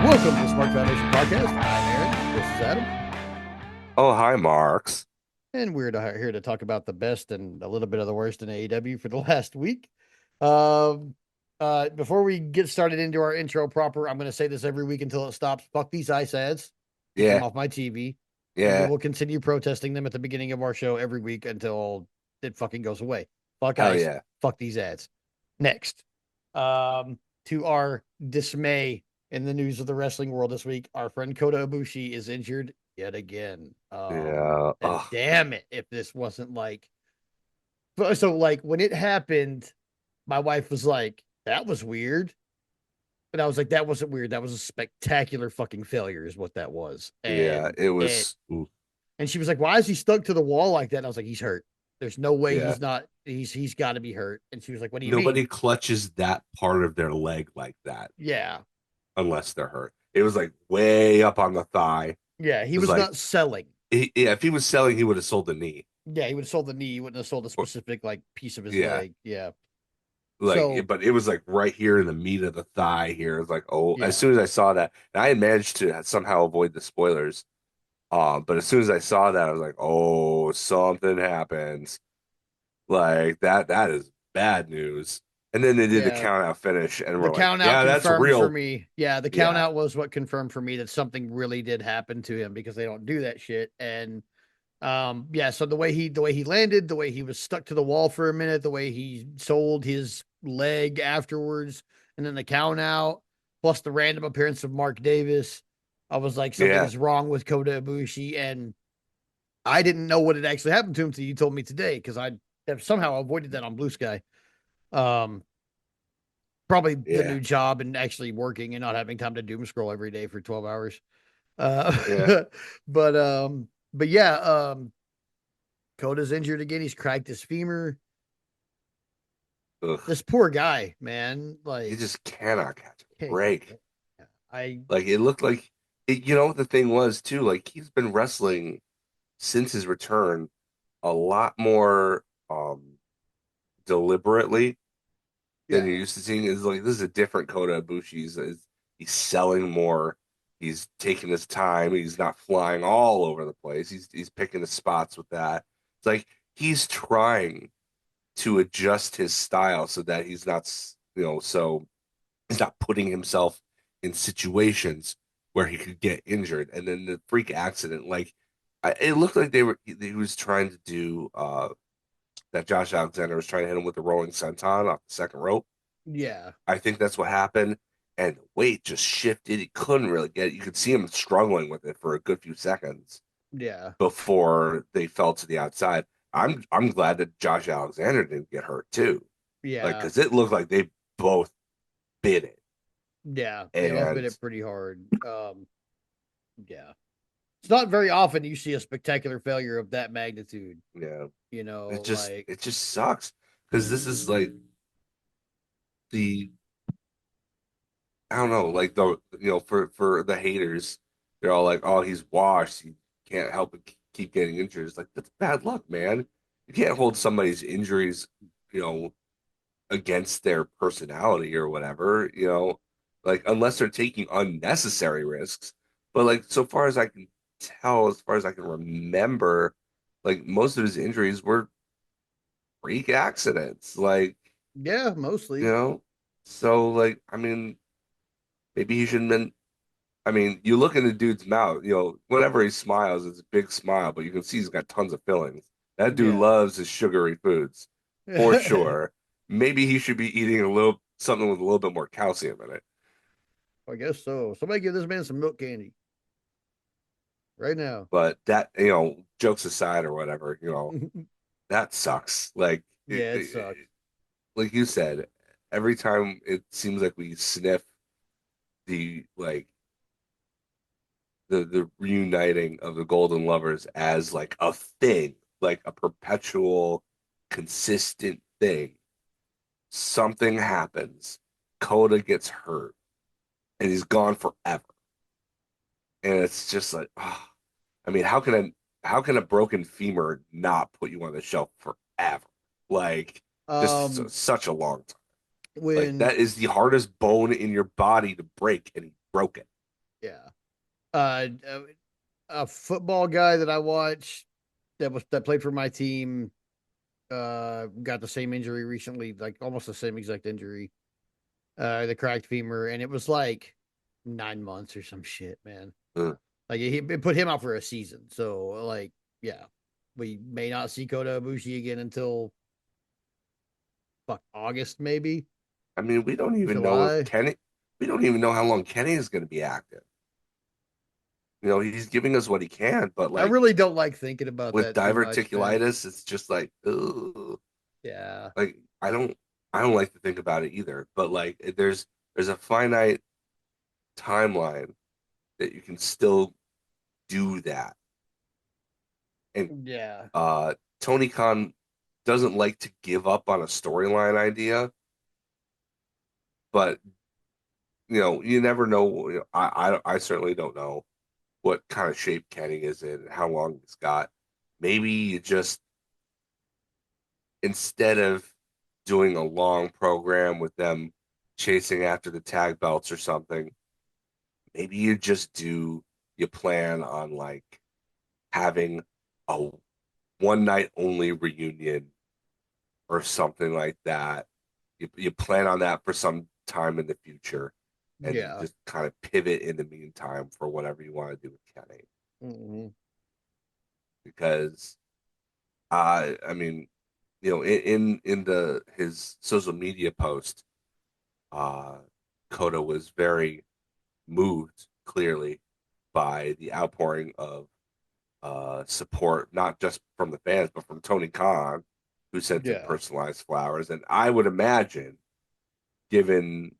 Welcome to the Smark Foundation Podcast. I'm Aaron. This is Adam. Oh, hi, Marks. And we're here to talk about the best and a little bit of the worst in AEW for the last week. Um, before we get started into our intro proper, I'm going to say this every week until it stops. Fuck these ice ads. Get them Yeah, off my TV. And we yeah, will continue protesting them at the beginning of our show every week until it fucking goes away. Fuck hell ice. yeah. Fuck these ads. Next, to our dismay in the news of the wrestling world this week, our friend Kota Ibushi is injured yet again. Yeah. And Oh, damn it, if this wasn't like so, like when it happened, my wife was like, "That was weird," and I was like, "That wasn't weird. That was a spectacular fucking failure, is what that was." yeah, And it it was. Ooh, and she was like, "Why is he stuck to the wall like that?" And I was like, "He's hurt. There's no way yeah. he's not. He's got to be hurt." And she was like, "What do you mean?" Nobody clutches that part of their leg like that Yeah, unless they're hurt. It was like way up on the thigh. It yeah, he was was like, not selling. yeah, if he was selling, he would have sold the knee. Yeah, he would have sold the knee. He wouldn't have sold a Or, specific like piece of his yeah, leg. Yeah. like, So but it was like right here in the meat of the thigh here. It was like, oh, as yeah, soon as I saw that, and I had managed to somehow avoid the spoilers. But as soon as I saw that, I was like, oh, something happens. Like that is bad news. And then they did the yeah. count out finish and The we're like, count out yeah, that's confirmed for real. me. Yeah, the count Yeah. out was what confirmed for me that something really did happen to him because they don't do that shit. And yeah, so the way he landed, the way he was stuck to the wall for a minute, the way he sold his leg afterwards, and then the count out, plus the random appearance of Mark Davis. I was like, something Yeah. is wrong with Kota Ibushi, and I didn't know what had actually happened to him until you told me today because I have somehow avoided that on Blue Sky. Um, Probably the Yeah. new job and actually working and not having time to doom scroll every day for 12 hours. Yeah. Uh, but yeah, Coda's injured again. He's cracked his femur. Ugh. This poor guy, man. He Like, just cannot catch a can't get break. it. I Like it looked like it, the thing was too, like he's been wrestling since his return a lot more deliberately than you're yeah, used to seeing. Is like this is a different Kota Ibushi. He's selling more. He's taking his time. He's not flying all over the place. He's picking the spots with that. It's like he's trying to adjust his style so that he's not, so he's not putting himself in situations where he could get injured. And then the freak accident, like it looked like he was trying to do that Josh Alexander was trying to hit him with the rolling senton off the second rope. yeah, I think that's what happened. And the weight just shifted. He couldn't really get it. You could see him struggling with it for a good few seconds yeah, before they fell to the outside. I'm glad that Josh Alexander didn't get hurt too. Like, yeah, because it looked like they both bit it. yeah. They both bit And it pretty hard. Yeah. It's not very often you see a spectacular failure of that magnitude. yeah, You know, it just like it just sucks because this is like the I don't know, like for the haters, they're all like, "Oh, he's washed. He can't help but keep getting injured." It's like that's bad luck, man. You can't hold somebody's injuries, you know, against their personality or whatever, like unless they're taking unnecessary risks. But like so far as I can tell, as far as I can remember, like most of his injuries were freak accidents. Like, yeah, you mostly. know, so like I mean, maybe he shouldn't been. I mean, you look in the dude's mouth, whenever he smiles, it's a big smile, but you can see he's got tons of fillings. That dude Yeah. loves his sugary foods for sure. Maybe he should be eating a little something with a little bit more calcium in it. I guess so. Somebody give this man some milk candy right now. But that, jokes aside or whatever, that sucks. Like, Yeah, it sucks. like you said, every time it seems like we sniff the like the reuniting of the Golden Lovers as like a thing, like a perpetual, consistent thing. Something happens. Coda gets hurt, and he's gone forever. And it's just like, oh, I mean, how can a broken femur not put you on the shelf forever? Like, just Um, such a long time. Like when that is the hardest bone in your body to break, and he broke it. Yeah. Uh, uh, a football guy that I watched that played for my team got the same injury recently, like almost the same exact injury. The cracked femur, and it was like 9 months or some shit, man. Ugh. Like it put him out for a season. So like, yeah, we may not see Kota Ibushi again until fuck August, maybe I mean, we don't even know if July. Kenny. We don't even know how long Kenny is going to be active. He's giving us what he can, but I like really don't like thinking about with that too much, man. diverticulitis, it's just like, ugh. Yeah, Like I don't like to think about it either. But like, there's a finite timeline that you can still do that. And yeah, Tony Khan doesn't like to give up on a storyline idea, but you never know. I certainly don't know what kind of shape Kenny is in, and how long he's got. Maybe you just instead of doing a long program with them chasing after the tag belts or something, maybe you plan on like having a one night only reunion or something like that. You plan on that for some time in the future, and you yeah. just kind of pivot in the meantime for whatever you want to do with Kenny. Hmm. Because I mean, in the his social media post, uh, Coda was very moved clearly by the outpouring of support, not just from the fans, but from Tony Khan, who sent him Yeah, personalized flowers. And I would imagine, given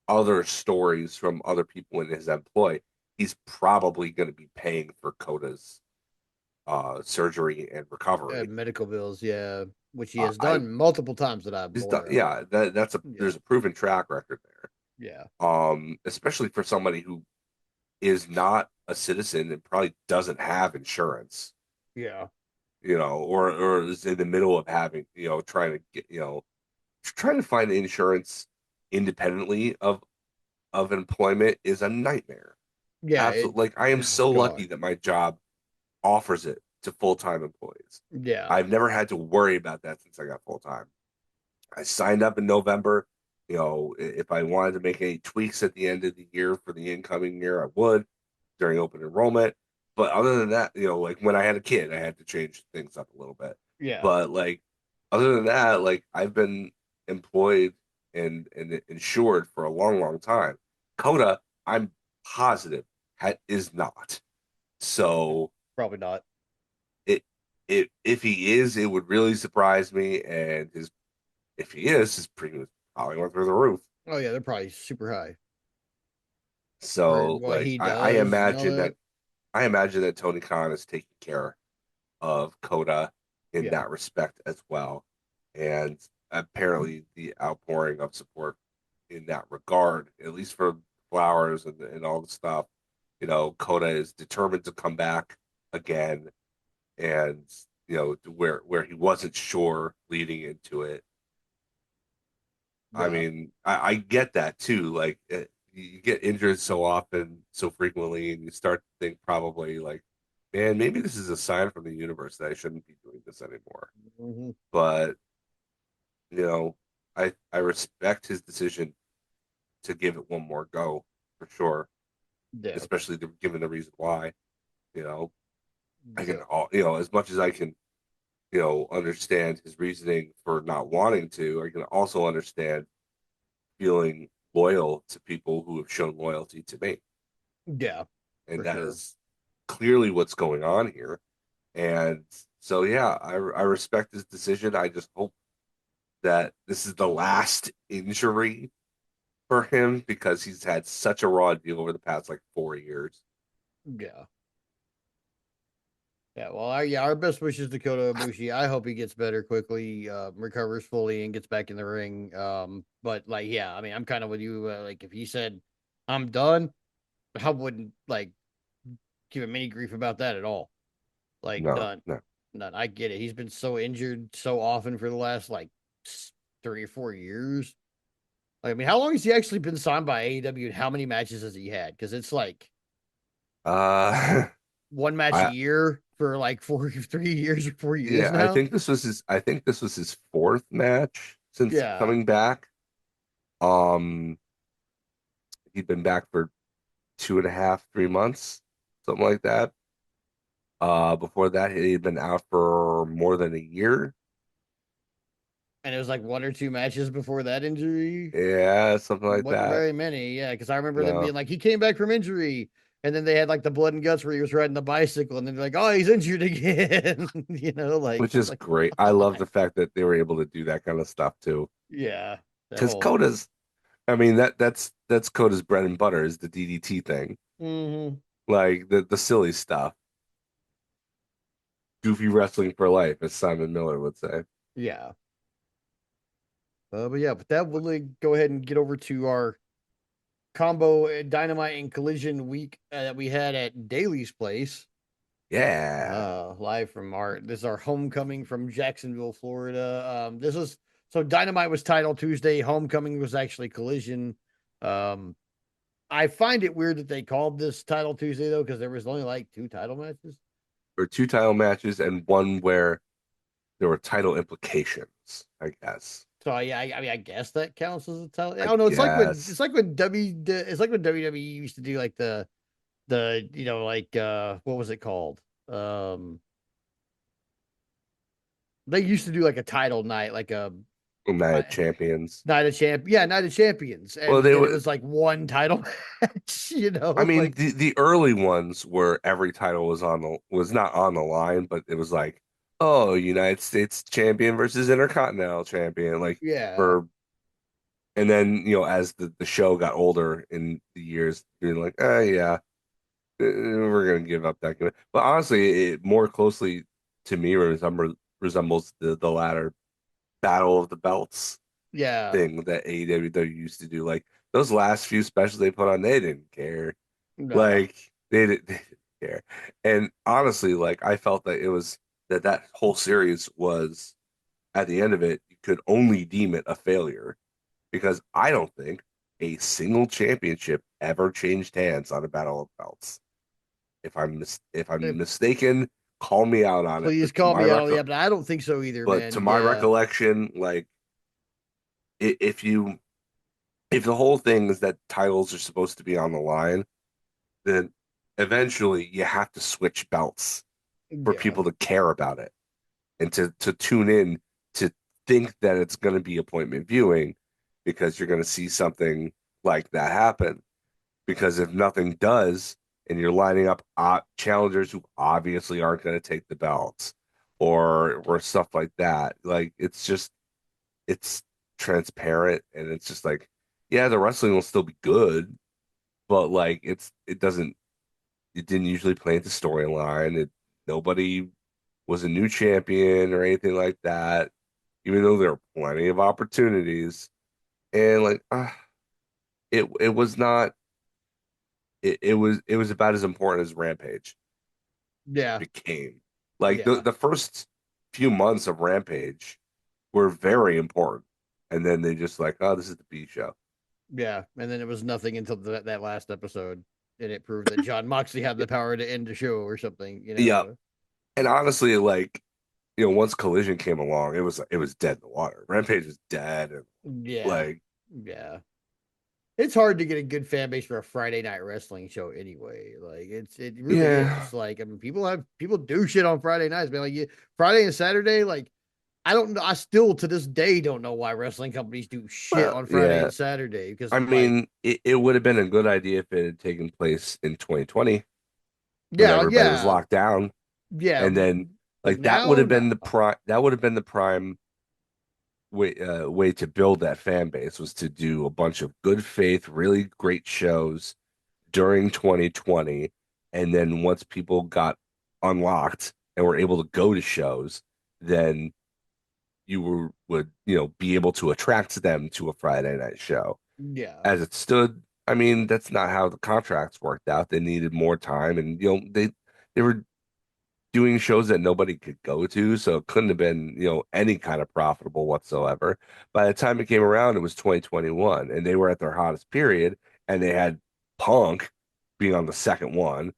other stories from other people in his employ, he's probably going to be paying for Coda's surgery and recovery. medical bills. Yeah, which he Uh, has I done multiple times that I'm he's done, aware of. yeah, that's Yeah, there's a proven track record there. yeah, Especially for somebody who is not a citizen and probably doesn't have insurance, yeah, or is in the middle of having, trying to get, trying to find insurance independently of employment is a nightmare. yeah. It. Absolutely. Like I am Oh so lucky God. that my job offers it to full-time employees. Yeah, I've never had to worry about that since I got full-time. I signed up in November. If I wanted to make any tweaks at the end of the year for the incoming year, I would during open enrollment. But other than that, like when I had a kid, I had to change things up a little bit. yeah, But like other than that, like I've been employed and insured for a long, long time. Coda, I'm positive is not. So probably not. it if he is, it would really surprise me. And his if he is, his premium probably went through the roof. Oh yeah, they're probably super high for So what like he I does and all imagine that. that Tony Khan is taking care of Coda in Yeah, that respect as well. And apparently the outpouring of support in that regard, at least for flowers and all the stuff, Coda is determined to come back again, and where he wasn't sure leading into it. I yeah, mean, I get that too. Like you get injured so often, so frequently, and you start to think probably like, man, maybe this is a sign from the universe that I shouldn't be doing this anymore. hmm, But you know, I respect his decision to give it one more go for sure, yeah, especially given the reason why. You know, I can yeah, all as much as I can understand his reasoning for not wanting to. I can also understand feeling loyal to people who have shown loyalty to me. yeah, And for that sure. is clearly what's going on here. And so, yeah, I respect his decision. I just hope that this is the last injury for him because he's had such a raw deal over the past like 4 years. Yeah. Yeah, well, our best wishes to Kota Ibushi. I hope he gets better quickly, recovers fully, and gets back in the ring. But like, yeah, I mean, I'm kind of with you. Like, if he said I'm done, I wouldn't like give him any grief about that at all. Like, No, none, no. none. I get it. He's been so injured so often for the last like 3 or 4 years. Like, I mean, how long has he actually been signed by AEW, and how many matches has he had? Because it's like Uh, One match a I year for like 3 years or 4 years yeah, now. I think this was his fourth match since Yeah. coming back. Um, he'd been back for 2.5, 3 months, something like that. Before that, he'd been out for more than a year. And it was like one or two matches before that injury. Yeah, something like Wasn't that. very many. Yeah. Cause I remember them being No, like, he came back from injury. And then they had like the blood and guts where he was riding the bicycle. And then they're like, oh, he's injured again. Like, which I'm is like, great. come I love on. the fact that they were able to do that kind of stuff too. Yeah. That Because whole. Coda's, I mean, that's Coda's bread and butter is the DDT thing, Mm-hmm. like the silly stuff, goofy wrestling for life, as Simon Miller would say. Yeah. But yeah, but that will go ahead and get over to our combo Dynamite and Collision week that we had at Daly's place. Yeah, Live from this is our homecoming from Jacksonville, Florida. This is so Dynamite was title Tuesday, homecoming was actually Collision. Um, I find it weird that they called this title Tuesday though, because there was only like two title matches. or two title matches and one where there were title implications, I guess. So yeah, I mean, I guess that counts as a title. I I don't know. guess. It's like when WWE used to do like the like what was it called? Um, they used to do like a title night, like a United I- Champions. Night of Champions, Well, and they then it were. was like one title match. I mean, Like the early ones where every title was not on the line, but it was like, oh, United States champion versus Intercontinental champion, like yeah, for. And then as the show got older in the years, you're like, yeah, we're gonna give up that. But honestly, it more closely to me resembles the latter Battle of the Belts yeah, thing that AEW used to do. Like those last few specials they put on, they didn't care. no, Like they didn't care. And honestly, like I felt that it was that whole series was at the end of it, you could only deem it a failure because I don't think a single championship ever changed hands on a Battle of Belts. If Eh, I'm mistaken, call me out on it. please call me out on the app. But I don't think so either, But to man. my Yeah, recollection, like if you if the whole thing is that titles are supposed to be on the line, then eventually you have to switch belts for yeah, people to care about it and to tune in to think that it's going to be appointment viewing because you're going to see something like that happen. Because if nothing does, and you're lining up challengers who obviously aren't going to take the belts or stuff like that, like it's transparent and it's just like, yeah, the wrestling will still be good, but like it didn't usually play into storyline. Nobody was a new champion or anything like that, even though there were plenty of opportunities. And like, it was not. It was about as important as Rampage yeah, became. Like yeah, the first few months of Rampage were very important, and then they just like, oh, this is the B show. yeah. And then it was nothing until that last episode, and it proved that John Moxley had the power to end the show or something. Yeah, and honestly, like once Collision came along, it was dead in the water. Rampage was dead, and Yeah, like, yeah. It's hard to get a good fan base for a Friday night wrestling show anyway. Like it really yeah, is. Like I mean, people do shit on Friday nights, man. Like Friday and Saturday, like I don't know. I still to this day don't know why wrestling companies do shit well, on Friday yeah. and Saturday because I like mean, it would have been a good idea if it had taken place in 2020 when yeah, everybody was yeah, locked down, yeah. and then But like now, no. that would have been the prime way to build that fan base was to do a bunch of good faith, really great shows during 2020, and then once people got unlocked and were able to go to shows, then you would be able to attract them to a Friday night show. Yeah, As it stood, I mean, that's not how the contracts worked out. They needed more time, and they were doing shows that nobody could go to, so it couldn't have been, any kind of profitable whatsoever. By the time it came around, it was 2021, and they were at their hottest period, and they had Punk being on the second one.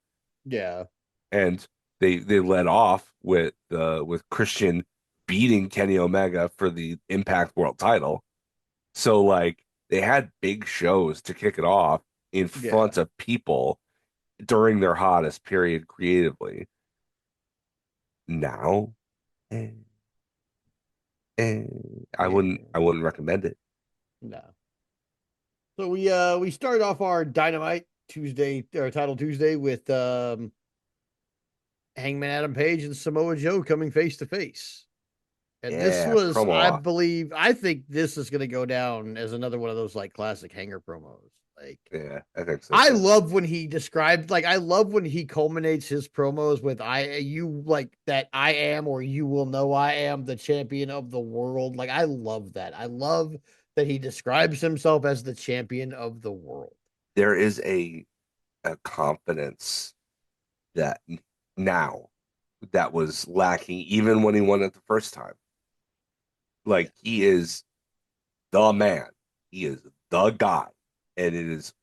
Yeah. And they led off with Christian beating Kenny Omega for the Impact World title. So like they had big shows to kick it off in Yeah. front of people during their hottest period creatively. Now, eh, eh, Yeah. I wouldn't recommend it. No. So we start off our Dynamite Tuesday or Title Tuesday with Hangman Adam Page and Samoa Joe coming face to face. And this Yeah, was, promo I off. believe, I think this is going to go down as another one of those like classic hanger promos. Like, Yeah, I think so I too. love when he described, like, I love when he culminates his promos with you like that I am, or you will know I am the champion of the world. Like, I love that. I love that he describes himself as the champion of the world. There is a confidence that now that was lacking even when he won it the first time. Yeah. Like he is the man. He is the guy. And it is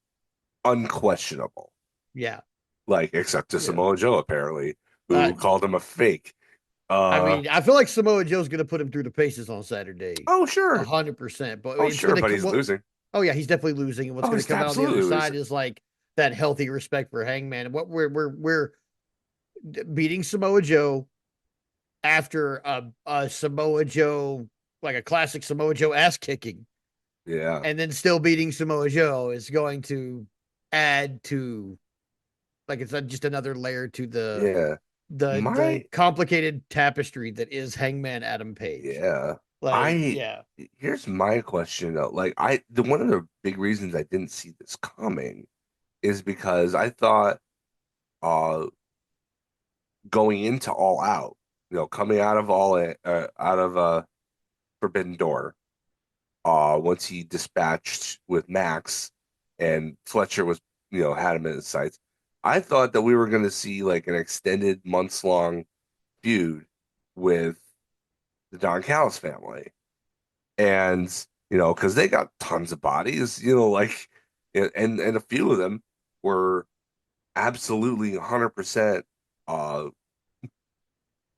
unquestionable. Yeah. Like, except to Yeah. Samoa Joe, apparently, Uh, who called him a fake. I Uh mean, I feel like Samoa Joe's going to put him through the paces on Saturday, oh a sure. 100%. But Oh it's sure, going but to he's well, losing. oh yeah, he's definitely losing, and what's Oh, going to he's come out on the other absolutely side losing. is like that healthy respect for Hangman. And what we're beating Samoa Joe after a Samoa Joe, like a classic Samoa Joe ass kicking, Yeah. and then still beating Samoa Joe is going to add to, like, it's just another layer to Yeah. the My complicated tapestry that is Hangman Adam Page. yeah. Like, I yeah, Here's my question though. Like the one of the big reasons I didn't see this coming is because I thought uh going into All Out, coming out of out of Forbidden Door, once he dispatched with Max and Fletcher was, had him in his sights. I thought that we were going to see like an extended months long feud with the Don Callis family. And, because they got tons of bodies, like, and a few of them were absolutely 100% uh,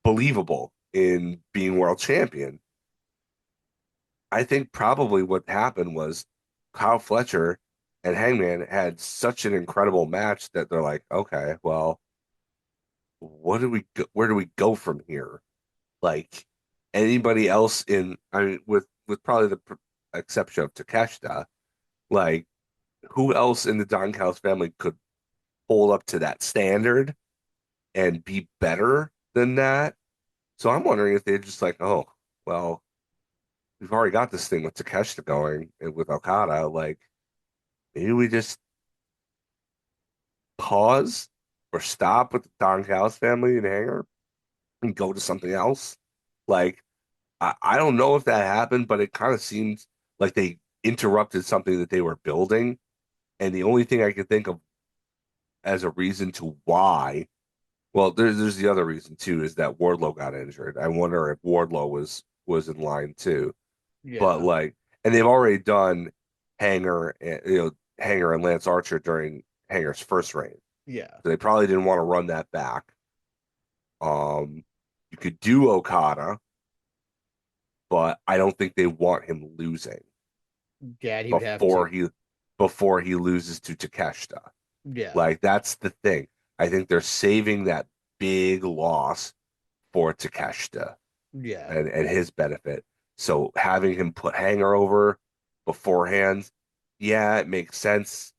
believable in being world champion. I think probably what happened was Kyle Fletcher and Hangman had such an incredible match that they're like, okay, well, where do we go from here? Like anybody else I mean, with probably the exception of Takeshita, like who else in the Don Callis family could hold up to that standard and be better than that? So I'm wondering if they're just like, oh, well, we've already got this thing with Takeshita going and with Okada. Like, maybe we just pause or stop with the Don Callis family and Hanger and go to something else. Like, I don't know if that happened, but it kind of seemed like they interrupted something that they were building. And the only thing I could think of as a reason to why, well, there's the other reason too, is that Wardlow got injured. I wonder if Wardlow was in line too. But yeah, like, and they've already done Hanger and Hanger and Lance Archer during Hanger's first reign, yeah, so they probably didn't want to run that back. You could do Okada, but I don't think they want him losing yeah. He would have before to. he loses to Takeshita. Yeah, Like that's the thing. I think they're saving that big loss for Takeshita yeah, and his benefit. So having him put Hanger over beforehand, yeah, it makes sense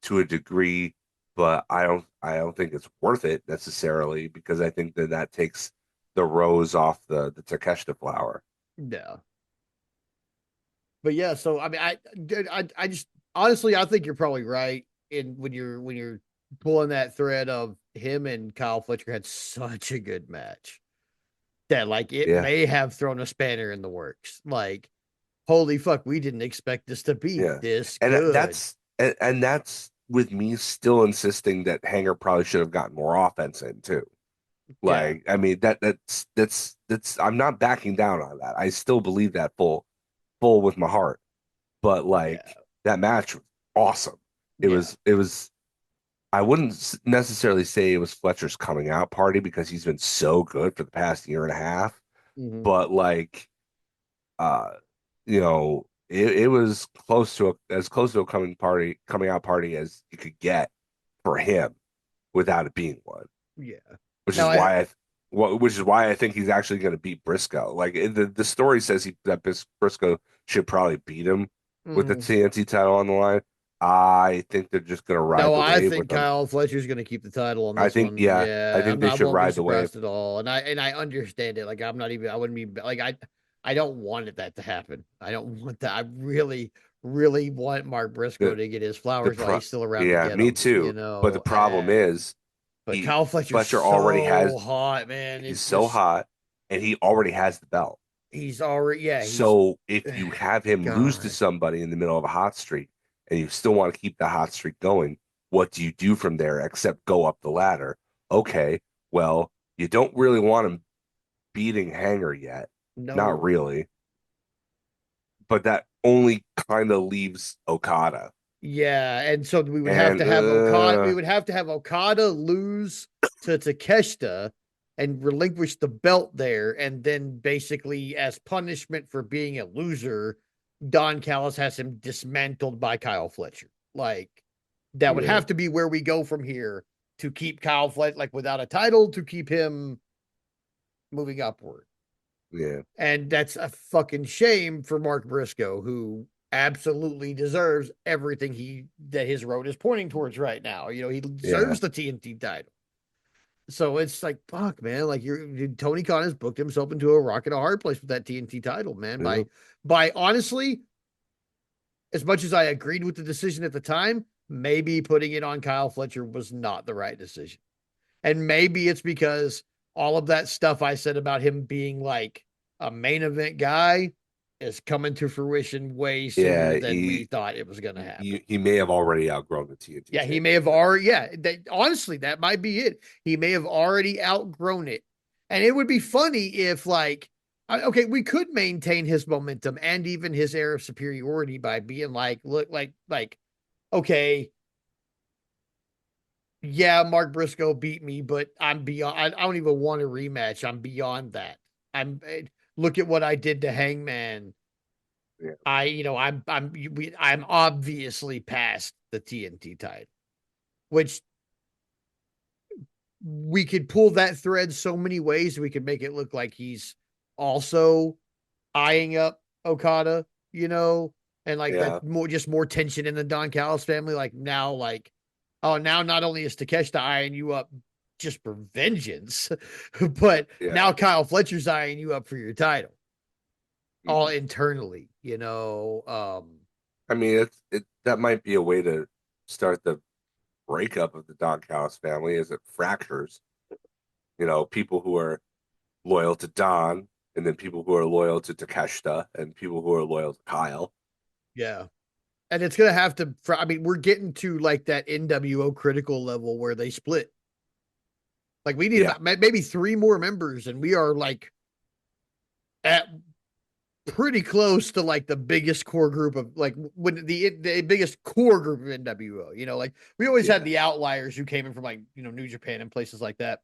to a degree, but I don't think it's worth it necessarily because I think that that takes the rose off the Takeshita flower. yeah. But yeah, so I mean, I just honestly, I think you're probably right in when you're pulling that thread of him and Kyle Fletcher had such a good match that like it Yeah, may have thrown a spanner in the works. Like, holy fuck, we didn't expect this to be yeah, this good. and that's with me still insisting that Hanger probably should have gotten more offense in too. Yeah, Like, I mean that's I'm not backing down on that. I still believe that full with my heart. But yeah, like that match was awesome. yeah, It was I wouldn't necessarily say it was Fletcher's coming out party because he's been so good for the past year and a half, Hmm. but like uh it was as close to a coming out party as you could get for him without it being one, Yeah. which Now is I. why which is why I think he's actually going to beat Briscoe. Like the story says that Briscoe should probably beat him with the Mhm. TNT title on the line. I think they're just going to ride No, the I wave think with him. Kyle Fletcher's going to keep the title on I this think, one. yeah, I Yeah, think I'm they not. I should won't be ride the wave. surprised at all. And I understand it. Like I'm not even. I wouldn't be like I don't want that to happen. I don't want that. I really, really want Mark Briscoe The to get his the flowers while pro he's still around to Yeah, get me them. too. But the problem And is but he Kyle Fletcher's Fletcher already so has hot, man. he's It's so just hot and he already has the belt. he's already yeah. He's So if you have him lose to God. somebody in the middle of a hot streak and you still want to keep the hot streak going, what do you do from there except go up the ladder? Okay, well, you don't really want him beating Hanger yet. Not No. really. But that only kind of leaves Okada. Yeah, and so we would have And to have Okada. We would have to have Okada lose to Takeshita and relinquish the belt there, and then basically, as punishment for being a loser, Don Callis has him dismantled by Kyle Fletcher. Like that would yeah, have to be where we go from here to keep Kyle Fletcher, like without a title, to keep him moving upward. yeah, And that's a fucking shame for Mark Briscoe, who absolutely deserves everything he that his road is pointing towards right now. He yeah, deserves the TNT title. So it's like, fuck, man. Like Tony Khan has booked himself into a rock and a hard place with that TNT title, man. yeah, By honestly, as much as I agreed with the decision at the time, maybe putting it on Kyle Fletcher was not the right decision. And maybe it's because all of that stuff I said about him being like a main event guy is coming to fruition way yeah. sooner than we thought it was going to happen. He may have already outgrown the TNT Yeah, he may have championship. already, yeah, honestly, that might be it. He may have already outgrown it. And it would be funny if, like, okay, we could maintain his momentum and even his air of superiority by being like, look, okay, yeah, Mark Briscoe beat me, but I'm beyond. I don't even want a rematch. I'm beyond that. Look at what I did to Hangman. Yeah, I'm obviously past the TNT title, which we could pull that thread so many ways. We could make it look like he's also eyeing up Okada, and like yeah, that more tension in the Don Callis family. Like now, oh, now not only is Takeshita eyeing you up just for vengeance, but yeah. now Kyle Fletcher's eyeing you up for your title, all Mhm. internally. I mean, it that might be a way to start the breakup of the Don Callis family as it fractures. People who are loyal to Don, and then people who are loyal to Takeshita, and people who are loyal to Kyle. Yeah. And it's gonna have to. I mean, we're getting to like that NWO critical level where they split. Like we need Yeah, about maybe three more members, and we are like at pretty close to like the biggest core group of like when the biggest core group of NWO. Like we always had yeah, the outliers who came in from like New Japan and places like that.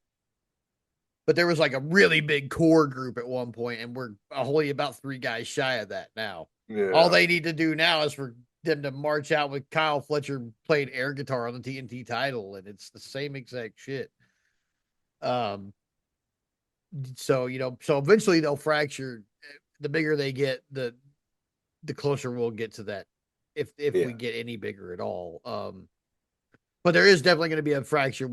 But there was like a really big core group at one point, and we're only about three guys shy of that now. All yeah, they need to do now is for them to march out with Kyle Fletcher playing air guitar on the TNT title, and it's the same exact shit. Um, so eventually they'll fracture. The bigger they get, the closer we'll get to that, if we yeah. get any bigger at all. But there is definitely going to be a fracture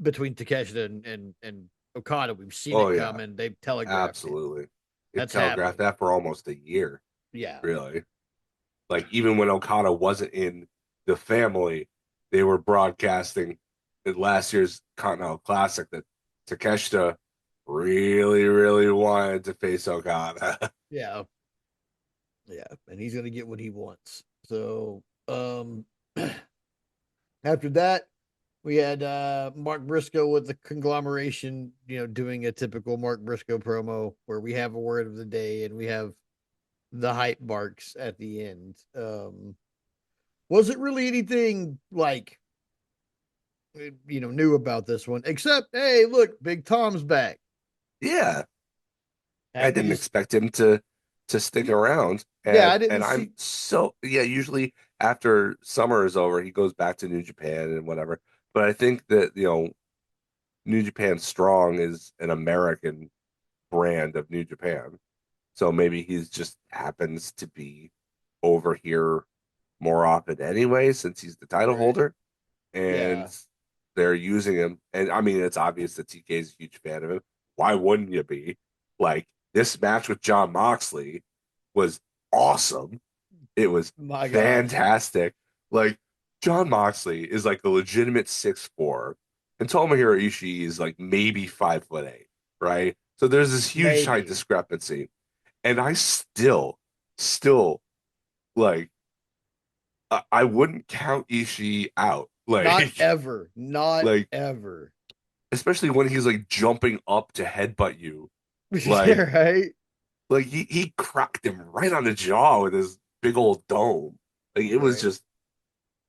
between Takeshita and Okada. We've seen Oh it yeah, coming. They've telegraphed it. absolutely. It That's telegraphed happening. that for almost a year, Yeah. really. Like even when Okada wasn't in the family, they were broadcasting in last year's Continental Classic that Takeshita really, really wanted to face Okada. Yeah. Yeah. And he's gonna get what he wants. So after that, we had Mark Briscoe with the conglomeration, doing a typical Mark Briscoe promo where we have a word of the day and we have the hype marks at the end. Was it really anything like knew about this one. Except, hey, look, Big Tom's back. Yeah, I Happy didn't to, expect him to stick around, yeah, I and didn't I'm see, so yeah. Usually after summer is over, he goes back to New Japan and whatever. But I think that New Japan Strong is an American brand of New Japan, so maybe he's just happens to be over here more often anyway, since he's the title right, holder, and yeah, they're using him. And I mean, it's obvious that TK is a huge fan of him. Why wouldn't you be? Like this match with John Moxley was awesome. It was my gosh, fantastic. Like John Moxley is like a legitimate 6'4", and Tomohiro Ishii is like maybe 5'8", right? So there's this huge height maybe discrepancy, and I still like I wouldn't count Ishii out. not Like ever, not like ever. especially when he's like jumping up to headbutt you. Yeah, Like right. he cracked him right on the jaw with his big old dome. Like it was Right. just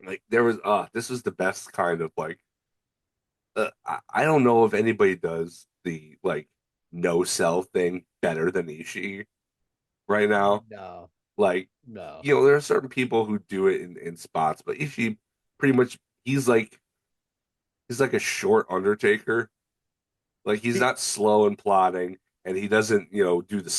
like there was this was the best kind of like I don't know if anybody does the like no sell thing better than Ishii right now. No, Like no. there are certain people who do it in spots, but Ishii pretty much he's like a short Undertaker. Like he's He, not slow and plodding, and he doesn't do the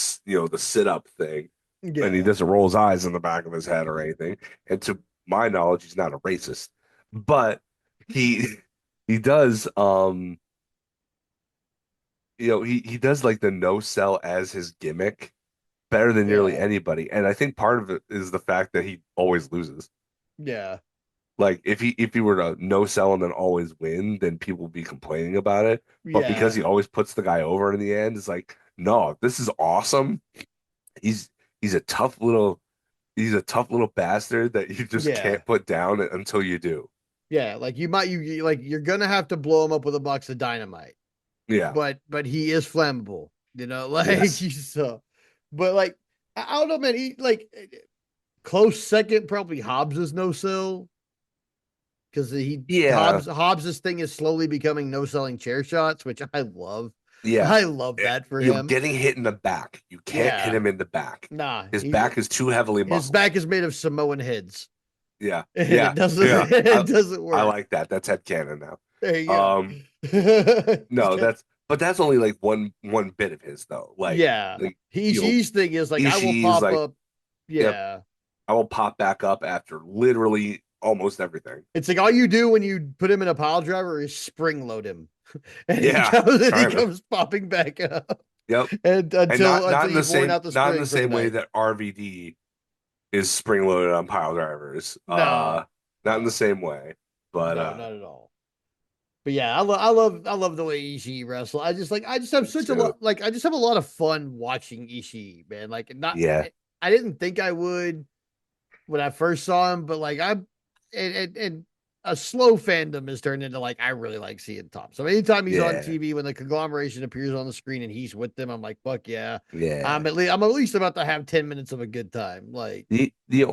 sit up thing, and he yeah, doesn't roll his eyes in the back of his head or anything. And to my knowledge, he's not a racist, but he he does he does like the no sell as his gimmick better than nearly yeah, anybody. And I think part of it is the fact that he always loses. yeah, Like if he were to no sell and then always win, then people would be complaining about it. But because yeah, he always puts the guy over in the end, it's like, no, this is awesome. He's he's a tough little he's a tough little bastard that you just yeah, can't put down until you do. yeah. Like like you're gonna have to blow him up with a box of dynamite, Yeah. but he is flammable. Like Yes. he's but like I don't know, man. He like close second probably Hobbs's no sell because he Yeah. Hobbs's thing is slowly becoming no selling chair shots, which I love. Yeah. I love that for him. Getting hit in the back. You can't hit Yeah, him in the back. nah, His back is too heavily his muscled. back is made of Samoan heads, Yeah. and it Yeah. doesn't Yeah. it doesn't I work. like that. That's headcanon now. There you Um, go. He's no, got but that's only like one bit of his though. yeah. Like He's you know, his thing is like I will Ishii's pop like, up. yep, Yeah. I will pop back up after literally almost everything. It's like all you do when you put him in a pile driver is spring load him. And Yeah, he kind of. comes popping back up. Yep. And And until you've worn out the not in spring the for the same way night. that RVD is spring loaded on pile drivers. No. Not in the No. same way. But No, not at all. But yeah, I love the way Ishii wrestle. I just have me such a too. lot I just have a lot of fun watching Ishii, man. Like not Yeah. I didn't think I would when I first saw him, but like and a slow fandom has turned into like I really like seeing Tom. So anytime he's on Yeah. TV, when the conglomeration appears on the screen and he's with them, I'm like, fuck yeah. Yeah. I'm at least about to have 10 minutes of a good time. Like, The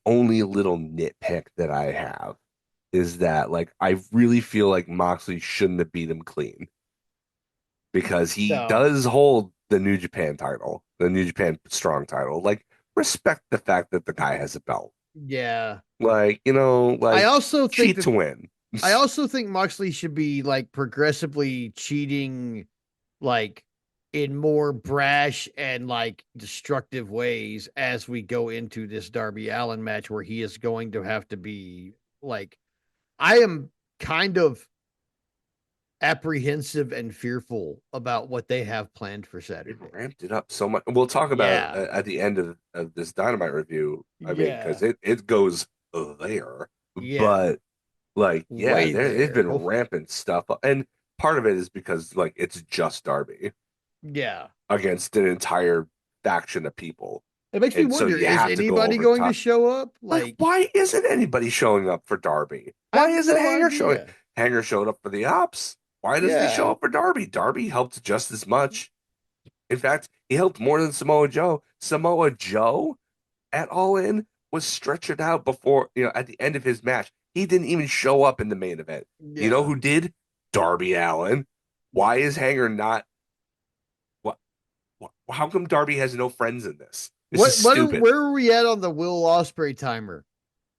only little nitpick that I have is that like I really feel like Moxley shouldn't have beat him clean because he no, does hold the New Japan title, the New Japan Strong title. Like respect the fact that the guy has a belt. yeah. Like, I like also think cheat that to win. I also think Moxley should be like progressively cheating like in more brash and like destructive ways as we go into this Darby Allen match where he is going to have to be like I am kind of apprehensive and fearful about what they have planned for They Saturday. ramped it up so much. We'll talk about it Yeah. at the end of this Dynamite review. I mean, because Yeah. it goes there, Yeah. but like, yeah, Way they've there. been Oh, ramping stuff up, and part of it is because like it's just Darby yeah. against an entire faction of people, It makes me and so wonder, you is have to go anybody over the going to top. show up? Like, Like, why isn't anybody showing up for Darby? I Why have isn't no Hanger showing? idea. Hanger showed up for the ops. Why doesn't he show Yeah. up for Darby? Darby helped just as much. In fact, he helped more than Samoa Joe. Samoa Joe at All In was stretchered out before, at the end of his match. He didn't even show up in the main event. You know Yeah. who did? Darby Allin. Why is Hanger not? What? How come Darby has no friends in this? This is stupid. Where are we at on the Will Ospreay timer?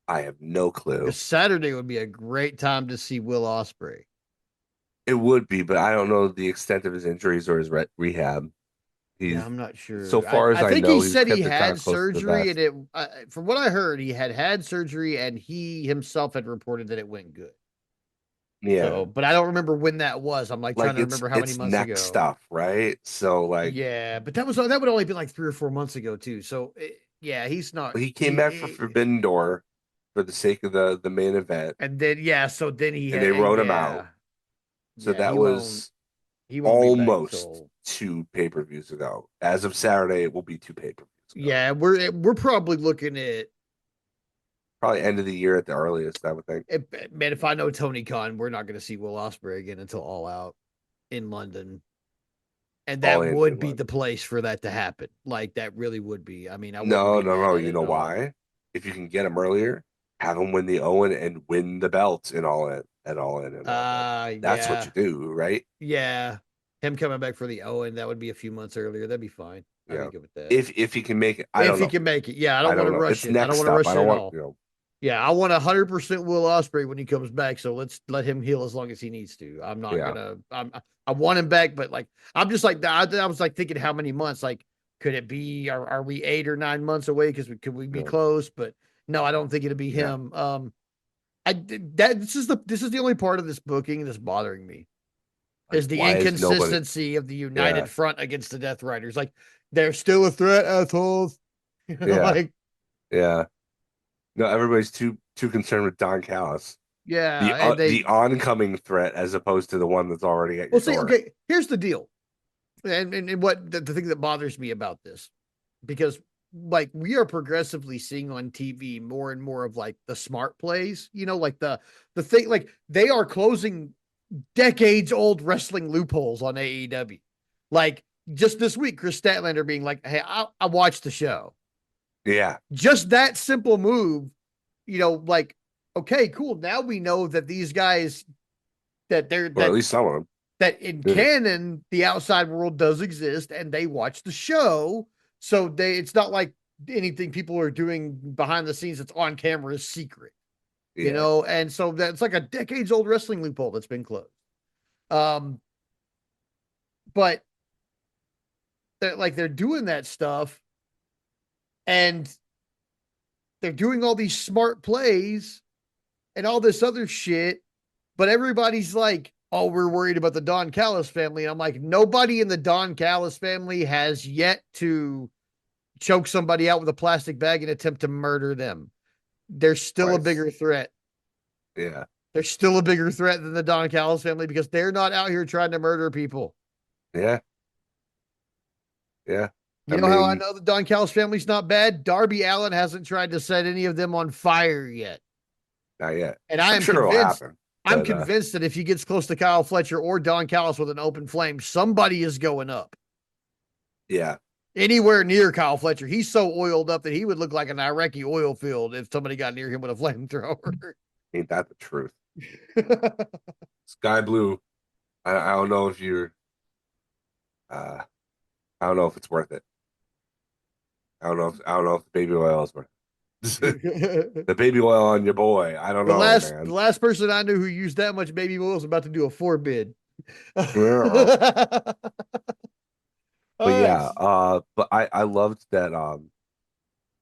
I have no Because clue. Saturday would be a great time to see Will Ospreay. It would be, but I don't know the extent of his injuries or his rehab. Yeah, He's, I'm not so sure. far as I I think he know, he's said he kept it kind had of close to the surgery, and vest. it, from what I heard, he had surgery, and he himself had reported that it went good. Yeah, So, but I don't remember when that was. I'm like trying like to remember how many it's months neck ago. stuff, right? So like Yeah, but that would only be like 3 or 4 months ago too. So, yeah, he's not he came back for he, Forbidden Door for the sake of the main event, and then yeah, so then he and had they wrote him out. yeah, So yeah, that was he won't be back almost till two pay-per-views ago. As of Saturday, it will be two pay-per-views ago. yeah, we're probably looking at Probably end of the year at the earliest, I would think. man, if I know Tony Khan, we're not going to see Will Ospreay again until All Out in London. And All that in would in be the London. place for that to happen. Like that really would be. I mean, I wouldn't No, be no, mad no. at You it know at all. why? If you can get him earlier, have him win the Owen and win the belt in All In and All In London. That's what Yeah, you do, right? yeah. Him coming back for the Owen, that would be a few months earlier. That'd be fine. I'd be Yeah. good with that. If he can make it, I If don't he know. can make it. Yeah, I I don't want don't to know. rush It's it. I neck don't want to stuff. rush I it don't at want, all. Yeah, I want 100% Will Osprey when he comes back. So let's let him heal as long as he needs to. I'm not yeah. gonna. I want him back, but like I'm just like I was like thinking how many months? Like could it be? Are we 8 or 9 months away? Because could we be Yeah. close? But no, I don't think it'll be Yeah. him. I that this is the only part of this booking that's bothering me Like, is the why is nobody? inconsistency of the Yeah. united front against the Death Riders. Like they're still a threat, assholes. Yeah. Like Yeah. No, everybody's too concerned with Don Callis, yeah, and the they oncoming threat, as opposed to the one that's already at well your see. door. Okay, here's the deal. And what the thing that bothers me about this because like we are progressively seeing on TV more and more of like the smart plays, like the thing like they are closing decades old wrestling loopholes on AEW. Like just this week, Chris Statlander being like, "Hey, I watched the show." Yeah. Just that simple move, like okay, cool. Now we know that these guys that they're Or at that least some of them. that in Yeah. canon the outside world does exist and they watch the show, so it's not like anything people are doing behind the scenes that's on camera is secret, Yeah. and so that's like a decades old wrestling loophole that's been closed. um but they're doing that stuff and they're doing all these smart plays and all this other shit, but everybody's like, oh, we're worried about the Don Callis family. And I'm like, nobody in the Don Callis family has yet to choke somebody out with a plastic bag and attempt to murder them. They're still a Twice. bigger threat. Yeah. They're still a bigger threat than the Don Callis family because they're not out here trying to murder people. Yeah. Yeah. You I know how I mean, know the Don Callis family's not bad? Darby Allin hasn't tried to set any of them on fire yet. not yet. And I I'm am sure it'll convinced, happen, I'm but convinced that if he gets close to Kyle Fletcher or Don Callis with an open flame, somebody is going up. yeah, Anywhere near Kyle Fletcher. He's so oiled up that he would look like an Iraqi oil field if somebody got near him with a flamethrower. ain't that the truth? Sky Blue. I don't know if you're. I don't know if it's worth it. I don't know if the baby oil is worth it. The baby oil on your boy. I don't know, The man. last person I knew who used that much baby oil is about to do a forbid. All Yeah. But right. yeah, but I loved that.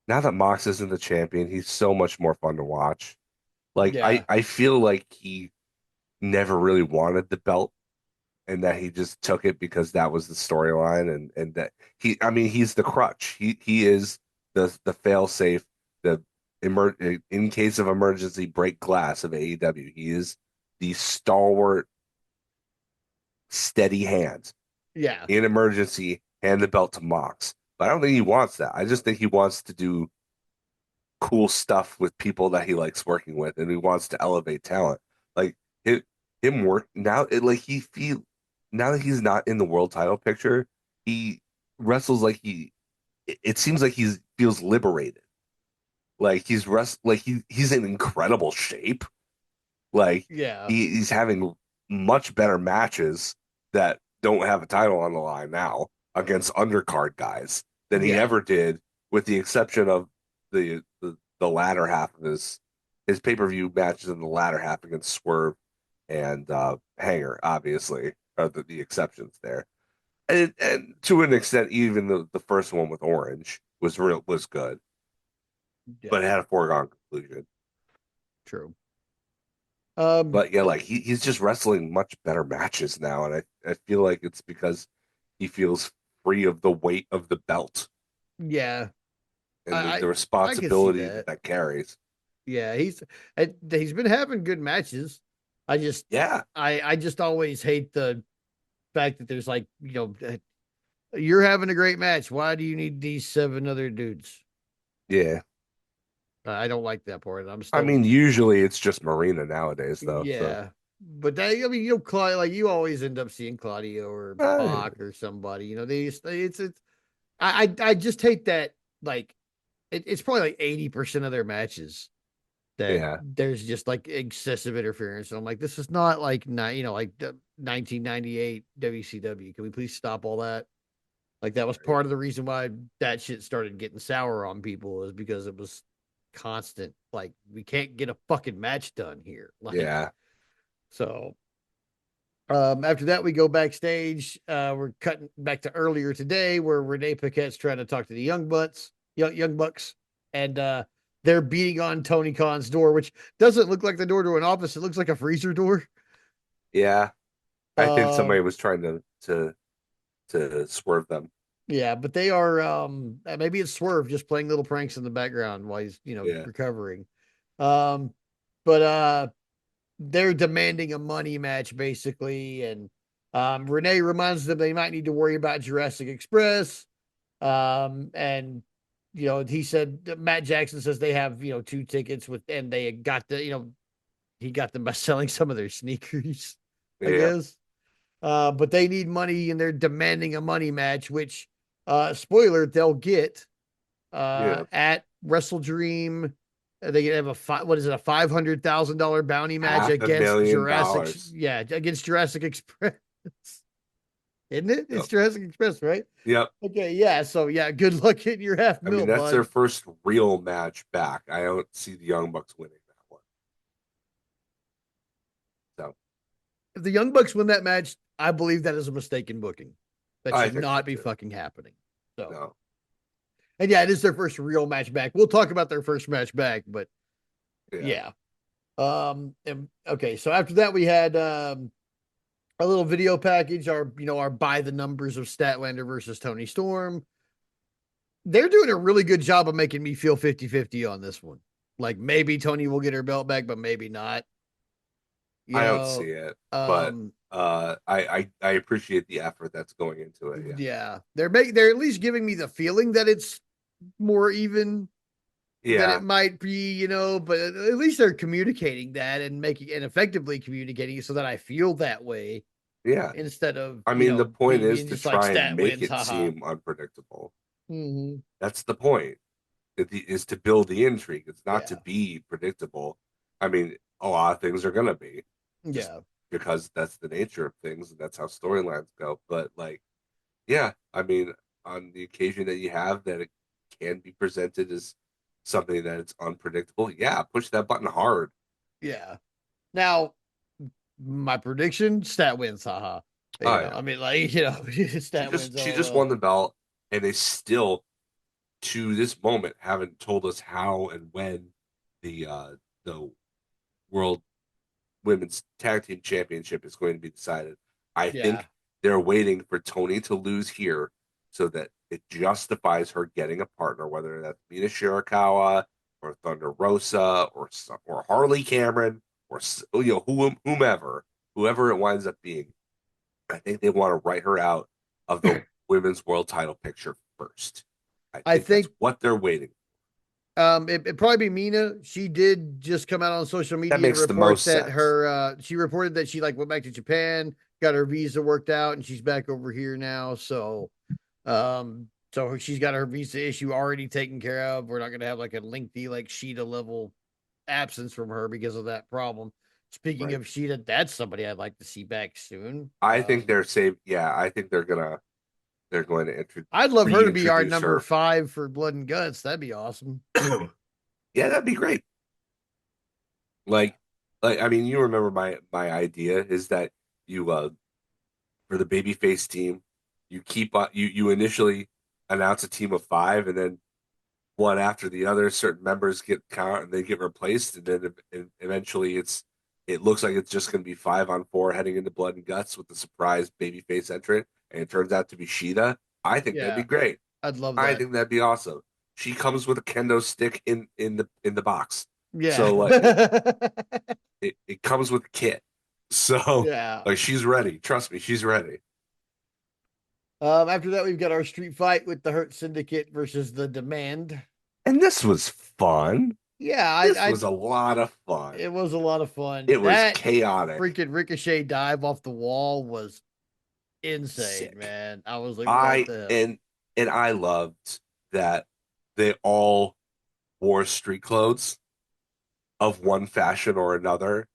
Now that Mox isn't the champion, he's so much more fun to watch. Like Yeah. I feel like he never really wanted the belt, and that he just took it because that was the storyline, and that I mean, he's the crutch. He is the fail safe, the in case of emergency break glass of AEW. He is the stalwart, steady hand Yeah. in emergency. Hand the belt to Mox, but I don't think he wants that. I just think he wants to do cool stuff with people that he likes working with, and he wants to elevate talent. Like it, him work now, like he feel now that he's not in the world title picture, he wrestles like it seems like he feels liberated. Like he's in incredible shape. Like Yeah. he's having much better matches that don't have a title on the line now against undercard guys than he Yeah. ever did, with the exception of the latter half of his pay-per-view matches in the latter half against Swerve and Hanger, obviously, are the exceptions there. And to an extent, even the first one with Orange was good, but it Yeah. had a foregone conclusion. True. But yeah, like he's just wrestling much better matches now, and I feel like it's because he feels free of the weight of the belt Yeah. and I the I can see responsibility that that. that carries. Yeah, he's been having good matches. I just Yeah, I just always hate the fact that there's like, you're having a great match. Why do you need these seven other dudes? yeah. I don't like that part. I mean, usually it's just Marina nowadays, though. So yeah. But that, I mean, Claudio, like you always end up seeing Claudio or uh, Pac or somebody. It's I just hate that. Like it's probably like 80% of their matches that yeah, there's just like excessive interference. And I'm like, this is not like like the 1998 WCW. Can we please stop all that? Like that was right. part of the reason why that shit started getting sour on people is because it was constant. Like we can't get a fucking match done here. Like Yeah, so. After that, we go backstage. We're cutting back to earlier today, where Renee Paquette's trying to talk to the young bucks, and they're beating on Tony Khan's door, which doesn't look like the door to an office. It looks like a freezer door. yeah. I think Uh, somebody was trying to swerve them. yeah, but they are. Maybe it's Swerve just playing little pranks in the background while he's Yeah, recovering. Um, but they're demanding a money match basically, and Renee reminds them they might need to worry about Jurassic Express. And he said Matt Jackson says they have two tickets with, and they got he got them by selling some of their sneakers, I yeah, guess. But they need money and they're demanding a money match, which spoiler they'll get yeah. at Wrestle Dream. They can have what is it, a $500,000 bounty match Half a against million Jurassic, dollars. yeah, against Jurassic Express, isn't it? It's Yep, Jurassic Express, right? yep. Okay, yeah. So yeah, good luck getting your half I mean, mil, that's their bud. first real match back. I don't see the Young Bucks winning that one. So If the Young Bucks win that match, I believe that is a mistake in booking. That I should think so not be too. fucking happening. So, No, and yeah, it is their first real match back. We'll talk about their first match back, but yeah, yeah. And, okay, so after that we had a little video package, our by the numbers of Statlander versus Tony Storm. They're doing a really good job of making me feel 50-50 on this one. Like maybe Tony will get her belt back, but maybe not. You I don't know, see it, but um, I appreciate the effort that's going into it. Yeah, yeah, they're at least giving me the feeling that it's more even than it yeah, might be, but at least they're communicating that and making and effectively communicating it so that I feel that way yeah. instead of, I mean, the point is being to just like try and stat make wins, it haha. seem unpredictable. Mm-hmm. That's the point. Is to build the intrigue. It's not to Yeah. be predictable. I mean, a lot of things are gonna be just Yeah. because that's the nature of things and that's how storylines go. But like, yeah, I mean, on the occasion that you have that it can be presented as something that it's unpredictable, yeah, push that button hard. Yeah. Now, my prediction, stat wins, haha. Oh yeah, I mean, like, she stat just wins, she just won lol. the belt, and they still to this moment haven't told us how and when the world women's tag team championship is going to be decided. I Yeah. think they're waiting for Tony to lose here so that it justifies her getting a partner, whether that's Mina Shirakawa or Thunder Rosa or Harley Cameron or whomever it winds up being. I think they want to write her out of the women's world title picture first. I I think that's think what they're waiting. it'd probably be Mina. She did just come out on social That media to makes the report most that sense. she reported that she like went back to Japan, got her visa worked out, and she's back over here now. So she's got her visa issue already taken care of. We're not gonna have like a lengthy like Sheeta level absence from her because of that problem. Speaking Right. of Sheeta, that's somebody I'd like to see back soon. I think they're safe. Yeah, I think they're going to I'd love her to be our reintroduce number her. 5 for Blood and Guts. That'd be awesome. Yeah, that'd be great. Yeah. Like, I mean, you remember my idea is that you for the babyface team, you keep you initially announce a team of five, and then one after the other, certain members get count and they get replaced, and then eventually it looks like it's just going to be 5-on-4 heading into Blood and Guts with the surprise babyface entrant, and it turns out to be Sheeta. I think that'd be Yeah. great. I'd love I that. think that'd be awesome. She comes with a kendo stick in the box, Yeah. so like it comes with a kit. So Yeah. like she's ready. Trust me, she's ready. After that, we've got our street fight with the Hurt Syndicate versus the Demand. And this was fun. Yeah, This was a lot of fun. it was a lot of fun. It was That chaotic, freaking ricochet dive off the wall was insane, sick. man. I was like, what I the hell? and I loved that they all wore street clothes of one fashion or another.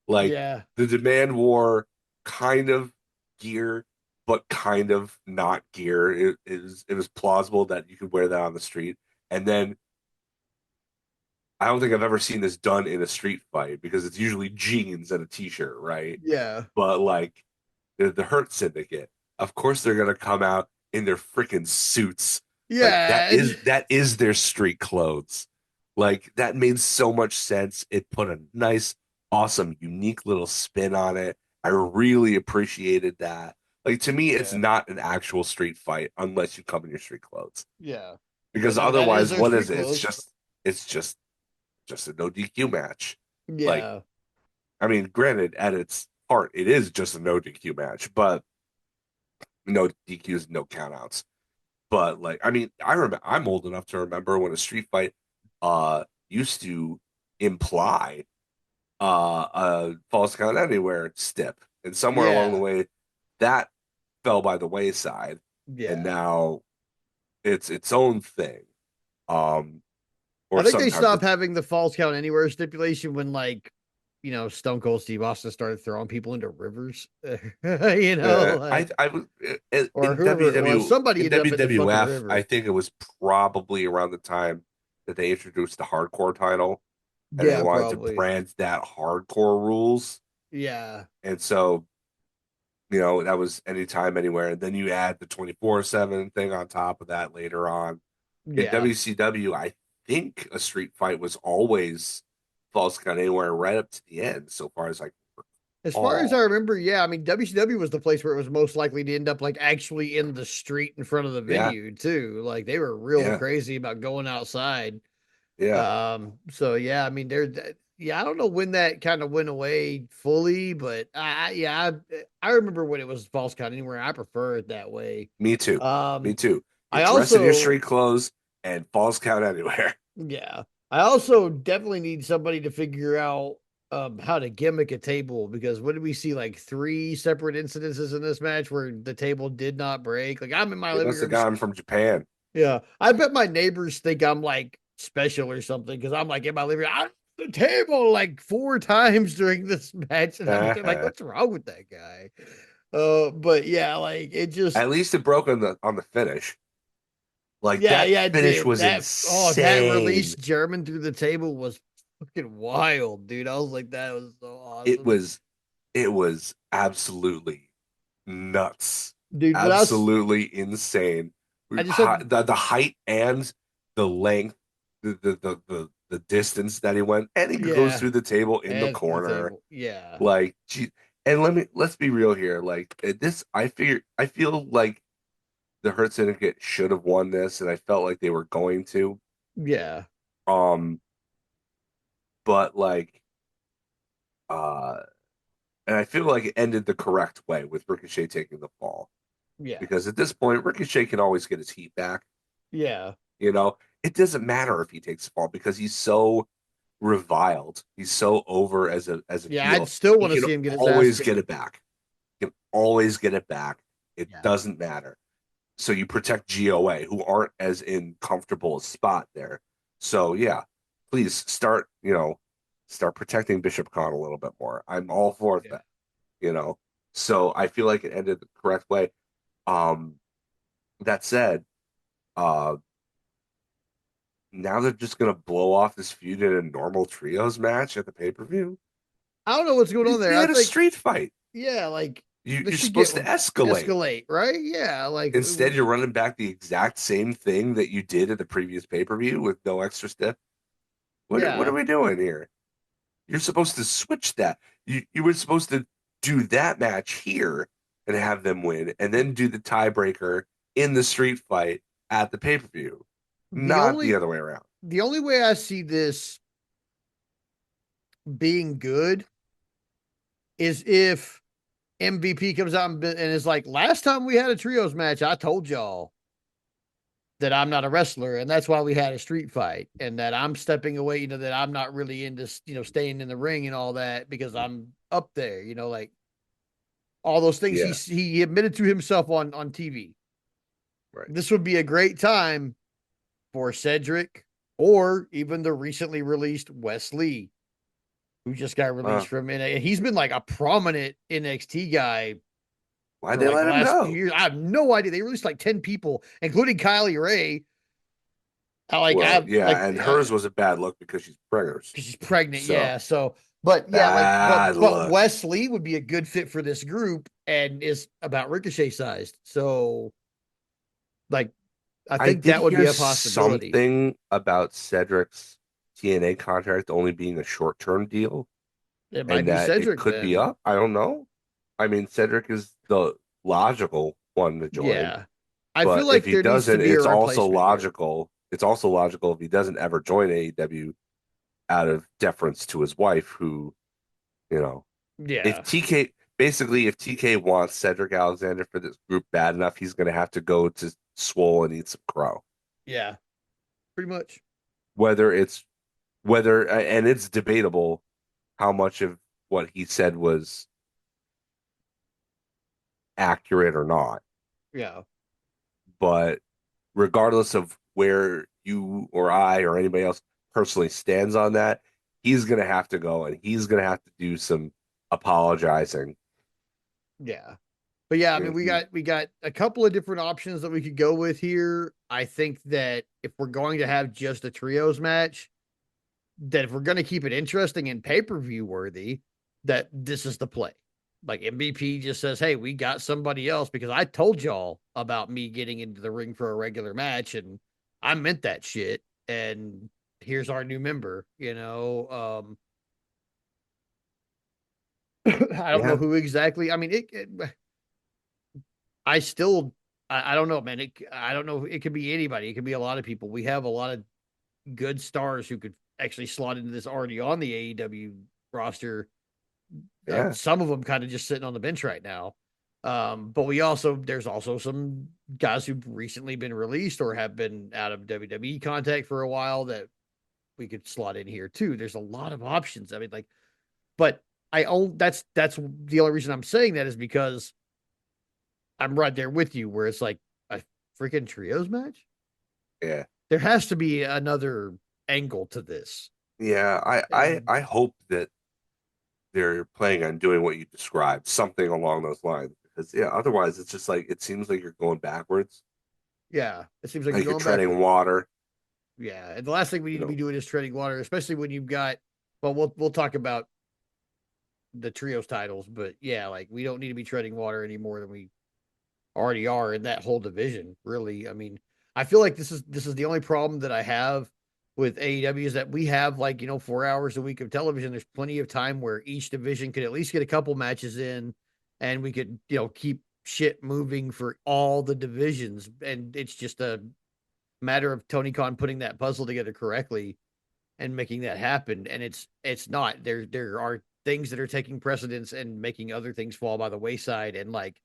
Like Yeah, the demand wore kind of gear, but kind of not gear. It was plausible that you could wear that on the street. And then I don't think I've ever seen this done in a street fight because it's usually jeans and a t-shirt, right? yeah, But like the Hurt Syndicate, of course they're gonna come out in their freaking suits. Like that yeah, is that is their street clothes. Like that made so much sense. It put a nice, awesome, unique little spin on it. I really appreciated that. Like to me, it's yeah, not an actual street fight unless you come in your street clothes. yeah. Because That is otherwise, their what is street it? clothes. It's just a no DQ match. Like, Yeah, I mean, granted, at its heart, it is just a no DQ match, but no DQs, no countouts. But like, I mean, I remember I'm old enough to remember when a street fight used to imply a false count anywhere stip. And somewhere along the yeah, way that fell by the wayside. And yeah. now it's its own thing. I Or think they sometimes stopped it's having the false count anywhere stipulation when, like, Stone Cold Steve Austin started throwing people into rivers. I Like, I was or whoever it was, somebody in ended up in the fucking WWF, I river. think it was probably around the time that they introduced the hardcore title and they Yeah, wanted to probably. brand that hardcore rules. Yeah, And so, that was anytime, anywhere. And then you add the 24/7 thing on top of that later on. In yeah. WCW, I think a street fight was always false count anywhere right up to the end, so far as I can As far as I recall. remember, yeah, I mean WCW was the place where it was most likely to end up like actually in the street in front of the Yeah, venue too. Like they were real yeah, crazy about going outside. yeah. So yeah, I mean yeah, I don't know when that kind of went away fully, but yeah, I remember when it was false count anywhere. I prefer it that way. Me too. Me Um too. I Get dressed in your also street clothes and falls count anywhere. Yeah. I also definitely need somebody to figure out how to gimmick a table because what did we see like three separate incidences in this match where the table did not break? Like I'm in my They living must have room. got him from Japan. Yeah. I bet my neighbors think I'm like special or something because I'm like in my living room. I the table like 4 times during this match, and I'm like, At what's wrong with that guy? But yeah, like it just least it broke on the finish. Like yeah, that yeah, it finish did. was That insane. release German through the table was fucking wild, dude. I was like, that was so It awesome. was it was absolutely nuts. Dude, but Absolutely insane. I just hope The height and the length, the distance that he went, and he goes yeah, through the table in the and through the corner. table. Yeah. Like, gee, and let's be real here. Like this, I feel like the Hurt Syndicate should have won this, and I felt like they were going to. Yeah. Um, but like, uh, and I feel like it ended the correct way with Ricochet taking the fall Yeah. because at this point, Ricochet can always get his heat back. Yeah. It doesn't matter if he takes the fall because he's so reviled. He's so over as a Yeah, I'd heel. still He want to can see him get his ass always get kicked. it back. He can always get it back. It Yeah. doesn't matter. So you protect GOA, who aren't as in comfortable a spot there. So yeah, please start. start protecting Bishop Khan a little bit more. I'm all for Yeah. that, you know. So I feel like it ended the correct way. Um, that said, uh, now they're just gonna blow off this feud in a normal trios match at the pay-per-view. I don't know what's going on there. They I had a think, street fight. yeah, like this You're should get supposed to escalate. escalate, right? Yeah, like Instead, you're running back the exact same thing that you did at the previous pay-per-view with no extra step. What are yeah. we doing here? You're supposed to switch that. You were supposed to do that match here and have them win, and then do the tiebreaker in the street fight at the pay-per-view, The not the only other way around. the only way I see this being good is if MVP comes out and is like, last time we had a trios match, I told y'all that I'm not a wrestler, and that's why we had a street fight, and that I'm stepping away, that I'm not really into, staying in the ring and all that because I'm up there, like all those things Yeah, he admitted to himself on TV. right. This would be a great time for Cedric or even the recently released Wes Lee, who just got Uh, released from NXT. He's been like a prominent NXT guy why'd for they like the let him last few go? years. I have no idea. They released like 10 people, including Kylie Ray. Well, Like yeah, and hers was a bad look because she's preggers. because she's pregnant, So yeah. So, but yeah, bad but look. Wesley would be a good fit for this group and is about Ricochet sized. So, like, I I think did that would be hear a possibility. something about Cedric's TNA contract only being a short-term deal It might and be that it Cedric could be then. up. I don't know. I mean, Cedric is the logical one to join, Yeah, I feel but if like he there needs to doesn't, be a it's also replacement here. logical. It's also logical if he doesn't ever join AEW out of deference to his wife, who, you know, if Yeah, TK basically if TK wants Cedric Alexander for this group bad enough, he's going to have to go to Swole and eat some crow. yeah, pretty much. Whether it's whether and it's debatable how much of what he said was accurate or not, Yeah, but regardless of where you or I or anybody else personally stands on that, he's going to have to go and he's going to have to do some apologizing. yeah. But yeah, I I mean, mean, we got a couple of different options that we could go with here. I think that if we're going to have just a trios match, that if we're going to keep it interesting and pay-per-view worthy, that this is the play. Like MVP just says, "Hey, we got somebody else because I told y'all about me getting into the ring for a regular match and I meant that shit and here's our new member." I don't know yeah, who exactly. I mean, I still I don't know, man. I don't know. It could be anybody. It could be a lot of people. We have a lot of good stars who could actually slot into this already on the AEW roster. yeah, Some of them kind of just sitting on the bench right now. But there's also some guys who've recently been released or have been out of WWE contact for a while that we could slot in here too. There's a lot of options. I mean, like, but that's the only reason I'm saying that is because I'm right there with you, where it's like a freaking trios match. yeah. There has to be another angle to this. Yeah, And I hope that they're planning on doing what you described, something along those lines. Because yeah, otherwise it's just like it seems like you're going backwards, yeah, it seems like you're like you're going treading backwards. water. Yeah, and the last thing we need You to be know, doing is treading water, especially when you've got. Well, we'll talk about the trios titles, but yeah, like we don't need to be treading water any more than we already are in that whole division. Really, I mean, I feel like this is the only problem that I have with AEW is that we have, like, 4 hours a week of television. There's plenty of time where each division could at least get a couple matches in, and we could keep shit moving for all the divisions, and it's just a matter of Tony Khan putting that puzzle together correctly and making that happen. And it's not there are things that are taking precedence and making other things fall by the wayside, and like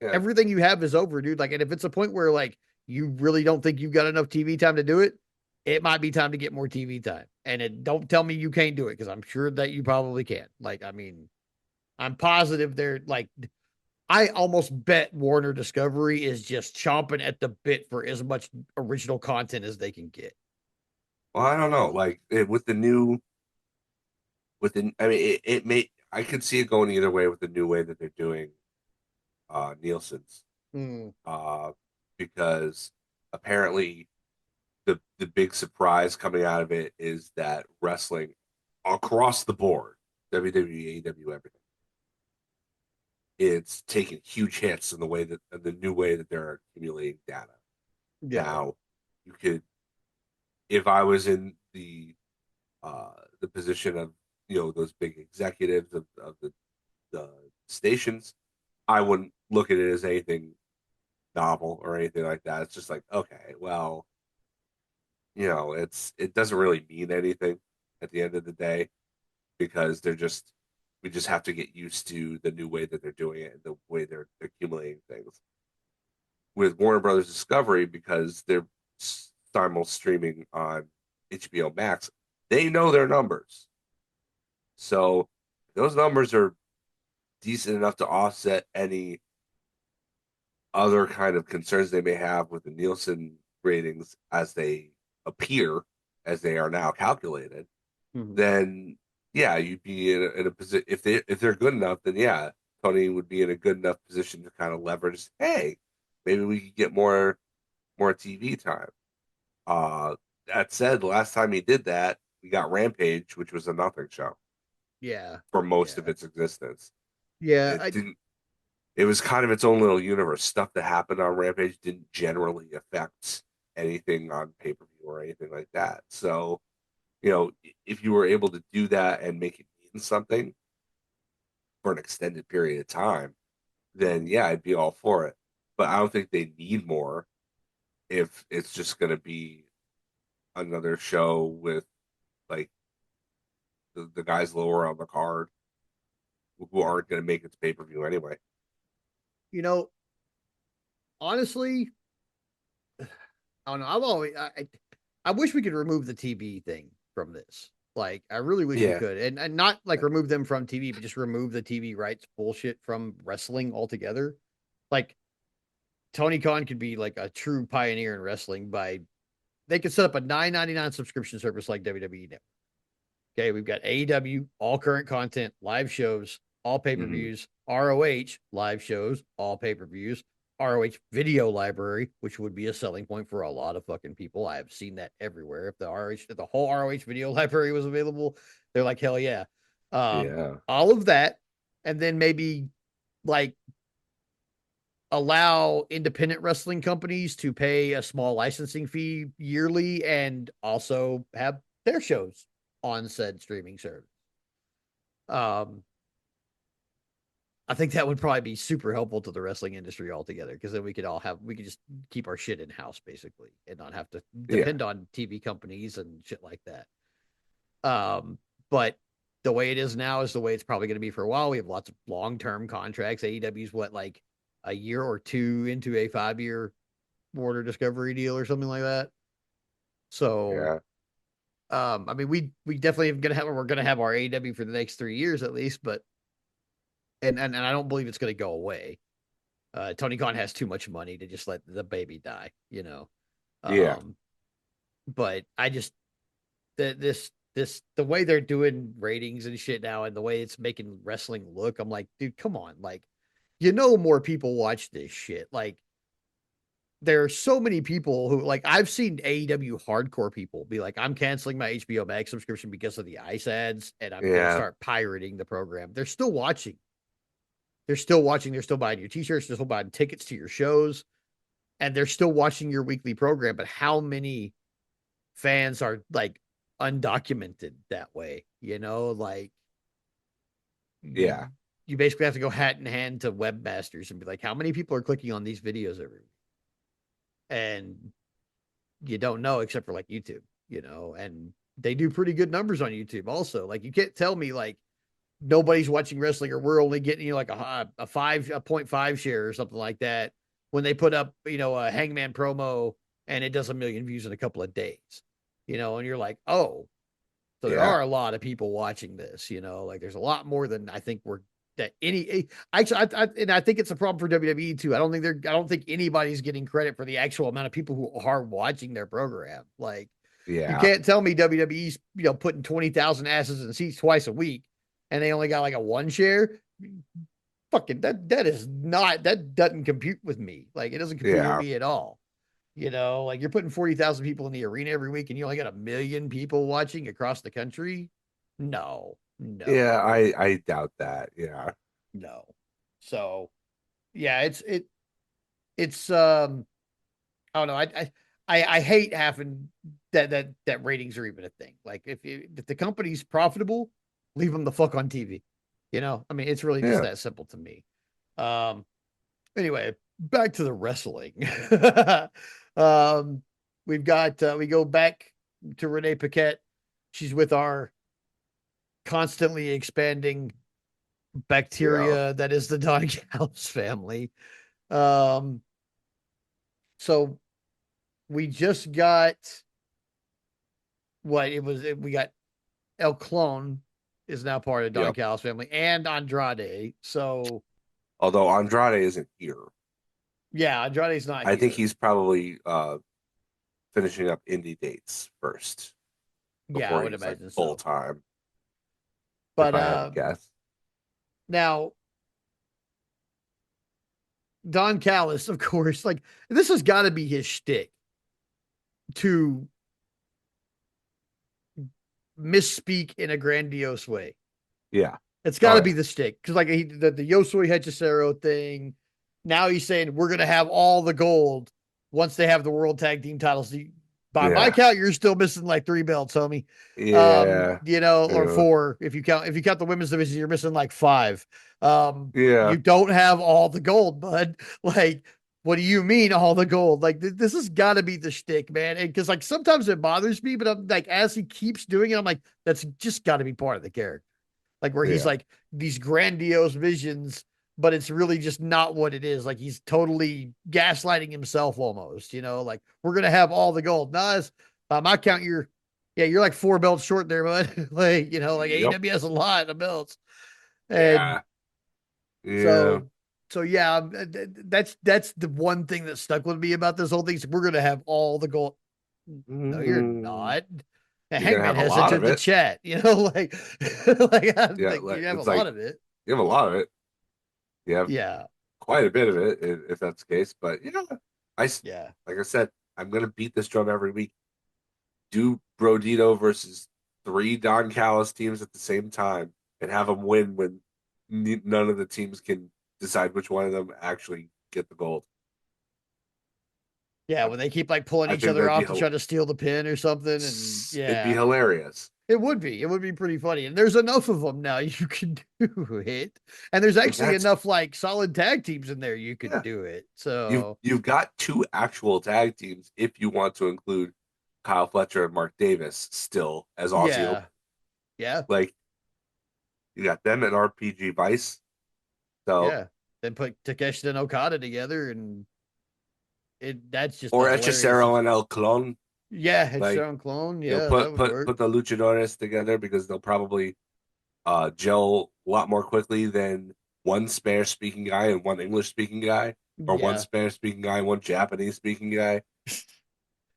yeah. everything you have is over, dude. Like, and if it's a point where like you really don't think you've got enough TV time to do it, it might be time to get more TV time. And don't tell me you can't do it because I'm sure that you probably can. Like, I mean, I'm positive they're like, I almost bet Warner Discovery is just chomping at the bit for as much original content as they can get. Well, I don't know. Like with the new within, I mean, it may, I could see it going either way with the new way that they're doing Nielsen's, Mm, uh, because apparently the big surprise coming out of it is that wrestling across the board, WWE, AEW, everything, it's taking huge hits in the way that in the new way that they're accumulating data. yeah, Now, you could, if I was in the position of those big executives of the stations, I wouldn't look at it as anything novel or anything like that. It's just like, okay, well, it doesn't really mean anything at the end of the day because we just have to get used to the new way that they're doing it and the way they're accumulating things. With Warner Brothers Discovery, because they're simul streaming on HBO Max, they know their numbers. So those numbers are decent enough to offset any other kind of concerns they may have with the Nielsen ratings as they appear, as they are now calculated. mhm. Then yeah, you'd be in a position if they're good enough, then yeah, Tony would be in a good enough position to kind of leverage. Hey, maybe we could get more TV time. Uh, that said, the last time he did that, we got Rampage, which was a nothing show Yeah, for most of yeah, its existence. yeah. It didn't. It was kind of its own little universe. Stuff that happened on Rampage didn't generally affect anything on pay per view or anything like that. So, if you were able to do that and make it mean something for an extended period of time, then yeah, I'd be all for it. But I don't think they need more if it's just going to be another show with like the guys lower on the card who aren't going to make its pay per view anyway. You know, honestly, I don't know. I wish we could remove the TV thing from this. Like, I really wish we Yeah, could, and not like remove them from TV, but just remove the TV rights bullshit from wrestling altogether. Like, Tony Khan could be like a true pioneer in wrestling by they could set up a 9.99 subscription service like WWE Network. Okay, we've got AEW, all current content, live shows, all pay per hmm views, ROH, live shows, all pay per views, ROH video library, which would be a selling point for a lot of fucking people. I have seen that everywhere. If the whole ROH video library was available, they're like, hell yeah. yeah, All of that, and then maybe like allow independent wrestling companies to pay a small licensing fee yearly and also have their shows on said streaming service. Um, I think that would probably be super helpful to the wrestling industry altogether because then we could just keep our shit in house basically and not have to yeah, depend on TV companies and shit like that. But the way it is now is the way it's probably going to be for a while. We have lots of long term contracts. AEW's what, like a year or two into a 5 year Warner Discovery deal or something like that. So, yeah, I mean, we definitely we're gonna have our AEW for the next 3 years at least, but and I don't believe it's gonna go away. Tony Khan has too much money to just let the baby die, you know. yeah, Um, but I just the way they're doing ratings and shit now, and the way it's making wrestling look, I'm like, dude, come on, like, more people watch this shit, like there are so many people who like I've seen AEW hardcore people be like, I'm canceling my HBO Max subscription because of the ice ads and I'm gonna yeah, start pirating the program. They're still watching. They're still watching. They're still buying your t-shirts, they're still buying tickets to your shows, and they're still watching your weekly program. But how many fans are like undocumented that way? Like yeah, you basically have to go hat in hand to webmasters and be like, how many people are clicking on these videos every week? And you don't know except for like YouTube, and they do pretty good numbers on YouTube also. Like you can't tell me like nobody's watching wrestling or we're only getting like a 5.5 share or something like that when they put up, a Hangman promo and it does a million views in a couple of days, and you're like, oh, so there yeah, are a lot of people watching this, like there's a lot more than I think we're that any actually and I think it's a problem for WWE too. I don't think anybody's getting credit for the actual amount of people who are watching their program. Like You Yeah. can't tell me WWE's putting 20,000 asses in seats twice a week, and they only got like a one share. Fucking that is not that doesn't compute with me. Like it doesn't compute with Yeah. me at all. Like you're putting 40,000 people in the arena every week, and you only got 1 million people watching across the country. No, Yeah, no, I doubt that. Yeah. no. So yeah, it's I don't know. I hate having that ratings are even a thing. Like if the company's profitable, leave them the fuck on TV. I mean, it's really just Yeah. that simple to me. Um, anyway, back to the wrestling. um, we go back to Renee Paquette. She's with our constantly expanding Yeah. bacteria that is the Don Callis family. Um, so we just got what it was. We got El Clone is now part of Don Yep. Callis family and Andrade. So Although Andrade isn't here. yeah, Andrade's not I think here. he's probably finishing up indie dates first Yeah, I before would he's like imagine full so. time, if But I had to guess. now Don Callis, of course, like this has got to be his shtick to misspeak in a grandiose way. Yeah. It's got Oh to be yeah. the stick because like the Yosoi Hechicero thing. Now he's saying we're gonna have all the gold once they have the world tag team titles. By my Yeah. count, you're still missing like 3 belts, homie. Yeah. Or Yeah. four if you count the women's division, you're missing like five. Yeah. You don't have all the gold, bud. Like, what do you mean all the gold? Like this has got to be the shtick, man. Because like sometimes it bothers me, but I'm like as he keeps doing it, I'm like that's just got to be part of the character like where he's Yeah. like these grandiose visions, but it's really just not what it is. Like he's totally gaslighting himself almost, like we're gonna have all the gold. Nah, by my count, you're like 4 belts short there, bud. Like, like Yep. AEW has a lot of belts. And Yeah. Yeah. so yeah, that's the one thing that stuck with me about this whole thing. Is we're gonna have all the gold. No, you're Mm, not. And you're gonna Hangman have a has lot of entered the it. chat, like, Yeah, like you like have a it's lot like of it. you have a lot of it. You have Yeah, quite a bit of it if that's the case. But yeah, yeah, like I said, I'm gonna beat this drum every week. Do Brodito versus three Don Callis teams at the same time and have them win when none of the teams can decide which one of them actually get the gold. yeah. I, When they keep like pulling I each think other that'd be off to try to steal the pin or something, and it'd be yeah, hilarious. it would be pretty funny. And there's enough of them now you can do it. And there's And actually that's enough like solid tag teams in there you could yeah. do it. You've So you've got two actual tag teams if you want to include Kyle Fletcher and Mark Davis still as Aussie Open. yeah, yeah, Like you got them and RPG Vice. So yeah. Then put Takeshita and Okada together, and that's just a or hilarious. Hechicero and El Clon. Yeah, it's Like their own clone. Yeah, that put would put work. put the luchadores together because they'll probably gel a lot more quickly than one spare speaking guy and one English speaking guy, or one Yeah. spare speaking guy and one Japanese speaking guy.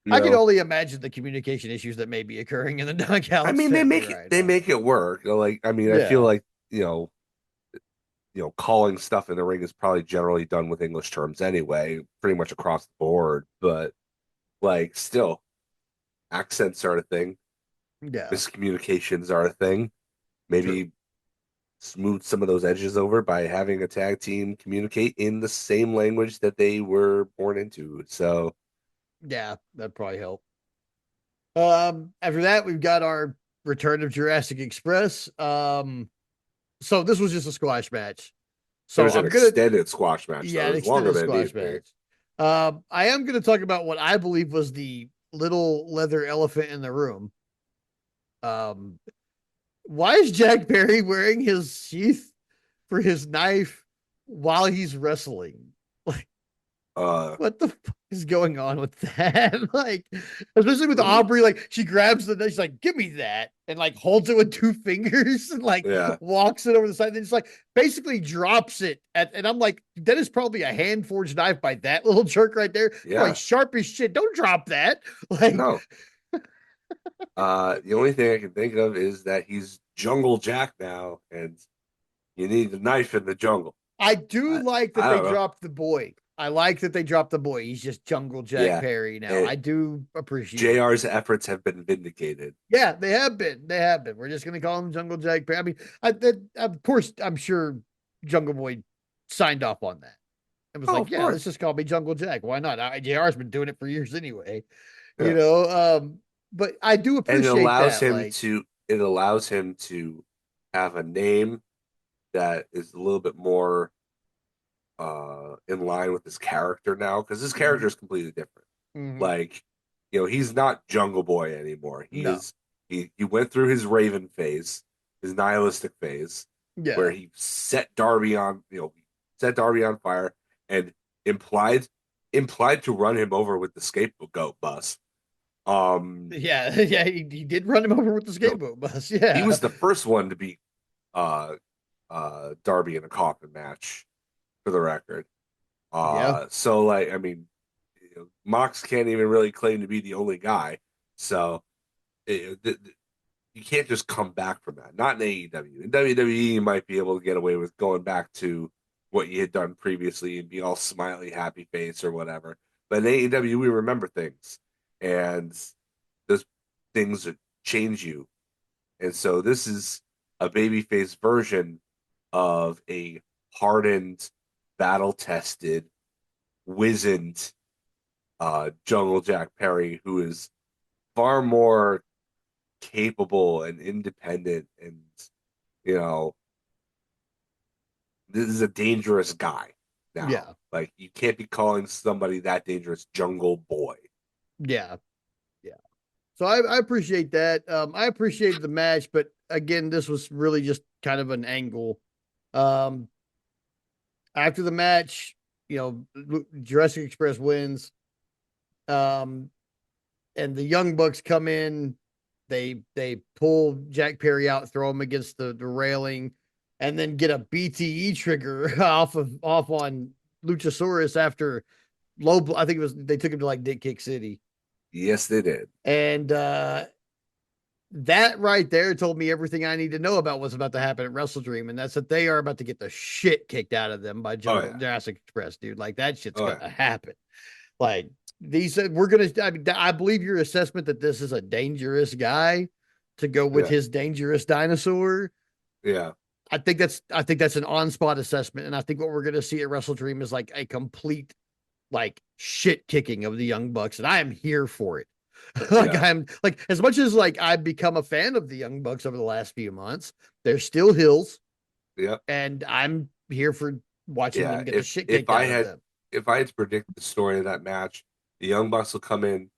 You I can know, only imagine the communication issues that may be occurring in the Don I Callis mean family right they now. make it work. Like I mean, I feel Yeah. like calling stuff in the ring is probably generally done with English terms anyway, pretty much across the board. But like, still, accents are a thing. Yeah. Miscommunications are a thing. True. Maybe smooth some of those edges over by having a tag team communicate in the same language that they were born into. So Yeah, that'd probably help. After that, we've got our return of Jurassic Express. So this was just a squash match. it So was an I'm gonna, extended squash match, though. yeah, It an was longer extended than it squash needed to be. match. I am gonna talk about what I believe was the little leather elephant in the room. Um, why is Jack Perry wearing his sheath for his knife while he's wrestling? Like, Uh, what the fuck is going on with that? Like, especially with mm, Aubrey, like she grabs the knife, she's like, "Give me that," and like holds it with 2 fingers and like yeah, walks it over the side. And then just like basically drops it. And I'm like, that is probably a hand forged knife by that little jerk right there. Probably yeah. sharp as shit. Don't drop that. Like, No, The only thing I can think of is that he's Jungle Jack now, and you need the knife in the jungle. I do I like that I they don't know. dropped the boy. I like that they dropped the boy. He's just Jungle Jack Yeah, Perry now. and I do appreciate that. JR's efforts have been vindicated. Yeah, they have been. They have been. We're just gonna call him Jungle Jack Perry. I mean, of course, I'm sure Jungle Boy signed off on that. It was Oh, like, of yeah, let's course. just call me Jungle Jack. Why not? JR's been doing it for years anyway. You Yeah. know, but I do And appreciate that. it allows him to have a name that is a little bit more in line with his character now because his character Mhm, is completely different. mhm. Like, he's not Jungle Boy anymore. No, He went through his Raven phase, his nihilistic phase, where yeah, he set Darby on fire and implied implied to run him over with the scapegoat bus. Um, yeah, yeah. He did run him over with the you know, skateboat bus. he Yeah, was the first one to beat uh Darby in a coffin match for the record. yeah, So like I mean, Mox can't even really claim to be the only guy. So you can't just come back from that. Not in AEW. In WWE, you might be able to get away with going back to what you had done previously and be all smiley, happy face or whatever. But in AEW, we remember things, and those things change you. And so this is a babyface version of a hardened, battle tested, wizened Jungle Jack Perry who is far more capable and independent and you know this is a dangerous guy now. yeah, Like you can't be calling somebody that dangerous Jungle Boy. yeah, yeah. So I appreciate that. I appreciated the match, but again, this was really just kind of an angle. Um, After the match, Jurassic Express wins. Um, and the Young Bucks come in. They pull Jack Perry out, throw him against the railing, and then get a BTE trigger off on Luchasaurus after low. I think it was they took him to like Dick Kick City, Yes, they did. and that right there told me everything I need to know about what's about to happen at Wrestle Dream, and that's that they are about to get the shit kicked out of them by Oh Jungle yeah. Jurassic Express, dude. Like that shit's Oh yeah. gonna happen. Like these, we're gonna. I mean, I believe your assessment that this is a dangerous guy to go with Yeah. his dangerous dinosaur. Yeah. I think that's an on spot assessment, and I think what we're gonna see at Wrestle Dream is like a complete like shit kicking of the Young Bucks, and I am here for it. Like Yeah. I'm like as much as like I've become a fan of the Young Bucks over the last few months, they're still hills, Yeah. and I'm here for watching Yeah. them get the shit If kicked I out of had them. if I had to predict the story of that match, the Young Bucks will come in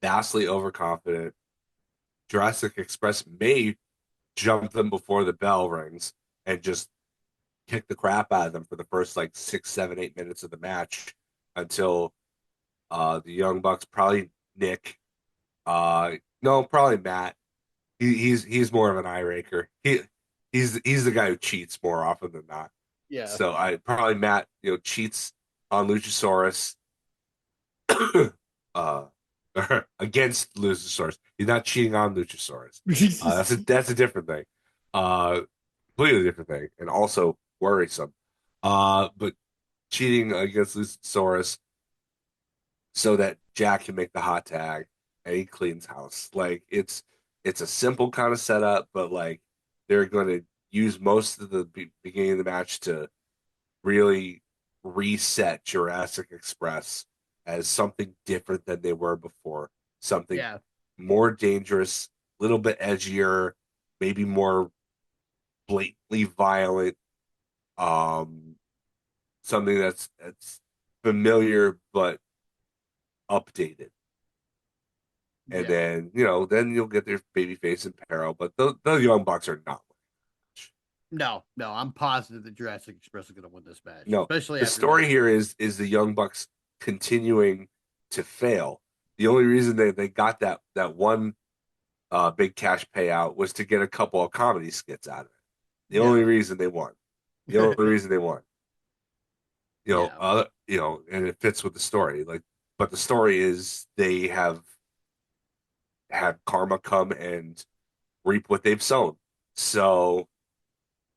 vastly overconfident. Jurassic Express may jump them before the bell rings and just kick the crap out of them for the first like 6, 7, 8 minutes of the match until the Young Bucks, probably Nick, no, probably Matt. He's more of an eye raker. He's the guy who cheats more often than not. Yeah. So I probably Matt, cheats on Luchasaurus uh against Luchasaurus. He's not cheating on Luchasaurus. That's a different thing. Uh Completely different thing and also worrisome. But cheating against Luchasaurus so that Jack can make the hot tag and he cleans house. Like it's a simple kind of setup, but like they're going to use most of the beginning of the match to really reset Jurassic Express as something different than they were before, something Yeah. more dangerous, a little bit edgier, maybe more blatantly violent, um, something that's familiar but updated. And Yeah. then you'll get their babyface and peril, but the Young Bucks are not. No, no, I'm positive that Jurassic Express is going to win this match, No, especially the after story this. here is the Young Bucks continuing to fail. The only reason they got that one big cash payout was to get a couple of comedy skits out of it. The only Yeah. reason they won. The only reason they won. Yeah. And it fits with the story. Like, but the story is they have have karma come and reap what they've sown. So,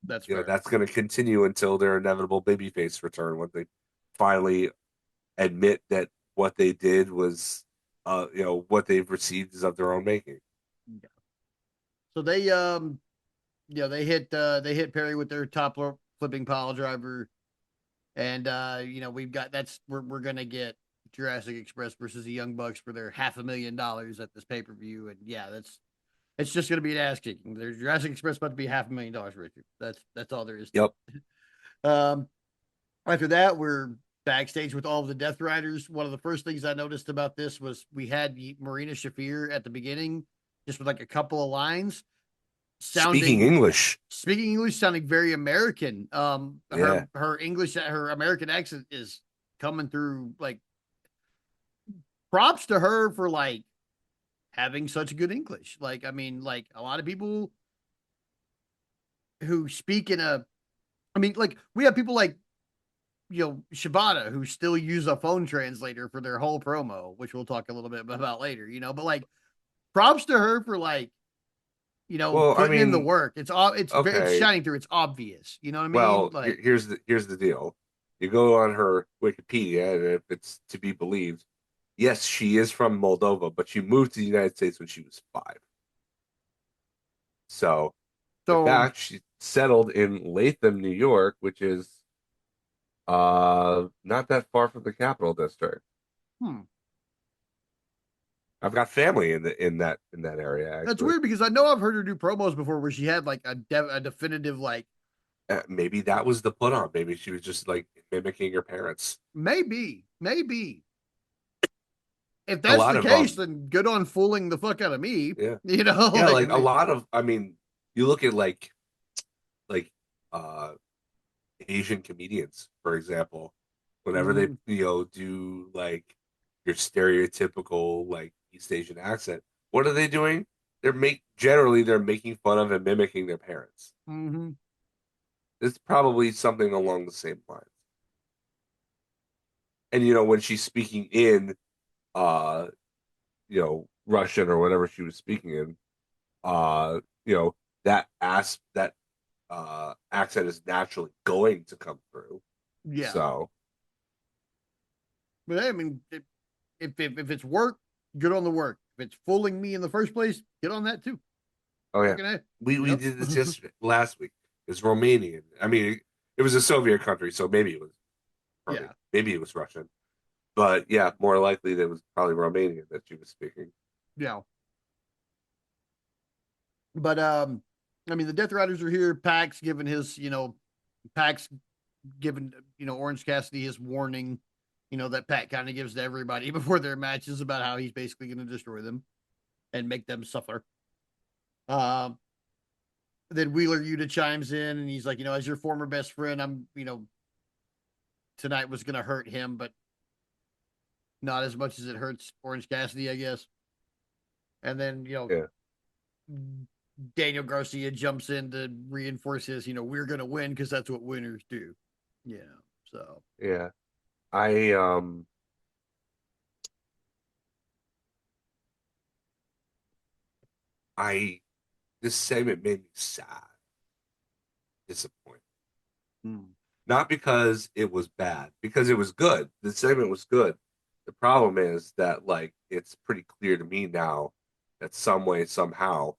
That's fair. that's going to continue until their inevitable babyface return when they finally admit that what they did was, what they've received is of their own making. Yeah. So they hit Perry with their flipping pile driver, and we've got we're gonna get Jurassic Express versus the Young Bucks for their $500,000 at this pay per view, and yeah, it's just gonna be an ass kicking. There's Jurassic Express about to be $500,000 richer. That's all there is to Yep. it. After that, we're backstage with all of the Death Riders. One of the first things I noticed about this was we had Marina Shafir at the beginning, just with like a couple of lines, Speaking sounding English. speaking English, sounding very American. Yeah. Her American accent is coming through. Like, props to her for like having such good English. Like, I mean, like a lot of people who speak in a, I mean, like we have people like Shibata who still use a phone translator for their whole promo, which we'll talk a little bit about later. But like, props to her for like Well, I putting in the mean, work. It's okay. shining through. It's obvious. You know what I mean? Well, Like, here's the deal. You go on her Wikipedia, and if it's to be believed, yes, she is from Moldova, but she moved to the United States when she was 5. So, in so fact, she settled in Latham, New York, which is not that far from the Capital District. hmm. I've got family in that area That's actually. weird because I know I've heard her do promos before where she had like a definitive like Maybe that was the put on. Maybe she was just like mimicking her parents. maybe. If A that's lot the of case, then good on fooling the fuck out of me. yeah. Yeah, Like like a lot of, I mean, you look at like uh Asian comedians, for example, whenever they, mm-hmm, do like your stereotypical like East Asian accent, what are they doing? They're making fun of and mimicking their parents. mm-hmm. It's probably something along the same lines. And when she's speaking in uh, Russian or whatever she was speaking in, uh, you know, that accent is naturally going to come through. Yeah. So, But hey, I mean, if it's work, good on the work. If it's fooling me in the first place, get on that too. oh yeah, Fucking A. we Yep. did this yesterday, last week. It's Romanian. I mean, it was a Soviet country, so maybe it was Romanian, Yeah. maybe it was Russian, but yeah, more likely that it was probably Romanian that she was speaking. Yeah. But I mean the Death Riders are here. Pax giving Orange Cassidy his warning, that Pat kind of gives to everybody before their matches about how he's basically going to destroy them and make them suffer. Um, then Wheeler Yuta chimes in and he's like, as your former best friend, tonight was going to hurt him, but not as much as it hurts Orange Cassidy, I guess. And then, Yeah, Daniel Garcia jumps in to reinforce his, we're going to win because that's what winners do. So yeah. I um I this segment made me sad, disappointed. mm, Not because it was bad, because it was good. The segment was good. The problem is that like it's pretty clear to me now that some way, somehow,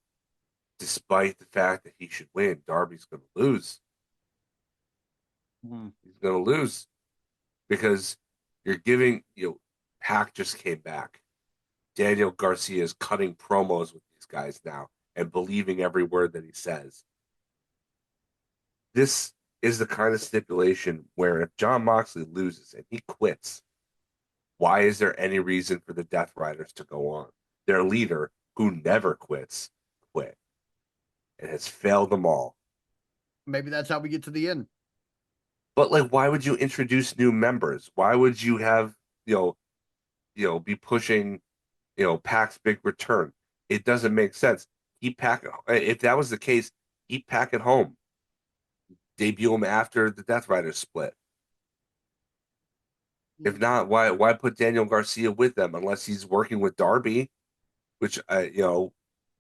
despite the fact that he should win, Darby's gonna lose. mm, He's gonna lose because you're giving Pac just came back. Daniel Garcia is cutting promos with these guys now and believing every word that he says. This is the kind of stipulation where if John Moxley loses and he quits, why is there any reason for the Death Riders to go on? Their leader, who never quits, quit and has failed them all. maybe that's how we get to the end. But like, why would you introduce new members? Why would you have be pushing Pac's big return? It doesn't make sense. Keep Pac. If that was the case, keep Pac at home. Debut him after the Death Riders split. If not, why put Daniel Garcia with them unless he's working with Darby? which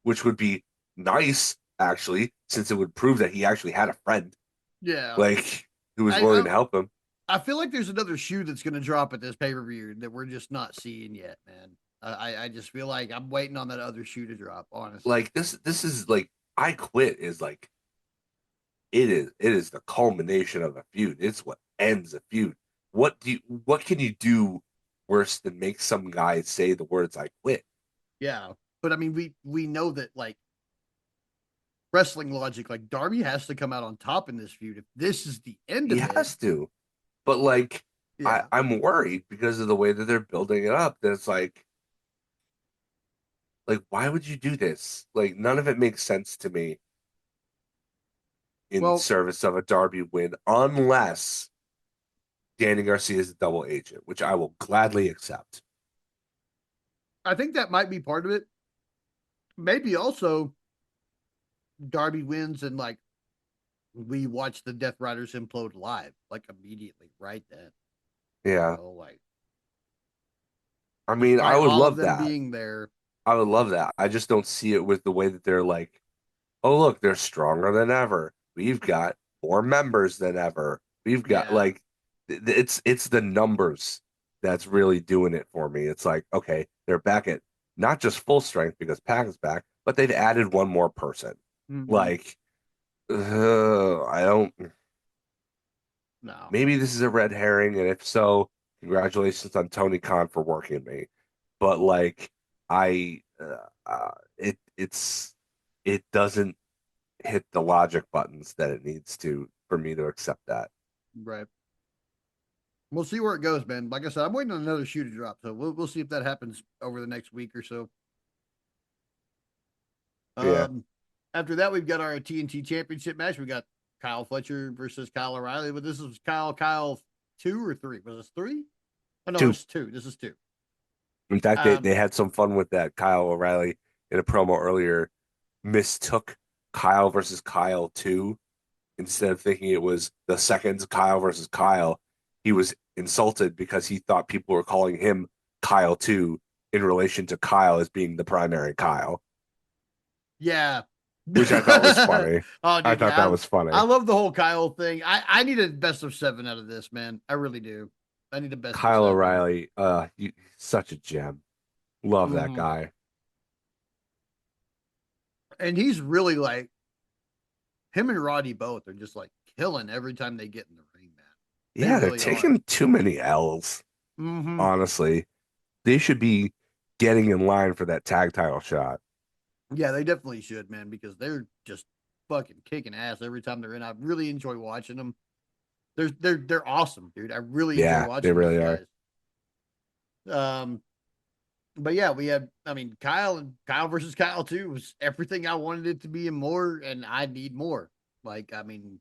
which would be nice actually, since it would prove that he actually had a friend Yeah. like who was I, willing I to help him. I feel like there's another shoe that's going to drop at this pay per view that we're just not seeing yet, man. I just feel like I'm waiting on that other shoe to drop. Honestly. Like this is like I quit is like it is the culmination of a feud. It's what ends a feud. What can you do worse than make some guy say the words I quit? Yeah, but I mean, we know that like wrestling logic, like Darby has to come out on top in this feud. If this is the end He of it, has to. But like yeah. I'm worried because of the way that they're building it up. That it's like why would you do this? Like none of it makes sense to me in Well, service of a Darby win unless Danny Garcia is a double agent, which I will gladly accept. I think that might be part of it. Maybe also Darby wins and like we watch the Death Riders implode live, like immediately, right then. Yeah. Like I mean, I despite would all of love them that. being there, I would love that. I just don't see it with the way that they're like, oh, look, they're stronger than ever. We've got more members than ever. We've got yeah. like it's the numbers that's really doing it for me. It's like, okay, they're back at not just full strength because Pac is back, but they've added one more person. Mm-hmm. Like, I don't. No. Maybe this is a red herring, and if so, congratulations on Tony Khan for working me. But like, I, it doesn't hit the logic buttons that it needs to for me to accept that. Right. We'll see where it goes, man. Like I said, I'm waiting on another shoe to drop, so we'll see if that happens over the next week or so. Yeah, Um, After that, we've got our TNT Championship match. We got Kyle Fletcher versus Kyle O'Reilly, but this is Kyle 2 or 3. Was this 3? Oh no, two. it's 2. This is 2. In fact, they Um, had some fun with that. Kyle O'Reilly in a promo earlier mistook Kyle versus Kyle 2 instead of thinking it was the second Kyle versus Kyle. He was insulted because he thought people were calling him Kyle 2 in relation to Kyle as being the primary Kyle, yeah. which I thought was funny. Oh, I dude, thought yeah, that was I funny. love the whole Kyle thing. I need a best of 7 out of this, man. I really do. I need a best of Kyle 7. O'Reilly, such a gem. Love that Mm-hmm. guy. And he's really like him and Roddy both are just like killing every time they get in the ring, man. They Yeah, they're really are. taking too many L's, Mm-hmm. honestly. They should be getting in line for that tag title shot. Yeah, they definitely should, man, because they're just fucking kicking ass every time they're in. I really enjoy watching them. They're awesome, dude. I really enjoy Yeah, they watching these really are. guys. Um, but yeah, we had. I mean, Kyle and Kyle versus Kyle too was everything I wanted it to be and more, and I need more. Like, I mean,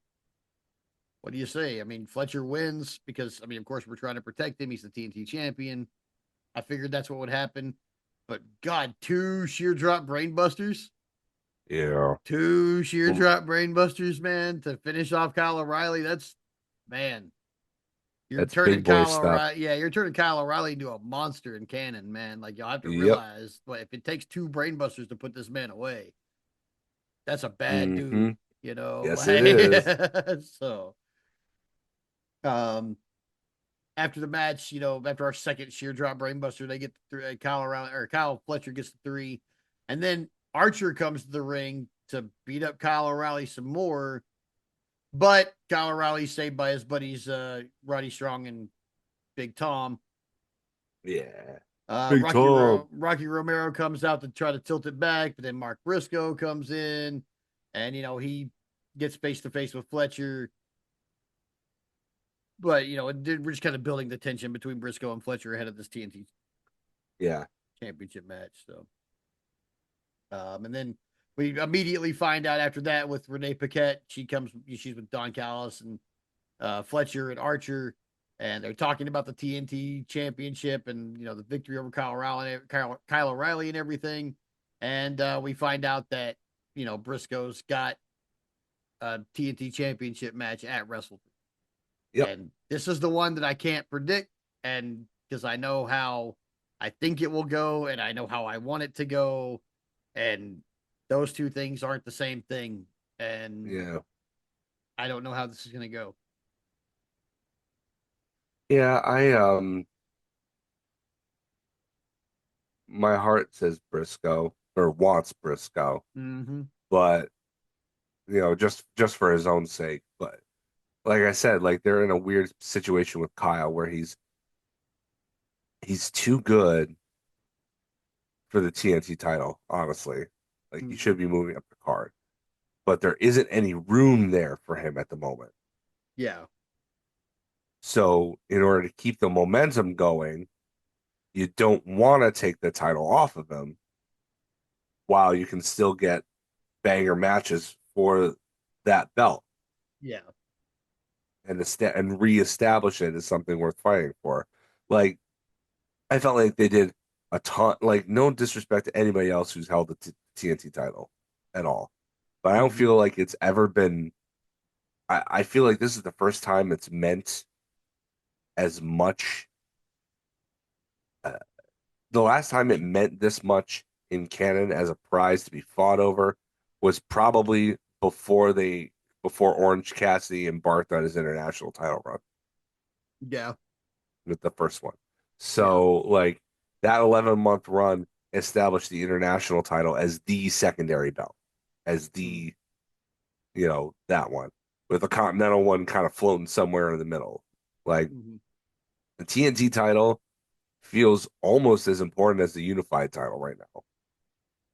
what do you say? I mean, Fletcher wins because I mean, of course, we're trying to protect him. He's the TNT champion. I figured that's what would happen. But God, 2 sheer drop brainbusters. Yeah. 2 sheer Well, drop brainbusters, man, to finish off Kyle O'Reilly. That's man. You're that's turning big boy Kyle stuff. O'Reilly. Yeah, you're turning Kyle O'Reilly into a monster in canon, man. Like you'll have to Yep. realize, well, if it takes 2 brainbusters to put this man away, that's a bad Mm-hmm. dude. You know, Yes, it like is. so. Um, After the match, after our second sheer drop brainbuster, they get Kyle O'Reilly or Kyle Fletcher gets the 3, and then Archer comes to the ring to beat up Kyle O'Reilly some more. But Kyle O'Reilly's saved by his buddies Roddy Strong and Big Tom. Yeah. Big Tom. Rocky Romero comes out to try to tilt it back, but then Mark Briscoe comes in, and he gets face to face with Fletcher. But we're just kind of building the tension between Briscoe and Fletcher ahead of this TNT Yeah. championship match. So, and then we immediately find out after that with Renee Paquette. She's with Don Callis and Fletcher and Archer, and they're talking about the TNT championship and the victory over Kyle O'Reilly and everything. And we find out that Briscoe's got a TNT championship match at Wrestle, Yep. and this is the one that I can't predict, and because I know how. I think it will go, and I know how I want it to go, and those two things aren't the same thing, and Yeah. I don't know how this is going to go. Yeah, my heart says Briscoe or wants Briscoe, Mm-hmm. but just for his own sake. But like I said, like they're in a weird situation with Kyle where he's too good for the TNT title, honestly. Like he Mm-hmm. should be moving up the card, but there isn't any room there for him at the moment. Yeah, So in order to keep the momentum going, you don't want to take the title off of him while you can still get banger matches for that belt yeah, and reestablish it as something worth fighting for. Like I felt like they did a ton. Like no disrespect to anybody else who's held the TNT title at all, but I don't mm-hmm. feel like it's ever been. I feel like this is the first time it's meant as much. Uh, the last time it meant this much in canon as a prize to be fought over was probably before Orange Cassidy embarked on his international title run Yeah, with the first one. yeah, So like that 11-month run established the international title as the secondary belt, as mm-hmm. the that one with the continental one kind of floating somewhere in the middle. Like Mm-hmm. the TNT title feels almost as important as the unified title right now,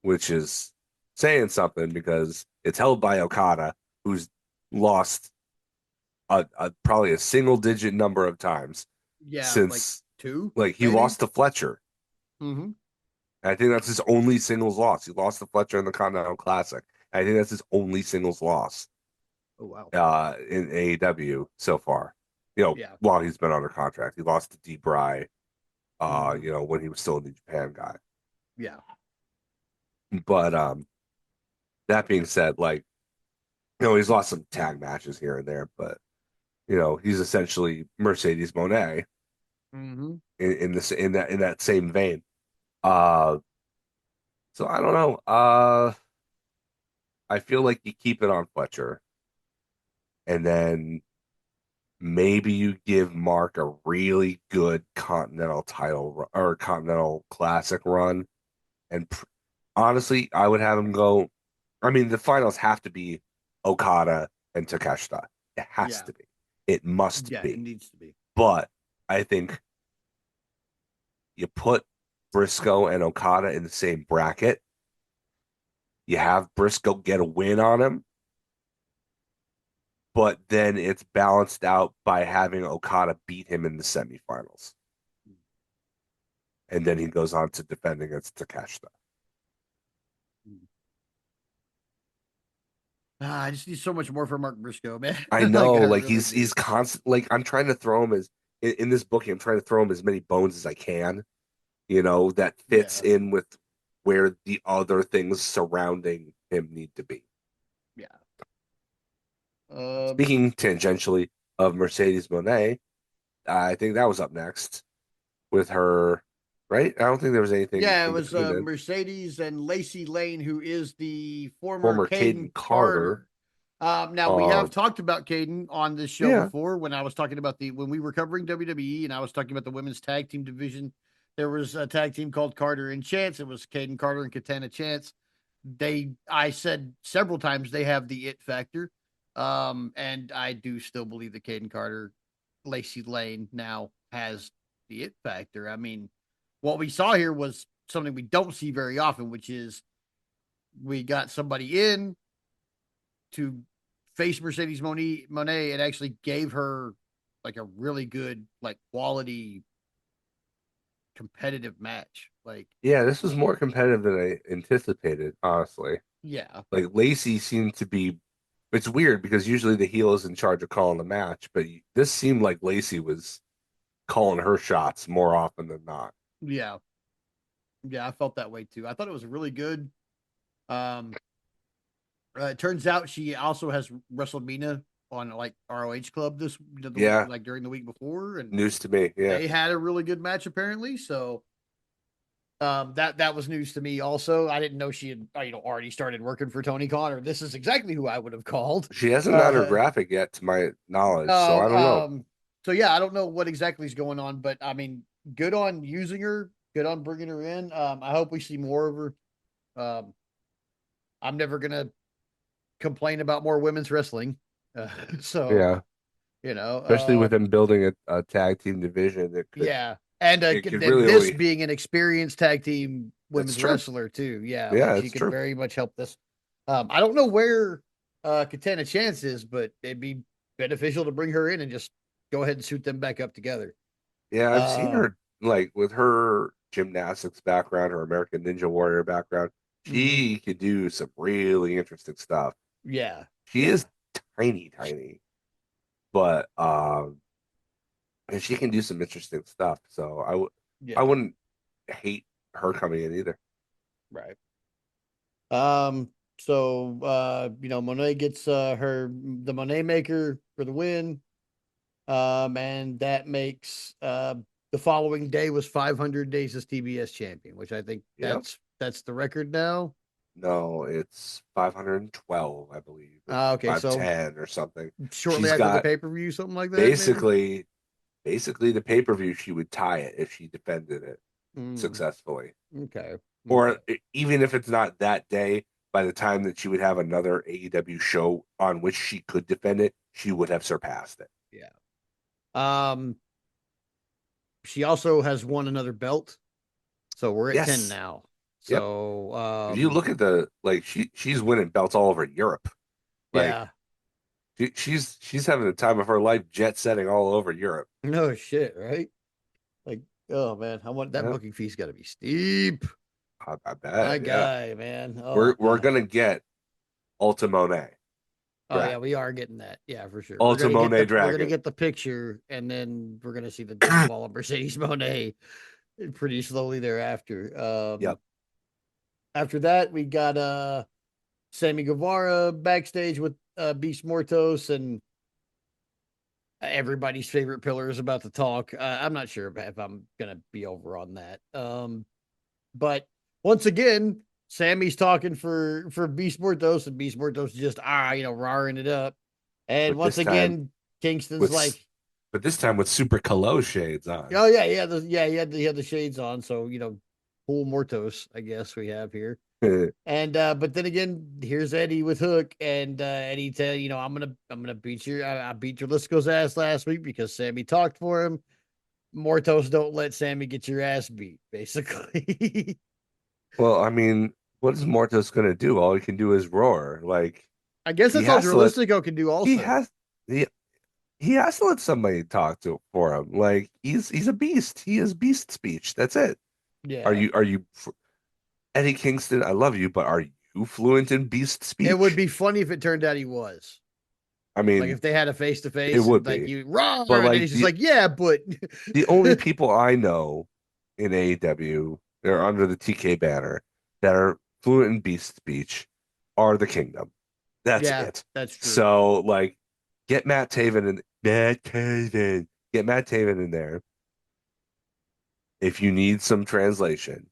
which is saying something because it's held by Okada, who's lost probably a single digit number of times Yeah, like since two, like he maybe. lost to Fletcher. Mm-hmm. I think that's his only singles loss. He lost to Fletcher in the Continental Classic. I think that's his only singles loss Oh wow. in AEW so far. Yeah. While he's been under contract, he lost to D. Bry, Mm-hmm. when he was still a New Japan guy. Yeah. But that being said, like he's lost some tag matches here and there, but he's essentially Mercedes Moné Mm-hmm. in that same vein. Uh, so I don't know. I feel like you keep it on Fletcher, and then maybe you give Mark a really good Continental title or Continental Classic run. And honestly, I would have him go. I mean, the finals have to be Okada and Takeshita. It has Yeah. to be. It must Yeah. It be. needs to be. But I think you put Briscoe and Okada in the same bracket. You have Briscoe get a win on him, but then it's balanced out by having Okada beat him in the semifinals. And then he goes on to defend against Takeshita. Mm. I just need so much more from Mark Briscoe, man. I Like know, I like really he's do. constant. Like I'm trying to throw him as in this booking. I'm trying to throw him as many bones as I can. That fits Yeah. in with where the other things surrounding him need to be. Yeah. Um. Speaking tangentially of Mercedes Monet, I think that was up next with her, right? I don't think there was anything Yeah, it in was between then. Mercedes and Lacey Lane, who is the former Former Caden Caden Carter. Carter. Now we Uh, have talked about Caden on this show yeah, before when I was talking about when we were covering WWE and I was talking about the women's tag team division. There was a tag team called Carter and Chance. It was Caden Carter and Katana Chance. I said several times they have the it factor. And I do still believe that Caden Carter, Lacey Lane now has the it factor. I mean, what we saw here was something we don't see very often, which is we got somebody in to face Mercedes Monet and actually gave her like a really good, like quality competitive match. Like, yeah. This was more competitive than I anticipated, honestly. yeah, Like Lacey seemed to be. It's weird because usually the heel is in charge of calling the match, but this seemed like Lacey was calling her shots more often than not. yeah, yeah. I felt that way too. I thought it was really good. Um, it turns out she also has wrestled Mina on like ROH Club the week, Yeah, like during the week before, and news to me. Yeah, they had a really good match apparently. So That was news to me also. I didn't know she had already started working for Tony Khan, or this is exactly who I would have called. She hasn't had her Uh, graphic yet, to my knowledge, so no, I don't know. so yeah, I don't know what exactly is going on, but I mean, good on using her, good on bringing her in. I hope we see more of her. Um, I'm never gonna complain about more women's wrestling. Uh, so Yeah, you know, especially with them building a tag team division, yeah, and it could then really this only. being an experienced tag team It's women's true. wrestler too. Yeah, like Yeah, she it's could true. very much help this. I don't know where Katana Chance is, but it'd be beneficial to bring her in and just go ahead and suit them back up together. Yeah, I've seen Uh, her like with her gymnastics background, her American Ninja Warrior background. mhm. She could do some really interesting stuff. Yeah, She is yeah, tiny, tiny, but and she can do some interesting stuff. So I yeah, wouldn't hate her coming in either. right. So Monet gets her the Monet maker for the win. And that makes the following day was 500 days as TBS champion, which I think Yep. that's the record now. No, it's 512, I believe, or Okay, so 510 or something. shortly She's after the got pay per view, something like that, maybe. basically basically the pay-per-view she would tie it if she defended it Mm, successfully. okay, Or okay, even if it's not that day, by the time that she would have another AEW show on which she could defend it, she would have surpassed it. yeah. Um, she also has won another belt, so we're at 10 Yes. now. Yep. So, If you look at the like she's winning belts all over Europe. Like yeah, she's having the time of her life jet setting all over Europe. no shit, right? Like, oh man, I want that Yeah, booking fee's got to be steep. I My bet. Yeah. guy, man. We're Oh we're god. gonna get Ultra Monet Oh yeah, we Dragon. are getting that. Yeah, for sure. Ultra Monet We're gonna Dragon. get the picture, and then we're gonna see the downfall of Mercedes Monet pretty slowly thereafter. Yep. After that, we got Sammy Guevara backstage with Beast Mortos, and everybody's favorite pillar is about to talk. I'm not sure if I'm gonna be over on that. But once again, Sammy's talking for Beast Mortos, and Beast Mortos just roaring it up. And But once this time again, Kingston's with like, but this time with super Calo shades on. "Oh yeah, he had the shades on, so cool Mortos, I guess we have here." And but then again, here's Eddie with Hook, and Eddie tell I'm gonna beat I beat your Lisco's ass last week because Sammy talked for him. Mortos don't let Sammy get your ass beat, basically. Well, I mean, what is Mortis gonna do? All he can do is roar. Like I guess he that's all has to let Dralistico can do. he Also, has he, he has to let somebody talk to for him. Like he's a beast. He is beast speech. That's it. yeah, Are you Eddie Kingston? I love you, but are you fluent in beast it would speech? be funny if it turned out he was. I Like mean, if they had a face to it face would and like be. you raw, But and then he's like just like, yeah, but the only people I know in AEW, they're under the TK banner that are fluent in beast speech are the Kingdom. That's yeah, it. that's true. So like get Matt Taven. Get Matt Taven in there if you need some translation.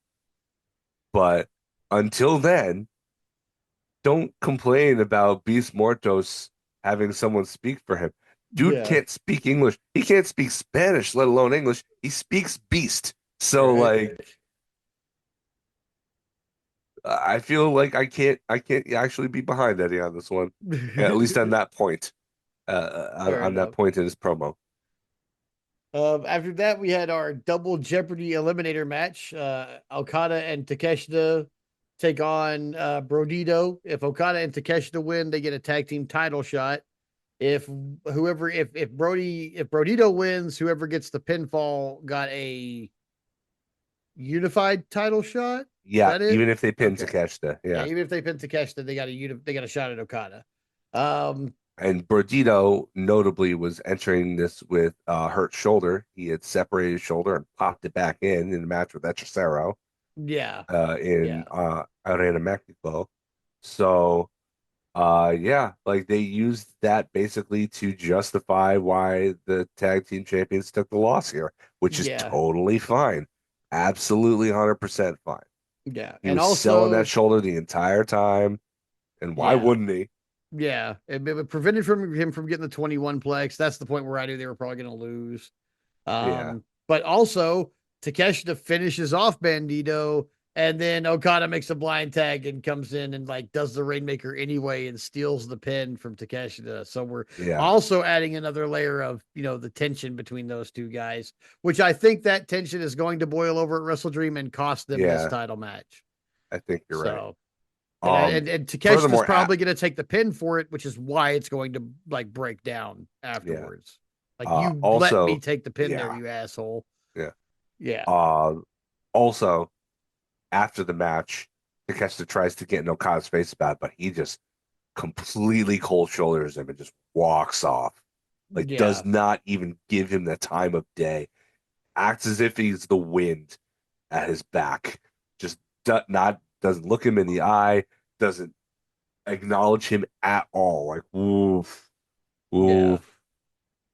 But until then, don't complain about Beast Mortos having someone speak for him. Dude Yeah, can't speak English. He can't speak Spanish, let alone English. He speaks beast. So right. like I feel like I can't actually be behind Eddie on this one. At least on that point. Fair On that enough. point in his promo. After that, we had our double Jeopardy eliminator match. Okada and Takeshita take on Brodito. If Okada and Takeshita win, they get a tag team title shot. If Brodito wins, whoever gets the pinfall got a unified title shot. Is Yeah, that it? even if they pin Okay. Takeshita, Yeah, yeah. even if they pin Takeshita, they got a shot at Okada. Um, And Brodito notably was entering this with hurt shoulder. He had separated his shoulder and popped it back in a match with Hechicero yeah, in yeah, Arena Mexico. So yeah, like they used that basically to justify why the tag team champions took the loss here, which is yeah. totally fine. absolutely 100% fine. Yeah. He And was selling that also, shoulder the entire time, and why yeah. wouldn't he? Yeah. It prevented from him from getting the 21 plex. That's the point where I knew they were probably going to lose. Yeah, But also Takeshita finishes off Bandito, and then Okada makes a blind tag and comes in and like does the Rainmaker anyway and steals the pin from Takeshita. So we're yeah, also adding another layer of the tension between those two guys, which I think that tension is going to boil over at Wrestle Dream and cost them this yeah. title match. I think you're right. So Um, and Takeshita's Furthermore, probably going to take the pin for it, which is why it's going to like break down yeah. afterwards. Like you let me Also, take the pin there, yeah, you asshole. yeah. Yeah. Uh, Also, after the match, Takeshita tries to get in Okada's face about it, but he just completely cold shoulders him and just walks off. Like, Yeah. does not even give him the time of day. Acts as if he's the wind at his back. Just not doesn't look him in the eye. Doesn't acknowledge him at all. Like, woof, Yeah. woof.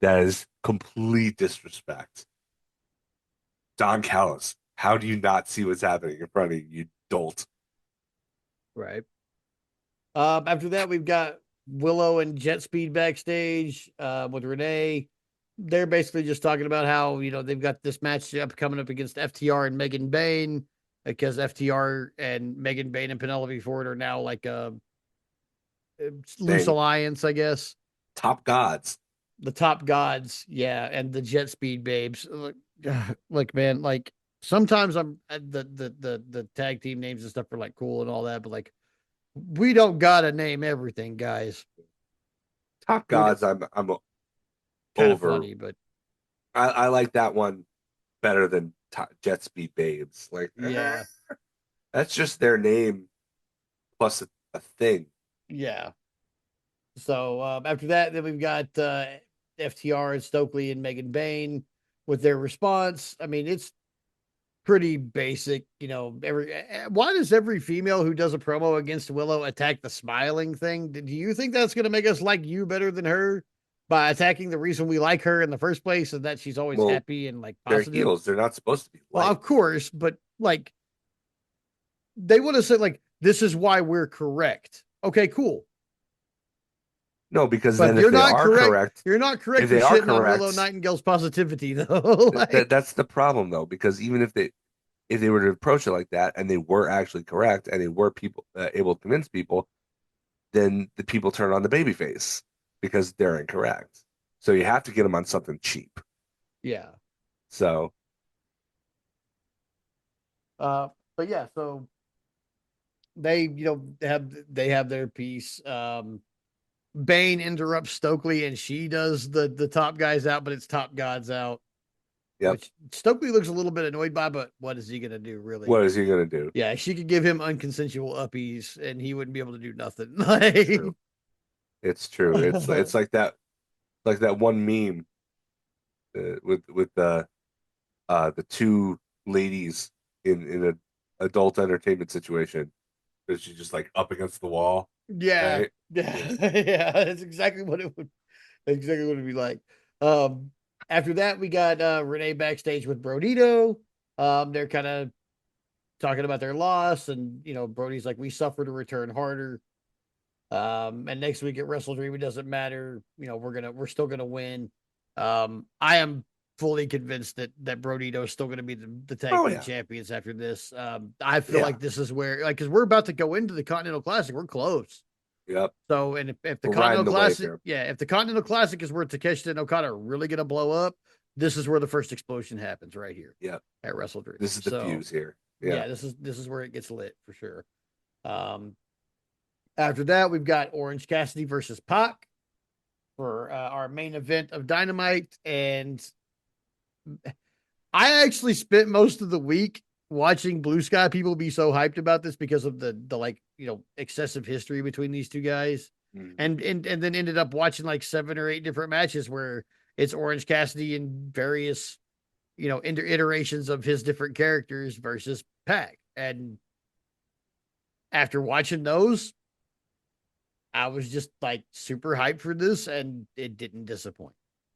That is complete disrespect. Don Callis, how do you not see what's happening in front of you, you dolt? Right. After that, we've got Willow and Jet Speed backstage with Renee. They're basically just talking about how they've got this match up coming up against FTR and Megan Bain because FTR and Megan Bain and Penelope Ford are now like a loose Thing. alliance, I guess. Top gods. The top gods, yeah, and the Jet Speed babes. Look, man, like sometimes I'm the tag team names and stuff are like cool and all that, but like we don't gotta name everything, guys. Top We gods. I'm kind of over. funny, but I like that one better than Jet Speed Babes. Like, yeah, that's just their name plus a thing. yeah. So after that, then we've got FTR and Stokely and Megan Bain with their response. I mean, it's pretty basic. Why does every female who does a promo against Willow attack the smiling thing? Do you think that's going to make us like you better than her by attacking the reason we like her in the first place and that she's always Well, happy and like they're positive? heels. They're not supposed to be Well, of liked. course, but like they would have said like this is why we're correct. Okay, cool. No, because But then you're not correct. You're not correct if for they are shitting on Willow correct, Nightingale's positivity though. Like that's the problem though. Because even if they were to approach it like that and they were actually correct and they were people able to convince people, then the people turn on the babyface because they're incorrect. So you have to get them on something cheap. yeah. So Uh but yeah, so they have their piece. Bane interrupts Stokely and she does the top guys out, but it's top gods out, yep. which Stokely looks a little bit annoyed by, but what is he gonna do really? What is he gonna do? Yeah, she could give him unconsensual uppies and he wouldn't be able to do nothing. True. It's true. It's like that one meme with the two ladies in an adult entertainment situation. That she's just like up against the wall, Yeah, right? yeah, Yeah. yeah. That's exactly what it'd be like. Um, After that, we got Renee backstage with Brodito. They're kind of talking about their loss, and Brody's like, "We suffer to return harder." And next week at Wrestle Dream, it doesn't matter. We're still gonna win. I am fully convinced that Brodito is still gonna be the tag Oh team yeah, champions after this. I feel yeah. like this is where, like, because we're about to go into the Continental Classic, we're close. Yep. So, and if the We're Continental riding the wave Classic, here. yeah, if the Continental Classic is where Takeshita and Okada are really gonna blow up, this is where the first explosion happens right here Yep. at Wrestle Dream. This is the So, fuse here. Yeah. yeah, this is where it gets lit for sure. Um, After that, we've got Orange Cassidy versus Pac for our main event of Dynamite, and I actually spent most of the week watching Blue Sky people be so hyped about this because of the like excessive history between these two guys, Mhm. and then ended up watching like 7 or 8 different matches where it's Orange Cassidy and various iterations of his different characters versus Pac, and after watching those, I was just like super hyped for this, and it didn't disappoint.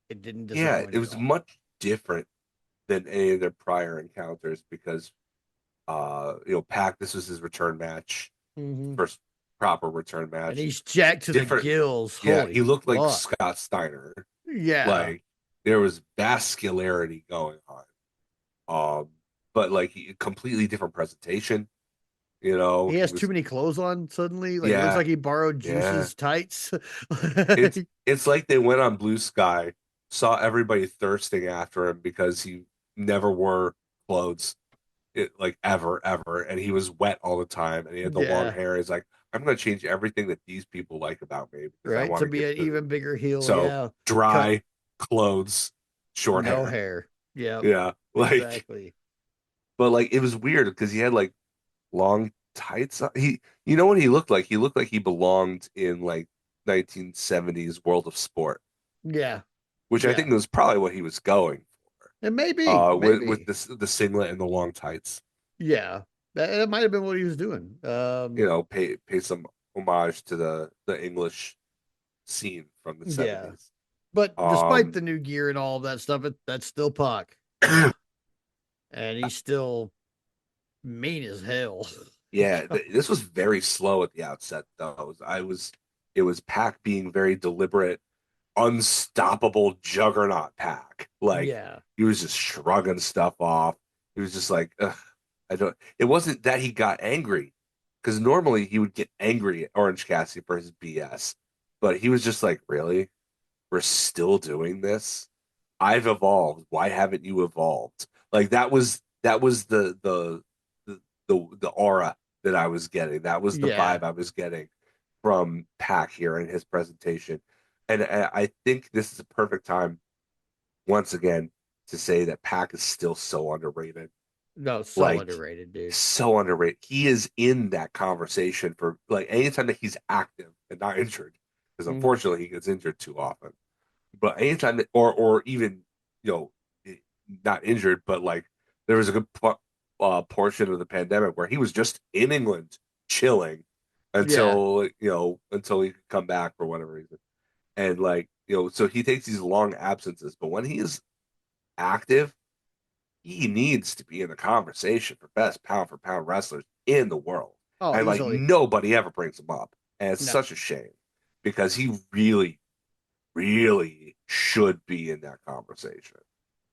It didn't Yeah, disappoint it at was all. much different than any of their prior encounters because Pac, this was his return match, Hmm. first proper return And match. he's jacked to the Different, gills. yeah, Holy he looked like fuck. Scott Steiner. Yeah. Like there was vascularity going on. But like completely different presentation. He He has too was, many clothes on suddenly. Like it looks yeah, like he borrowed yeah. Juice's tights. It's like they went on Blue Sky, saw everybody thirsting after him because he never wore clothes, like ever, and he was wet all the time, and he had the long Yeah. hair. He's like, I'm gonna change everything that these people like about me because I Right. want To to be get an food. even bigger heel. So Yeah. Cut. dry clothes, short No hair. hair. Yep. Yeah, like, Exactly. but like it was weird because he had like long tights. You know what he looked like? He looked like he belonged in like 1970s World of Sport, Yeah. which I Yeah. think was probably what he was going And for. maybe, With maybe. the singlet and the long tights. Yeah. That might have been what he was doing. Pay some homage to the English scene from the Yeah. 70s. But despite Um, the new gear and all of that stuff, that's still Pac. And he's still mean as hell. yeah, this was very slow at the outset, though. It was Pac being very deliberate, unstoppable juggernaut Pac. Like Yeah. he was just shrugging stuff off. He was just like, ugh, I don't. It wasn't that he got angry, because normally he would get angry at Orange Cassidy for his BS, but he was just like, really? We're still doing this? I've evolved. Why haven't you evolved? Like that was the aura that I was getting. That was the Yeah. vibe I was getting from Pac here in his presentation. And I think this is a perfect time once again to say that Pac is still so underrated. No, so Like underrated, dude. so underrated. He is in that conversation for like anytime that he's active and not injured, because Hmm. unfortunately he gets injured too often. But anytime that, or even you know, not injured, but like there was a good portion of the pandemic where he was just in England chilling Yeah. until he could come back for whatever reason. And like so he takes these long absences, but when he is active, he needs to be in the conversation for best pound for pound wrestlers in the world. Oh, And like easily. nobody ever brings him up. And it's No. such a shame because he really should be in that conversation.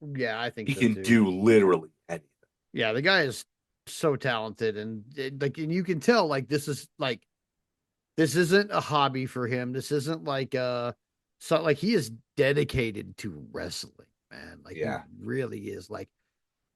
Yeah, I think He so can too. do literally anything. Yeah, the guy is so talented and like and you can tell like this isn't a hobby for him. This isn't like so like he is dedicated to wrestling, man. Like he Yeah. really is like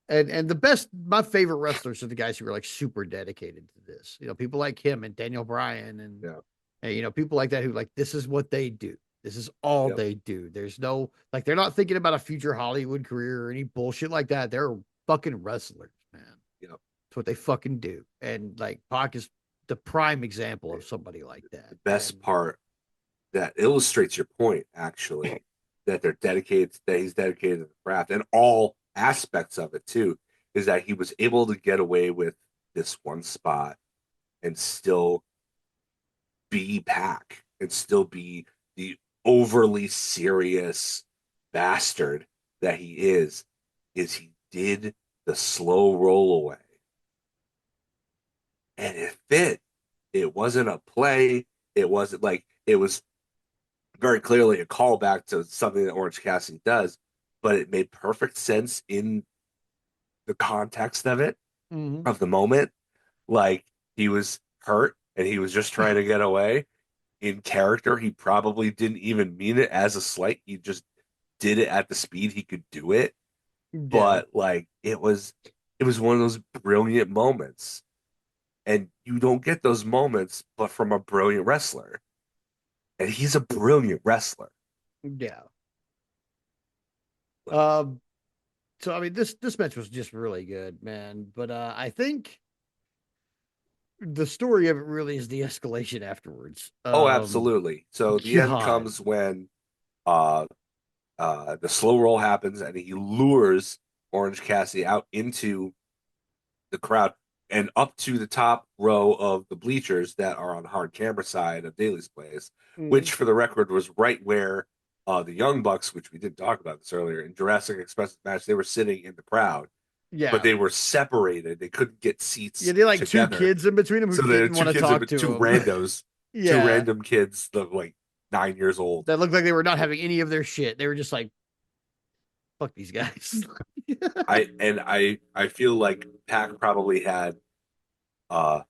and the best my favorite wrestlers are the guys who are like super dedicated to this. People like him and Daniel Bryan Yeah. and people like that who like this is what they do. This is all Yep. they do. There's no like they're not thinking about a future Hollywood career or any bullshit like that. They're fucking wrestlers, man. Yep. It's what they fucking do. And like Pac is the prime example of somebody like that. The best And part that illustrates your point, actually, that he's dedicated to the craft and all aspects of it too, is that he was able to get away with this one spot and still be Pac and still be the overly serious bastard that is he did the slow roll away and it fit. It wasn't a play. It wasn't like it was very clearly a callback to something that Orange Cassidy does, but it made perfect sense in the context of it, mm-hmm. of the moment. Like he was hurt and he was just trying to get away. In character, he probably didn't even mean it as a slight. He just did it at the speed he could do it. Yeah. But like it was one of those brilliant moments. And you don't get those moments but from a brilliant wrestler. And he's a brilliant wrestler. Yeah. Like, Um so I mean this match was just really good, man. But I think the story of it really is the escalation afterwards. oh, absolutely. So the end God. comes when uh the slow roll happens and he lures Orange Cassidy out into the crowd and up to the top row of the bleachers that are on hard camera side of Daly's place, Mm-hmm. which for the record was right where the Young Bucks, which we didn't talk about this earlier, in Jurassic Express match, they were sitting in the crowd, but Yeah. they were separated. They couldn't get Yeah, seats they like two together. kids in between them who So the didn't two want to kids, talk two to him. randos, two Yeah. random kids, the like 9 years old. That looked like they were not having any of their shit. They were just like, fuck these guys. I feel like Pac probably had uh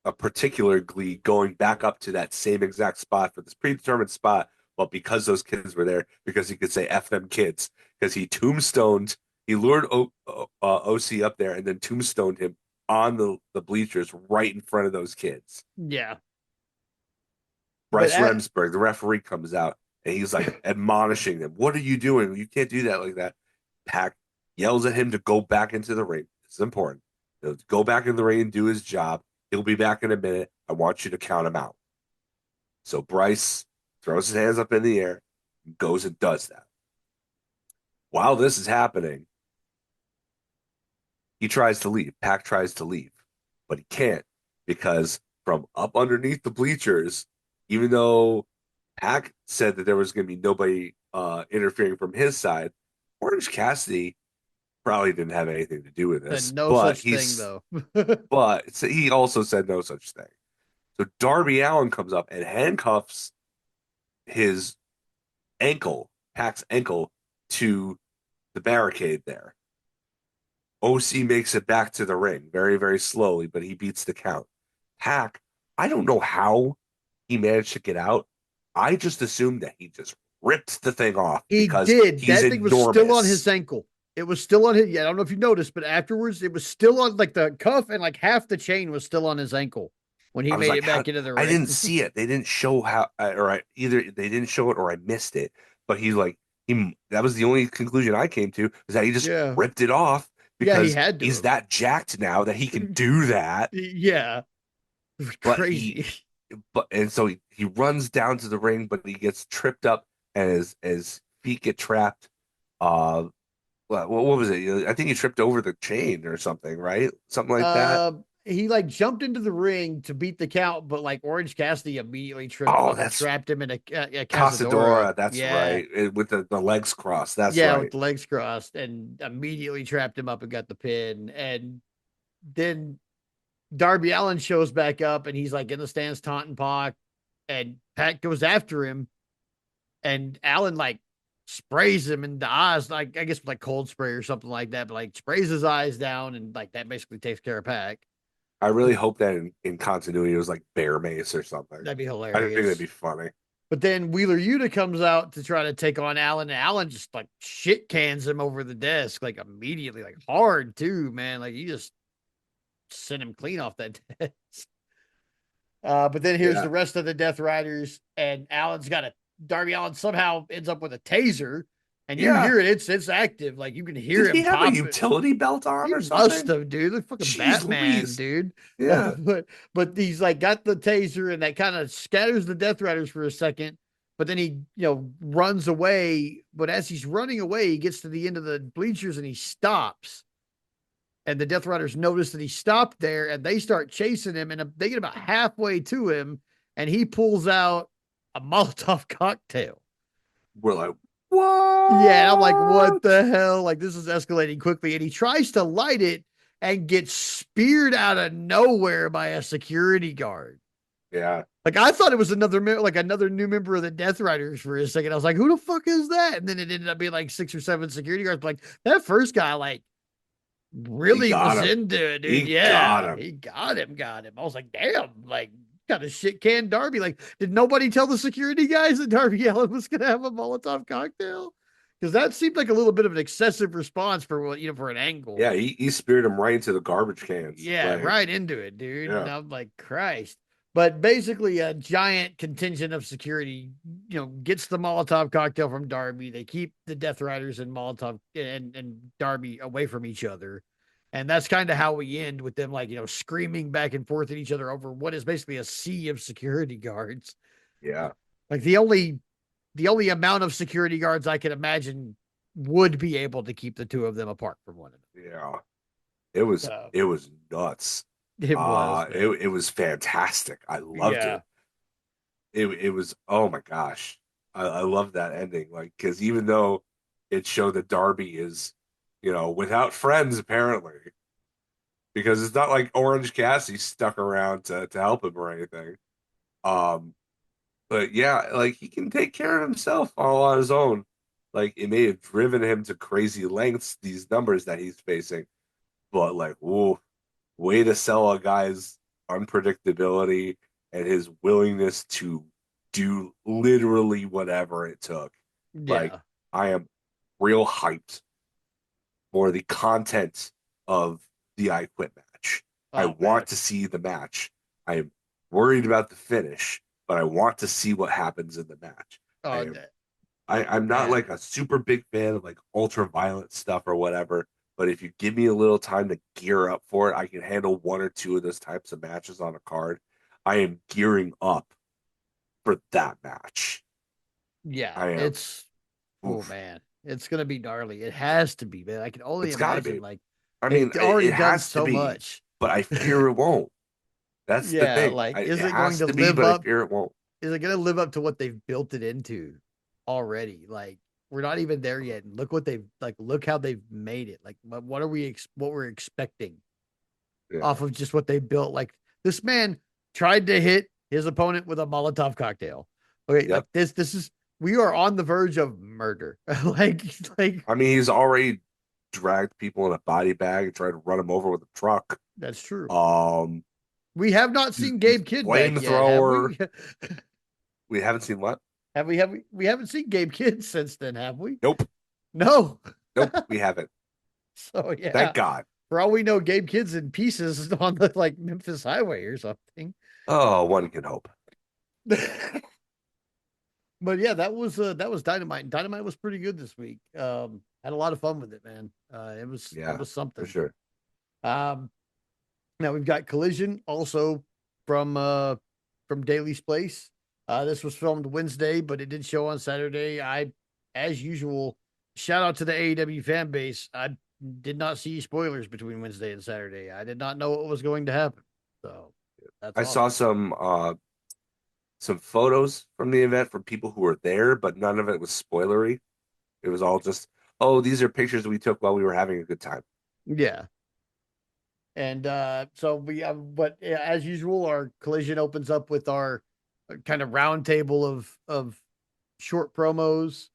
a particular glee going back up to that same exact spot for this predetermined spot. But because those kids were there, because he could say "F them kids," because he tombstoned, he lured OC up there and then tombstoned him on the bleachers right in front of those kids. Yeah. But Bryce Remsburg, the referee, comes out and he's like admonishing them. What are you doing? You can't do that like that. Pac yells at him to go back into the ring. This is important. He'll go back in the ring and do his job. He'll be back in a minute. I want you to count him out. So Bryce throws his hands up in the air and goes and does that. While this is happening, he tries to leave. Pac tries to leave, but he can't because from up underneath the bleachers, even though Pac said that there was going to be nobody interfering from his side, Orange Cassidy probably didn't have anything to do with said this, no such thing though. but he also said no such thing. So Darby Allin comes up and handcuffs his ankle, Pac's ankle, to the barricade there. OC makes it back to the ring very, very slowly, but he beats the count. Pac, I don't know how he managed to get out. I just assumed that he just ripped the thing off He because did. he's That thing was still on his enormous. ankle. It was still on his. Yeah, I don't know if you noticed, but afterwards, it was still on like the cuff and like half the chain was still on his ankle when he I was made like, it how? back into the I didn't ring. see it. They didn't show how, or I either they didn't show it or I missed it. But he's like, that was the only conclusion I came to is that he just Yeah. ripped it off Yeah, he because had to he's have. that jacked now that he can do that. Yeah. It was But crazy. and so he runs down to the ring, but he gets tripped up and his feet get trapped. Uh, what was it? I think he tripped over the chain or something, right? Something like that. He like jumped into the ring to beat the count, but like Orange Cassidy immediately tripped him Oh, up and that's trapped him in a Casadora. Casadora. That's Yeah. right. With the legs crossed. That's Yeah, with right. the legs crossed and immediately trapped him up and got the pin. And then Darby Allin shows back up and he's like in the stands taunting Pac, and Pac goes after him, and Allin like sprays him in the eyes, like I guess like cold spray or something like that, but like sprays his eyes down, and like that basically takes care of Pac. I really hope that in continuity it was like bear mace or something. That'd be I think that'd hilarious. be funny. But then Wheeler Yuta comes out to try to take on Allin, and Allin just like shit cans him over the desk, like immediately, like hard too, man. Like he just sent him clean off that desk. But then here's the Yeah. rest of the Death Riders, and Allen's got a Darby Allen somehow ends up with a taser, and you Yeah. hear it. It's active. Like you can hear Did he him have a pop it. utility belt on He or must something? have, dude. Like fucking Jeez Batman, Louise. dude. Yeah. But he's like got the taser, and that kind of scatters the Death Riders for a second. But then he, runs away. But as he's running away, he gets to the end of the bleachers and he stops. And the Death Riders notice that he stopped there, and they start chasing him. And they get about halfway to him, and he pulls out a Molotov cocktail. We're like, Yeah, and I'm like, what what? the hell? Like, this is escalating quickly. And he tries to light it and gets speared out of nowhere by a security guard. Yeah. Like, I thought it was another new member of the Death Riders for a second. I was like, who the fuck is that? And then it ended up being like 6 or 7 security guards. Like, that first guy, like, He really got was him. into it, dude. He got Yeah, him. he got him. I was like, damn, like, kind of shit can Darby. Like, did nobody tell the security guys that Darby Allin was going to have a Molotov cocktail? Because that seemed like a little bit of an excessive response for what, for an angle. Yeah, he speared him right into the garbage cans. Yeah, Like, right into it, dude. And yeah. I'm like, Christ. But basically, a giant contingent of security, gets the Molotov cocktail from Darby. They keep the Death Riders and Molotov and Darby away from each other. And that's kind of how we end with them, like, screaming back and forth at each other over what is basically a sea of security guards. Yeah. Like the only amount of security guards I can imagine would be able to keep the two of them apart from one Yeah. It was another. it was nuts. It was, It man. it was fantastic. I loved Yeah. it. It was oh my gosh. I love that ending. Like, because even though it showed that Darby is, without friends apparently, because it's not like Orange Cassidy stuck around to help him or anything. Um, but yeah, like he can take care of himself all on his own. Like it may have driven him to crazy lengths, these numbers that he's facing, but like, whoa, way to sell a guy's unpredictability and his willingness to do literally whatever it took. Like, Yeah. I am real hyped for the content of the I Quit match. I Oh man. want to see the match. I am worried about the finish, but I want to see what happens in the match. I Oh am I'm not man. like a super big fan of like ultra violent stuff or whatever, but if you give me a little time to gear up for it, I can handle one or two of those types of matches on a card. I am gearing up for that match. Yeah. I am. Oh Oof. man. It's gonna be gnarly. It has to be, man. I can only It's got to imagine be. like I mean, they've already it done has to so be, much. but I fear it won't. That's the Yeah, thing. like It is it going has to to be, live but I up? fear it won't. Is it going to live up to what they've built it into already? Like we're not even there yet. And look what they've like look how they've made it. Like what are what we're expecting Yeah. off of just what they built. Like this man tried to hit his opponent with a Molotov cocktail. Okay, like Yep. this is we are on the verge of murder. like like I mean, he's already dragged people in a body bag and tried to run him over with a truck. that's true. Um, We have not he's, seen he's Gabe Kidd back yet, have flamethrower. we? We haven't seen what? We haven't seen Gabe Kidd since then, have we? Nope. No. Nope. We haven't. So Thank yeah. God. For all we know, Gabe Kidd's in pieces on the like Memphis Highway or something. Oh, one can hope. But yeah, that was Dynamite. Dynamite was pretty good this week. Had a lot of fun with it, man. It Yeah, was for something. sure. Um, Now we've got Collision also from Daly's Place. This was filmed Wednesday, but it did show on Saturday. As usual, shout out to the AEW fan base. I did not see spoilers between Wednesday and Saturday. I did not know what was going to happen. So that's I saw awesome. some photos from the event from people who were there, but none of it was spoilery. It was all just, oh, these are pictures we took while we were having a good time. Yeah. And so but as usual, our collision opens up with our kind of round table of short promos.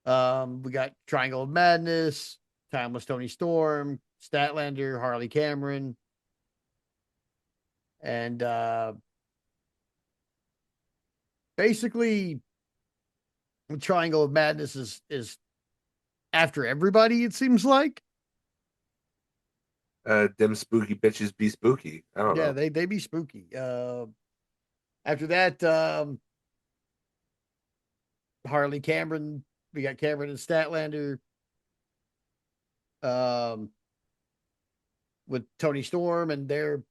We got Triangle of Madness, Timeless Tony Storm, Statlander, Harley Cameron, and basically Triangle of Madness is after everybody. It seems like Them spooky bitches be spooky. I don't yeah, know. they be spooky. After that, Harley Cameron, we got Cameron and Statlander. Um, with Tony Storm, and they're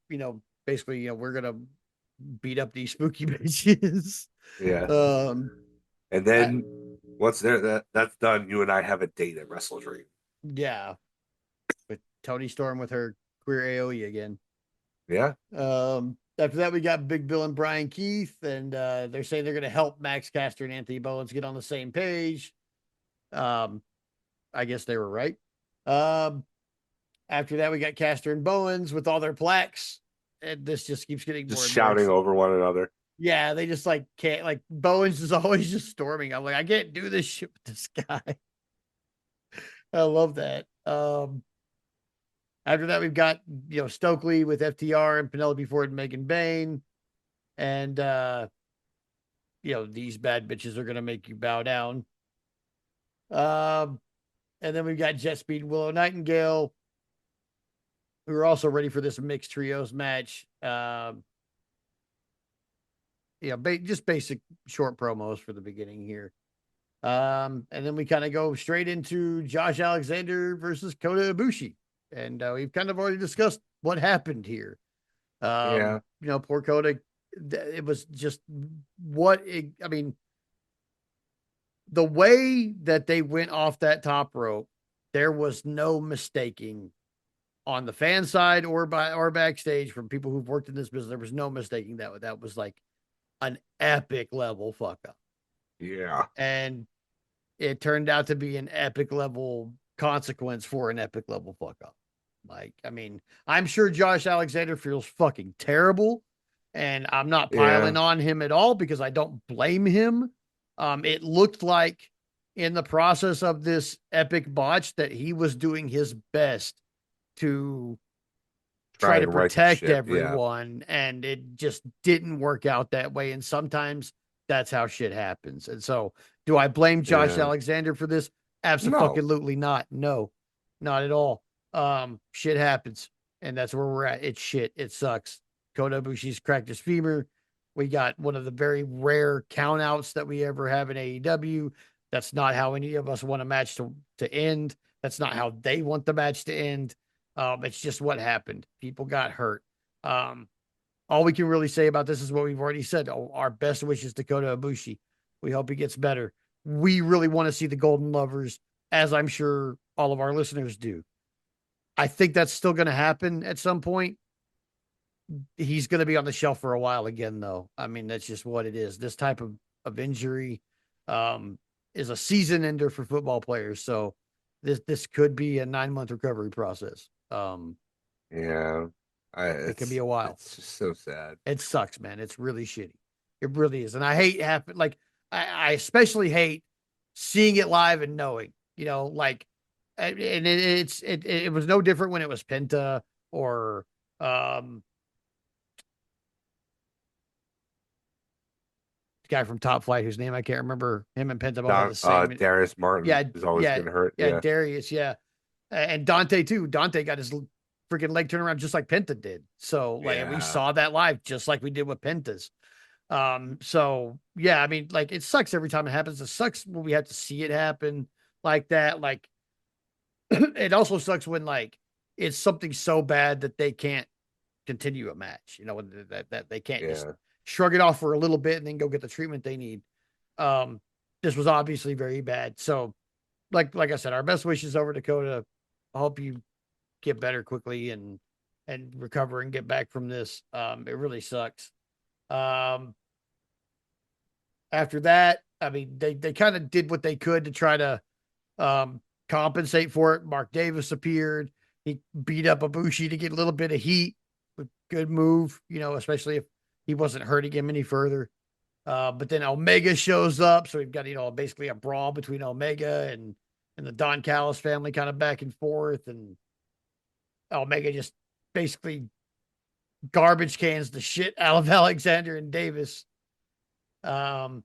basically we're gonna beat up these spooky bitches. Yeah. um, And I, then once that's done, you and I have a date at Wrestle Dream. yeah, with Tony Storm with her queer AOE again. Yeah. After that, we got Big Bill and Brian Keith, and they're saying they're gonna help Max Caster and Anthony Bowens get on the same page. Um, I guess they were right. Um, After that, we got Caster and Bowens with all their plaques. And this just keeps getting Just more and more shouting over one another. yeah, they just like can't like Bowens is always just storming. I'm like, I can't do this shit with this guy. I love that. After that, we've got Stokely with FTR and Penelope Ford and Megan Bain. And these bad bitches are gonna make you bow down. Um, and then we've got Jet Speed and Willow Nightingale, who are also ready for this mixed trios match. Just basic short promos for the beginning here. And then we kind of go straight into Josh Alexander versus Kota Ibushi. And we've kind of already discussed what happened here. Yeah. Poor Kota, it was just what it, I mean, the way that they went off that top rope, there was no mistaking on the fan side or backstage from people who've worked in this business. There was no mistaking that was like an epic level fuck up. Yeah. And it turned out to be an epic level consequence for an epic level fuck up. Like, I mean, I'm sure Josh Alexander feels fucking terrible, and I'm not piling Yeah. on him at all because I don't blame him. It looked like in the process of this epic botch that he was doing his best to try Try to to right the protect ship. Yeah. everyone, and it just didn't work out that way. And sometimes that's how shit happens. And so, do I blame Josh Yeah. Alexander for this? No. Absolutely not. No, not at all. Shit happens, and that's where we're at. It's shit. It sucks. Kota Ibushi's cracked his femur. We got one of the very rare countouts that we ever have in AEW. That's not how any of us want a match to end. That's not how they want the match to end. It's just what happened. People got hurt. Um, all we can really say about this is what we've already said. Oh, our best wishes to Kota Ibushi. We hope he gets better. We really want to see the Golden Lovers, as I'm sure all of our listeners do. I think that's still going to happen at some point. He's going to be on the shelf for a while again, though. I mean, that's just what it is. This type of injury um, is a season ender for football players. So this could be a 9 month recovery process. Yeah. It could be a while. It's just so sad. It sucks, man. It's really shitty. It really is. And I hate happen like I especially hate seeing it live and knowing, like and it was no different when it was Penta or um the guy from Top Flight whose name I can't remember. Him and Penta both had Don the same. Darius Martin Yeah, is always yeah, getting hurt. yeah, Yeah. Darius, yeah. And Dante too. Dante got his freaking leg turned around just like Penta did. So like and we Yeah. saw that live just like we did with Penta's. So yeah, I mean, like it sucks every time it happens. It sucks when we have to see it happen like that. Like it also sucks when like it's something so bad that they can't continue a match, that they can't just Yeah. shrug it off for a little bit and then go get the treatment they need. Um, this was obviously very bad. So like I said, our best wishes over Dakota. I hope you get better quickly and recover and get back from this. It really sucks. Um, After that, I mean, they kind of did what they could to try to um, compensate for it. Mark Davis appeared. He beat up Ibushi to get a little bit of heat. Good move, especially if he wasn't hurting him any further. But then Omega shows up, so we've got basically a brawl between Omega and the Don Callis family, kind of back and forth, and Omega just basically garbage cans the shit out of Alexander and Davis. Um,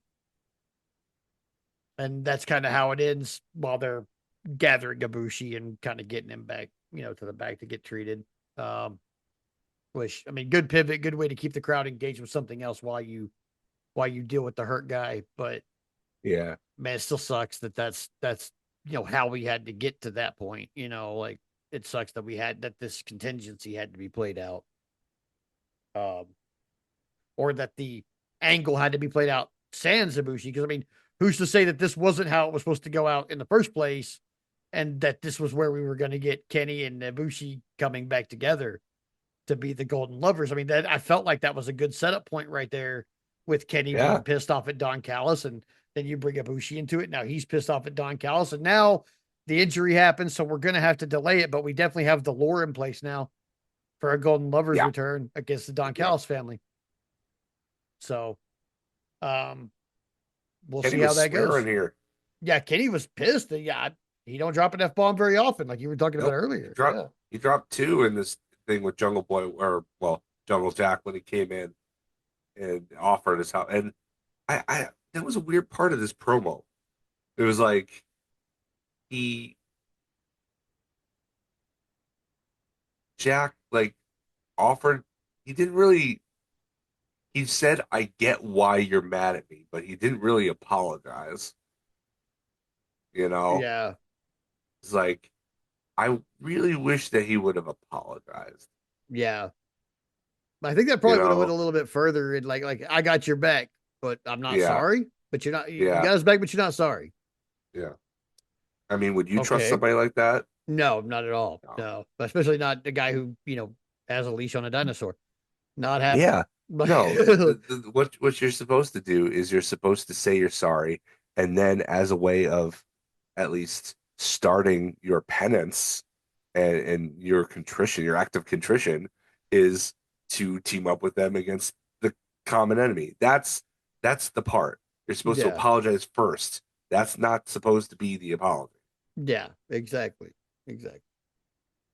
and that's kind of how it ends while they're gathering Gabushi and kind of getting him back, to the back to get treated. Um, which I mean, good pivot, good way to keep the crowd engaged with something else while you deal with the hurt guy. But Yeah. man, it still sucks that's how we had to get to that point. Like it sucks that this contingency had to be played out, um, or that the angle had to be played out sans Ibushi. Because I mean, who's to say that this wasn't how it was supposed to go out in the first place, and that this was where we were going to get Kenny and Ibushi coming back together to be the Golden Lovers? I mean, that I felt like that was a good setup point right there, with Kenny being Yeah. pissed off at Don Callis, and then you bring Ibushi into it. Now he's pissed off at Don Callis, and now the injury happens, so we're going to have to delay it. But we definitely have the lore in place now for a Golden Lovers Yeah. return against the Don Yeah. Callis family. So um, we'll Kenny see how was that swearing goes. here. Yeah, Kenny was pissed. Yeah, he don't drop an F bomb very often, like you were talking about Nope. earlier. Yeah, He dropped two in this thing with Jungle Boy, or well, Jungle Jack, when he came in and offered his house. And I that was a weird part of this promo. It was like he Jack like offered. He didn't really. He said, "I get why you're mad at me," but he didn't really apologize. You know, yeah. it's like I really wish that he would have apologized. Yeah. I think that You probably would have went a know, little bit further and like I got your back, but I'm not yeah, sorry. But you're not you yeah, got his back, but you're not sorry. yeah. I mean, would you trust Okay. somebody like that? No, not at all. No. No. Especially not the guy who, has a leash on a dinosaur. Not happening. Yeah. Like, No, what you're supposed to do is you're supposed to say you're sorry, and then as a way of at least starting your penance and your contrition, your act of contrition, is to team up with them against the common enemy. That's the part. You're supposed to yeah, apologize first. That's not supposed to be the apology. yeah, exactly, exactly.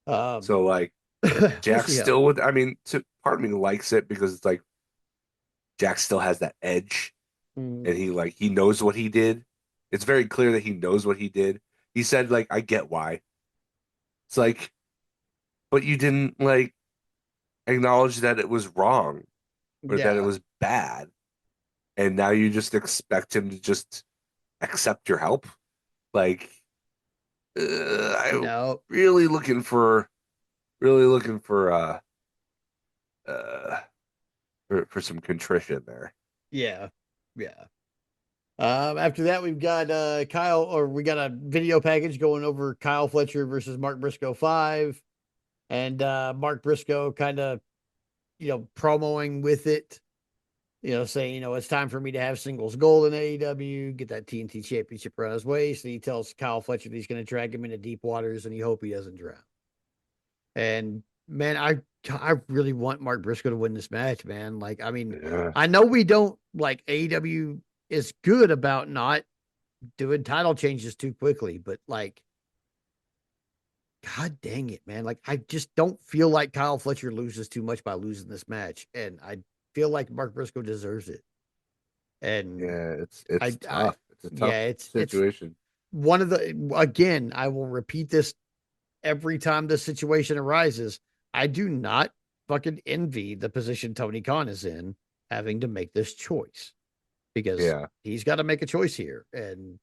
Um, So like we'll Jack see how. still would, I mean, part of me likes it because it's like Jack still has that edge Mm, and he knows what he did. It's very clear that he knows what he did. He said like I get why. It's like but you didn't like acknowledge that it was wrong or that it yeah, was bad and now you just expect him to just accept your help. Like I'm no, really looking for uh for some contrition there. yeah, yeah. After that, we've got Kyle, or we got a video package going over Kyle Fletcher versus Mark Briscoe 5, and Mark Briscoe kind of, promoing with it, saying, it's time for me to have singles gold in AEW, get that TNT championship around his waist. And he tells Kyle Fletcher that he's going to drag him into deep waters and he hope he doesn't drown. And man, I really want Mark Briscoe to win this match, man. Like, I mean, Yeah. I know we don't like AEW is good about not doing title changes too quickly, but like, God dang it, man. Like, I just don't feel like Kyle Fletcher loses too much by losing this match. And I feel like Mark Briscoe deserves it. And Yeah, it's I, tough. It's a tough yeah, it's situation. one of the, again, I will repeat this every time this situation arises. I do not fucking envy the position Tony Khan is in, having to make this choice, because Yeah. he's got to make a choice here. And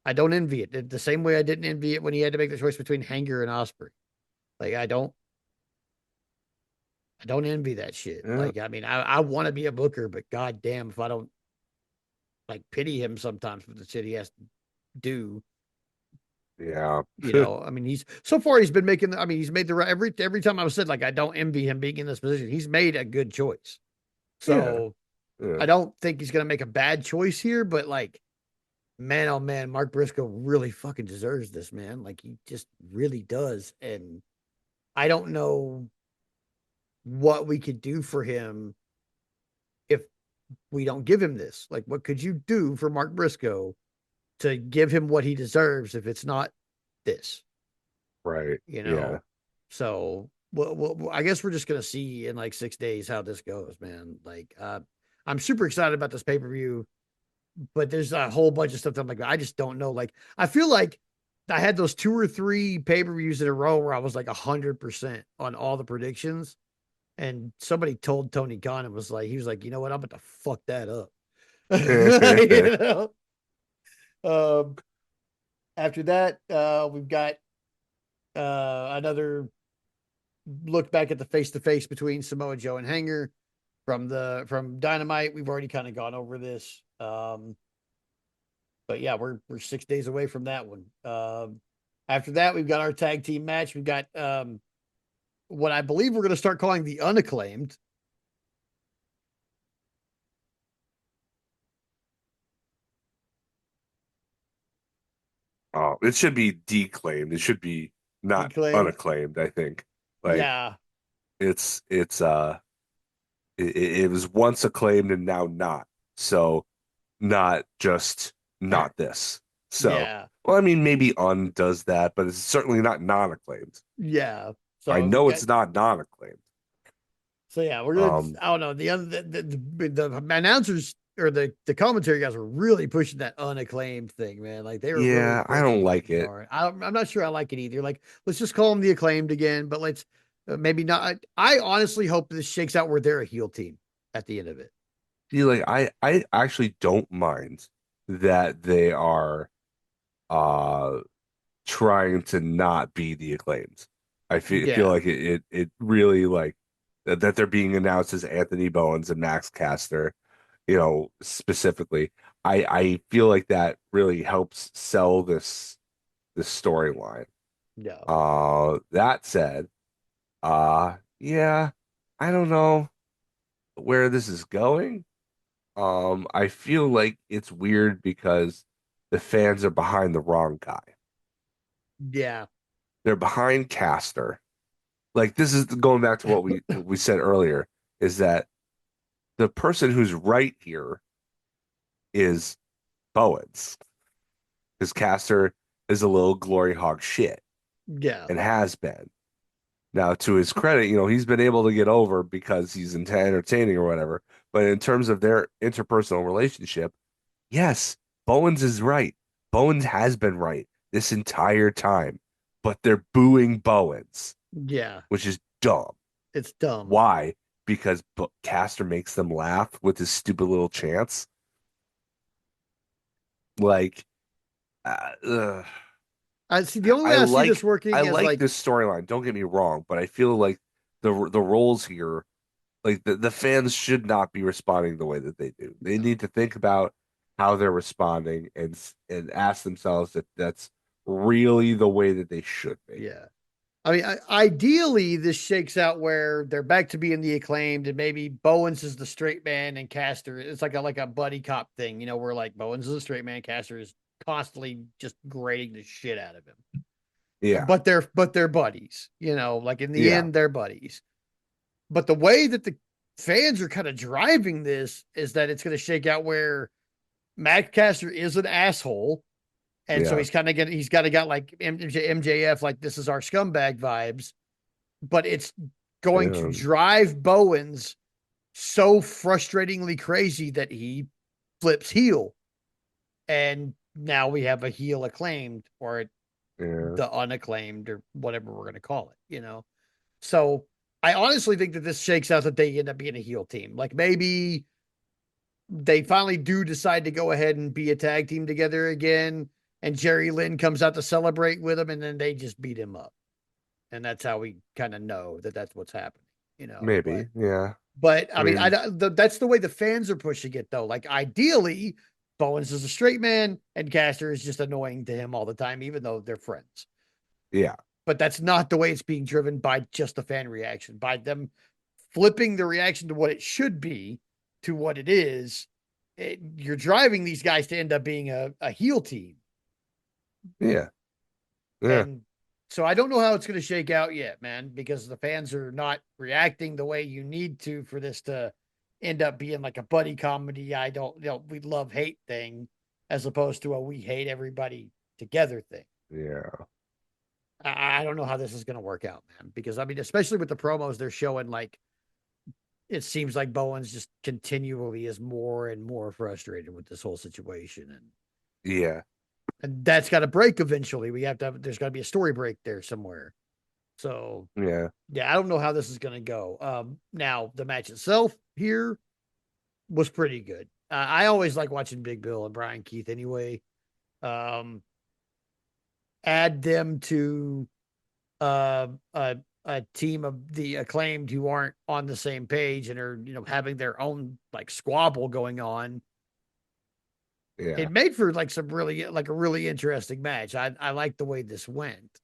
I don't envy it the same way I didn't envy it when he had to make the choice between Hanger and Osprey. Like, I don't envy that shit. Yeah. Like, I mean, I want to be a booker, but goddamn if I don't like pity him sometimes for the shit he has to do. Yeah. I mean, he's so far he's been making. I mean, he's made the right every time I've said like I don't envy him being in this position. He's made a good choice. Yeah. So Yeah. I don't think he's gonna make a bad choice here. But like, man, oh man, Mark Briscoe really fucking deserves this, man. Like, he just really does. And I don't know what we could do for him if we don't give him this. Like, what could you do for Mark Briscoe to give him what he deserves if it's not this? Right. You Yeah. know. So, well, I guess we're just gonna see in like 6 days how this goes, man. Like, I'm super excited about this pay-per-view, but there's a whole bunch of stuff that I'm like, I just don't know. Like, I feel like I had those 2 or 3 pay-per-views in a row where I was like 100% on all the predictions, and somebody told Tony Khan and was like, he was like, you know what, I'm about to fuck that up. you know. Um, After that, we've got another look back at the face to face between Samoa Joe and Hanger from Dynamite. We've already kind of gone over this. But yeah, we're 6 days away from that one. After that, we've got our tag team match. We've got what I believe we're going to start calling the unacclaimed. Oh, it should be declaimed. It should be not Declaimed. unacclaimed, I think. Like Yeah. it's it was once acclaimed and now not. So not just not this. So Yeah. well, I mean maybe does that, but it's certainly not non-acclaimed. Yeah. I So we've know got it's not non-acclaimed. so yeah, we're gonna. Um I don't know the other the announcers or the commentary guys were really pushing that unacclaimed thing, man. Like, they were really yeah, I don't pushing it like it. hard. I'm not sure I like it either. Like, let's just call them the acclaimed again, but let's maybe not. I honestly hope this shakes out where they're a heel team at the end of it. See, like I actually don't mind that they are uh trying to not be the acclaimed. I feel Yeah, like it really like that they're being announced as Anthony Bowens and Max Caster, specifically. I feel like that really helps sell this storyline. yeah, That said, yeah, I don't know. where this is going. I feel like it's weird because the fans are behind the wrong guy. Yeah. They're behind Caster. Like this is going back to what we said earlier, is that the person who's right here is Bowens, because Caster is a little glory hog shit Yeah. and has been. Now, to his credit, he's been able to get over because he's entertaining or whatever. But in terms of their interpersonal relationship, yes, Bowens is right. Bowens has been right this entire time, but they're booing Bowens, Yeah. which is dumb. It's dumb. Why? Because Caster makes them laugh with his stupid little chants. Like, uh, I see the only way I I see this like I working is like like, this storyline. Don't get me wrong, but I feel like the roles here, like the fans should not be responding the way that they do. They no. need to think about how they're responding and ask themselves if that's really the way that they should be. Yeah. I mean, ideally, this shakes out where they're back to being the acclaimed, and maybe Bowens is the straight man, and Caster. It's like a buddy cop thing, where like Bowens is a straight man, Caster is constantly just grating the shit out of him. Yeah, But they're buddies, like in the yeah, end, they're buddies. But the way that the fans are kind of driving this is that it's going to shake out where Max Caster is an asshole, and so yeah, he's kind of got like MJF, like this is our scumbag vibes, but it's going to and drive Bowens so frustratingly crazy that he flips heel. And now we have a heel acclaimed or yeah, the unacclaimed or whatever we're going to call it. So I honestly think that this shakes out that they end up being a heel team. Like maybe they finally do decide to go ahead and be a tag team together again. And Jerry Lynn comes out to celebrate with him, and then they just beat him up. And that's how we kind of know that that's what's happening. But maybe, yeah. I I mean, mean, that's the way the fans are pushing it, though. Like, ideally, Bowens is a straight man, and Caster is just annoying to him all the time, even though they're friends. yeah, But that's not the way it's being driven by just the fan reaction, by them flipping the reaction to what it should be to what it is. You're driving these guys to end up being a heel team. yeah, yeah, And so I don't know how it's going to shake out yet, man, because the fans are not reacting the way you need to for this to end up being like a buddy comedy. I don't, we love hate thing as opposed to a we hate everybody together thing. yeah, I don't know how this is going to work out, man, because I mean, especially with the promos they're showing, like it seems like Bowens just continually is more and more frustrated with this whole situation, yeah, and that's got to break eventually. There's got to be a story break there somewhere. So yeah, yeah, I don't know how this is going to go. Now the match itself here was pretty good. I always like watching Big Bill and Brian Keith anyway. Um, add them to uh, a a team of the acclaimed who aren't on the same page and are having their own like squabble going on. yeah, It made for like some really like a really interesting match. I like the way this went.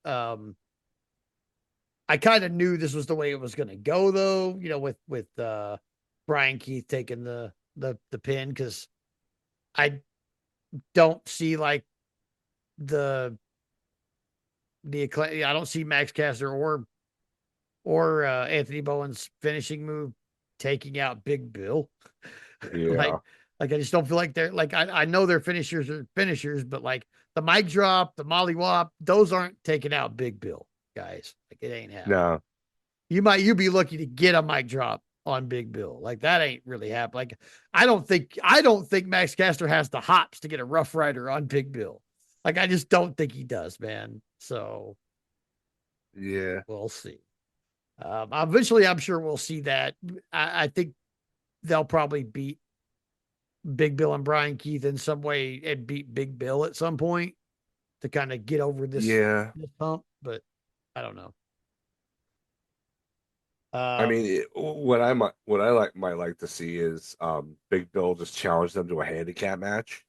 I kind of knew this was the way it was going to go, though. With Brian Keith taking the pin, because I don't see like the I don't see Max Caster or Anthony Bowen's finishing move taking out Big Bill. yeah, like like I just don't feel like they're like I know their finishers are finishers, but like the mic drop, the molly wop, those aren't taking out Big Bill, guys. Like it ain't happening. no, You'd be lucky to get a mic drop on Big Bill. Like that ain't really happening. Like I don't think Max Caster has the hops to get a Rough Rider on Big Bill. Like I just don't think he does, man. So yeah, we'll see. Eventually, I'm sure we'll see that. I think they'll probably beat Big Bill and Brian Keith in some way and beat Big Bill at some point to kind of get over yeah. this hump. But I don't know. I mean, Um, what I might like to see is Big Bill just challenge them to a handicap match.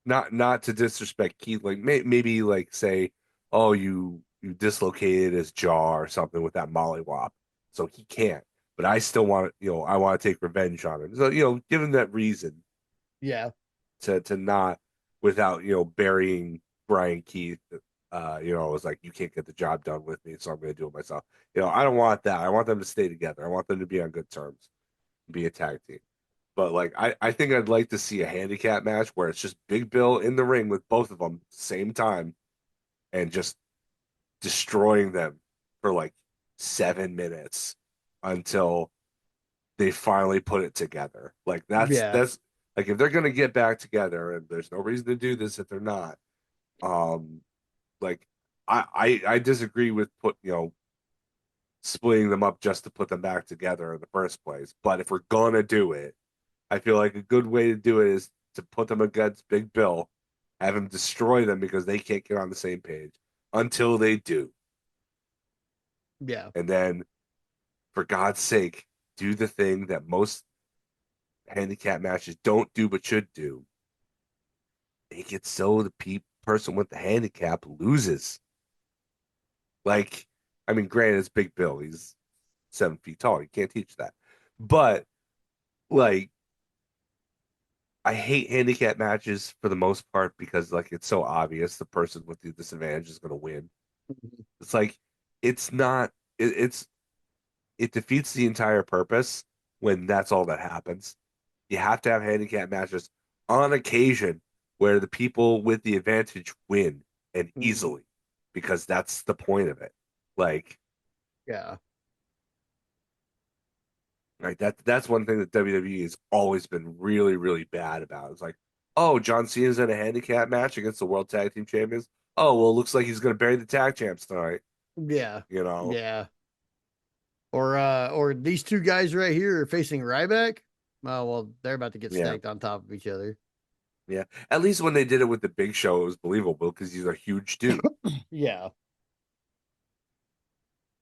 Not to disrespect Keith, like maybe like say, oh, you dislocated his jaw or something with that mollywop, so he can't. but I still want to, I want to take revenge on him. So, give him that reason Yeah. to not without, burying Brian Keith. It was like you can't get the job done with me, so I'm going to do it myself. I don't want that. I want them to stay together. I want them to be on good terms, be a tag team. But like I think I'd like to see a handicap match where it's just Big Bill in the ring with both of them same time and just destroying them for like 7 minutes until they finally put it together. Like that's Yeah. that's like if they're gonna get back together, and there's no reason to do this if they're not. Um, like I disagree with splitting them up just to put them back together in the first place. But if we're gonna do it, I feel like a good way to do it is to put them against Big Bill, have him destroy them because they can't get on the same page until they do. Yeah. And then, for God's sake, do the thing that most handicap matches don't do but should do. Make it so the person with the handicap loses. Like, I mean, granted, it's Big Bill. He's 7 feet tall. You can't teach that. But, like, I hate handicap matches for the most part because like it's so obvious the person with the disadvantage is going to win. Mhm. It's like it's not it defeats the entire purpose when that's all that happens. You have to have handicap matches on occasion where the people with the advantage win and Mhm. easily because that's the point of it. Like Yeah. Right. That's one thing that WWE has always been really, really bad about. It's like, oh, John Cena's in a handicap match against the World Tag Team Champions. Oh, well, it looks like he's going to bury the tag champs tonight. Yeah. You know? Yeah. Or these two guys right here are facing Ryback. Oh well, they're about to get Yeah, stacked on top of each other. yeah. At least when they did it with the Big Show, it was believable because he's a huge dude. Yeah.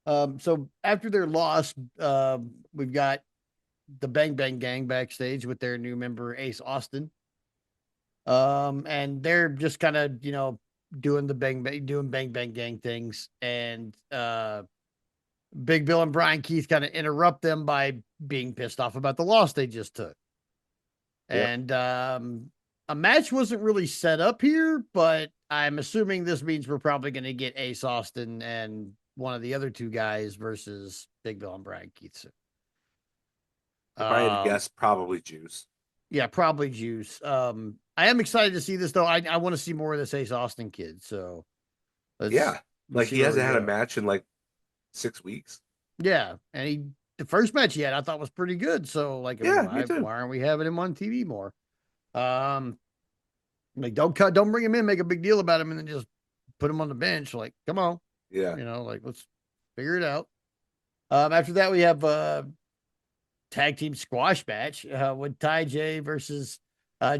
So after their loss, we've got the Bang Bang Gang backstage with their new member Ace Austin. And they're just kind of, doing the Bang Bang Gang things. And Big Bill and Brian Keith kind of interrupt them by being pissed off about the loss they just took. Yep. And a match wasn't really set up here, but I'm assuming this means we're probably going to get Ace Austin and one of the other two guys versus Big Bill and Brian Keith. If I had to Um, guess, probably Juice. yeah, probably Juice. I am excited to see this though. I want to see more of this Ace Austin kid. So let's Yeah. let's Like see he where we hasn't had a go. match in like 6 weeks. Yeah, and the first match he had I thought was pretty good. So like, Yeah, me too. why aren't we having him on TV more? Um, like don't bring him in, make a big deal about him, and then just put him on the bench. Like, come on, Yeah. like let's figure it out. After that we have tag team squash match with Ty J versus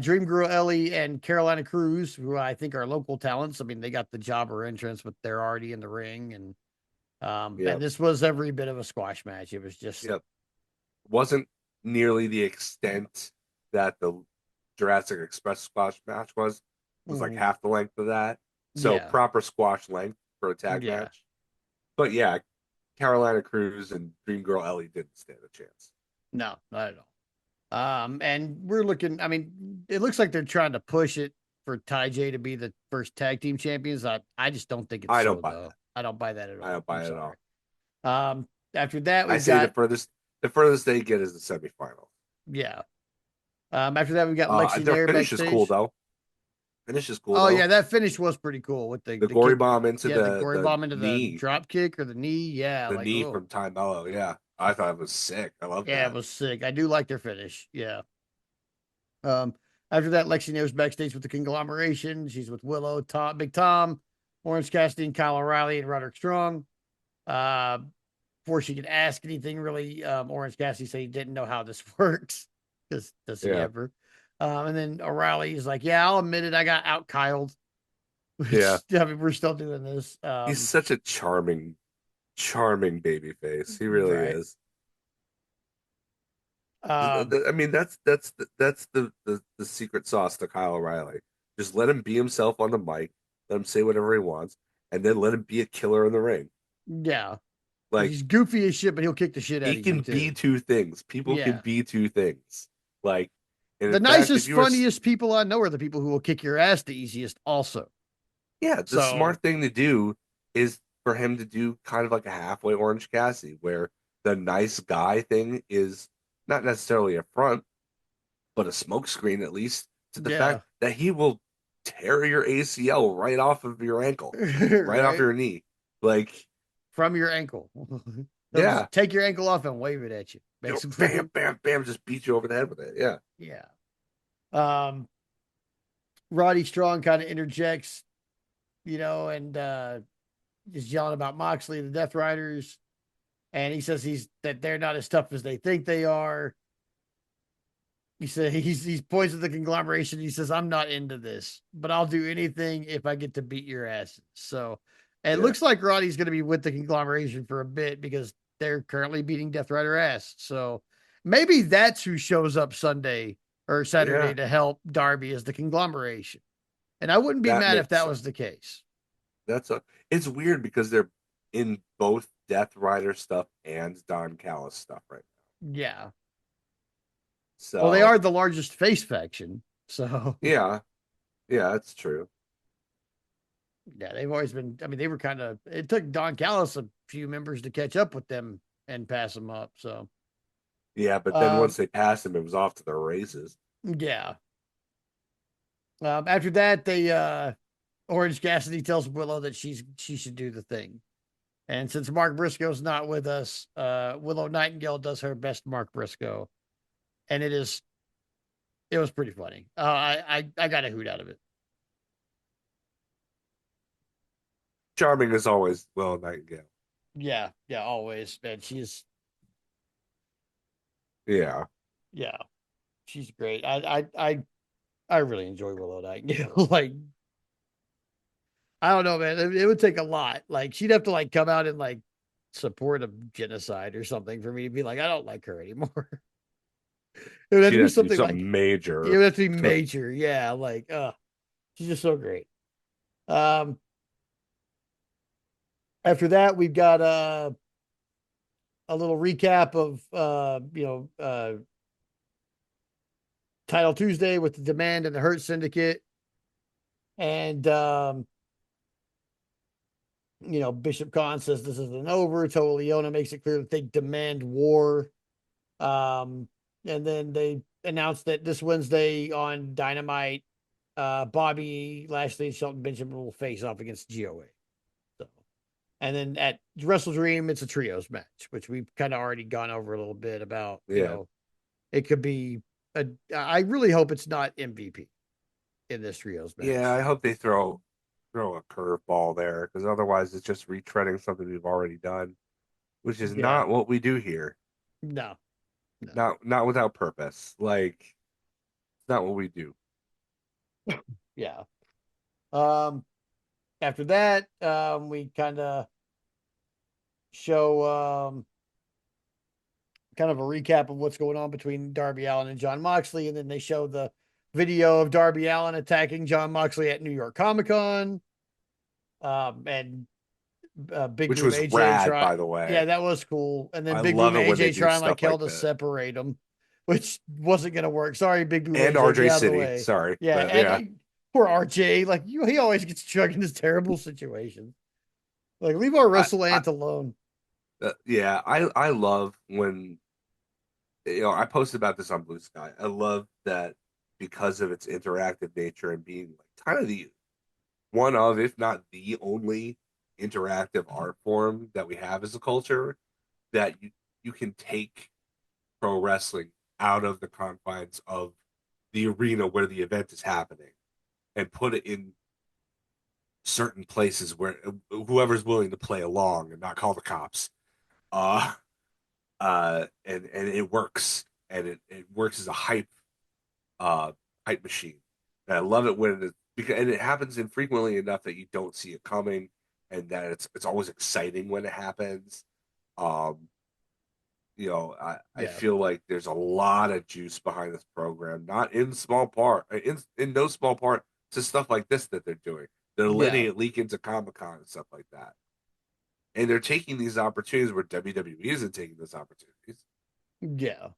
Dream Girl Ellie and Carolina Cruz, who I think are local talents. I mean, they got the jobber entrance, but they're already in the ring, and Yep. this was every bit of a squash match. It was just Yep. Wasn't nearly the extent that the Jurassic Express squash match was. It was like mm, half the length of that. So yeah, proper squash length for a tag yeah, match. But yeah, Carolina Cruz and Dream Girl Ellie didn't stand a chance. no, not at all. And we're looking. I mean, it looks like they're trying to push it for Ty J to be the first tag team champions. I just don't think it's I don't so buy though. that. I don't buy that at I all. don't I'm buy it at sorry. all. After that, I we've say got the furthest they get is the semifinal. yeah. After that, we've got Lexi Their Nair finish is cool backstage. though. Finish is cool Oh yeah, though. that finish was pretty cool with the The the gory kick. bomb into Yeah, the the gory the bomb into the knee, drop kick or the knee. Yeah, the like knee oh from Ty Mello. Yeah, I thought it was sick. I love yeah, it that. was sick. I do like their finish. Yeah. Um, After that, Lexi Nair's backstage with the conglomeration. She's with Willow, Big Tom, Orange Cassidy, and Kyle O'Reilly, and Roderick Strong. Uh, Before she could ask anything, really, Orange Cassidy said he didn't know how this works. Because does he Yeah, ever? And then O'Reilly is like, "Yeah, I'll admit it. I got out Kyled." yeah. Which I mean, we're still doing this. He's such a charming baby face. He really Right. is. Um, I mean, that's the secret sauce to Kyle O'Reilly. Just let him be himself on the mic, let him say whatever he wants, and then let him be a killer in the ring. yeah. Like Like, he's goofy as shit, but he'll kick the shit out he of you can be too. two things. People can Yeah. be two things. Like, and The in fact, if nicest, you were, funniest people I know are the people who will kick your ass the easiest, also. yeah, the So smart thing to do is for him to do kind of like a halfway Orange Cassidy, where the nice guy thing is not necessarily a front, but a smokescreen at least to the yeah. fact that he will tear your ACL right off of your ankle, right off Right? your knee. Like, From your ankle. They'll yeah, just take your ankle off and wave it at you, bam, basically. bam, bam, just beat you over the head with it. Yeah, Yeah. Um, Roddy Strong kind of interjects, and just yelling about Moxley and the Death Riders. And he says that they're not as tough as they think they are. He said he's points at the conglomeration. He says, I'm not into this, but I'll do anything if I get to beat your asses. So it yeah, looks like Roddy's going to be with the conglomeration for a bit because they're currently beating Death Rider ass. So maybe that's who shows up Sunday or Saturday yeah. to help Darby as the conglomeration. And I wouldn't be That mad if makes that sense. was the case. That's a. It's weird because they're in both Death Rider stuff and Don Callis stuff right now. Yeah. Well, they So are the largest face faction. So yeah, yeah, that's true. yeah, they've always been. I mean, they were kind of. It took Don Callis a few members to catch up with them and pass them up. So, Yeah, but then um, once they passed him, it was off to the races. yeah. After that, they Orange Cassidy tells Willow that she should do the thing. And since Mark Briscoe's not with us, Willow Nightingale does her best Mark Briscoe, and it was pretty funny. I got a hoot out of it. Charming as always, Will Nightingale. Yeah, yeah, always. And Yeah, yeah, she's great. I really enjoy Willow Nightingale. Like I don't know, man. It would take a lot. Like she'd have to like come out and like support a genocide or something for me to be like, I don't like her anymore. It would have to she'd be have to do something something like it major. would have to be major. Yeah, like she's just so great. Um After that, we've got a little recap of Title Tuesday with the Demand and the Hurt Syndicate. And Bishop Khan says this isn't over. Toa Leona makes it clear that they demand war. Um, and then they announced that this Wednesday on Dynamite, Bobby Lashley and Shelton Benjamin will face off against GOA. So, and then at Wrestle Dream, it's a trios match, which we've kind of already gone over a little bit about. Yeah, It could be I really hope it's not MVP in this trios yeah. I match. hope they throw a curveball there because otherwise it's just retreading something we've already done, which is Yeah, not what we do here. no, no, Not without purpose. Like it's not what we do. yeah. Um, After that, we kind of show kind of a recap of what's going on between Darby Allin and John Moxley, and then they show the video of Darby Allin attacking John Moxley at New York Comic Con, and Big Which Boom was AJ rad, try. by the Yeah, way. that was cool. And then I Big Boom love it when they AJ do trying like stuff hell like to that. separate them, which wasn't gonna work. Sorry, Big Boom And AJ, get RJ out of the City, way. sorry, Yeah, but and yeah. poor RJ, like he always gets chugged in this terrible situation. Like leave our I, Wrestle I Ant alone. yeah, I love when I posted about this on Blue Sky. I love that because of its interactive nature and being like kind of the one of, if not the only interactive art form that we have as a culture, that you can take pro wrestling out of the confines of the arena where the event is happening and put it in certain places where whoever's willing to play along and not call the cops. Uh and it works and it works as a uh hype machine. And I love it when it because and it happens infrequently enough that you don't see it coming and that it's always exciting when it happens. Um I Yeah, feel like there's a lot of juice behind this program, not in small part, in no small part to stuff like this that they're doing. They're letting yeah. it leak into Comic Con and stuff like that. And they're taking these opportunities where WWE isn't taking those opportunities. Yeah.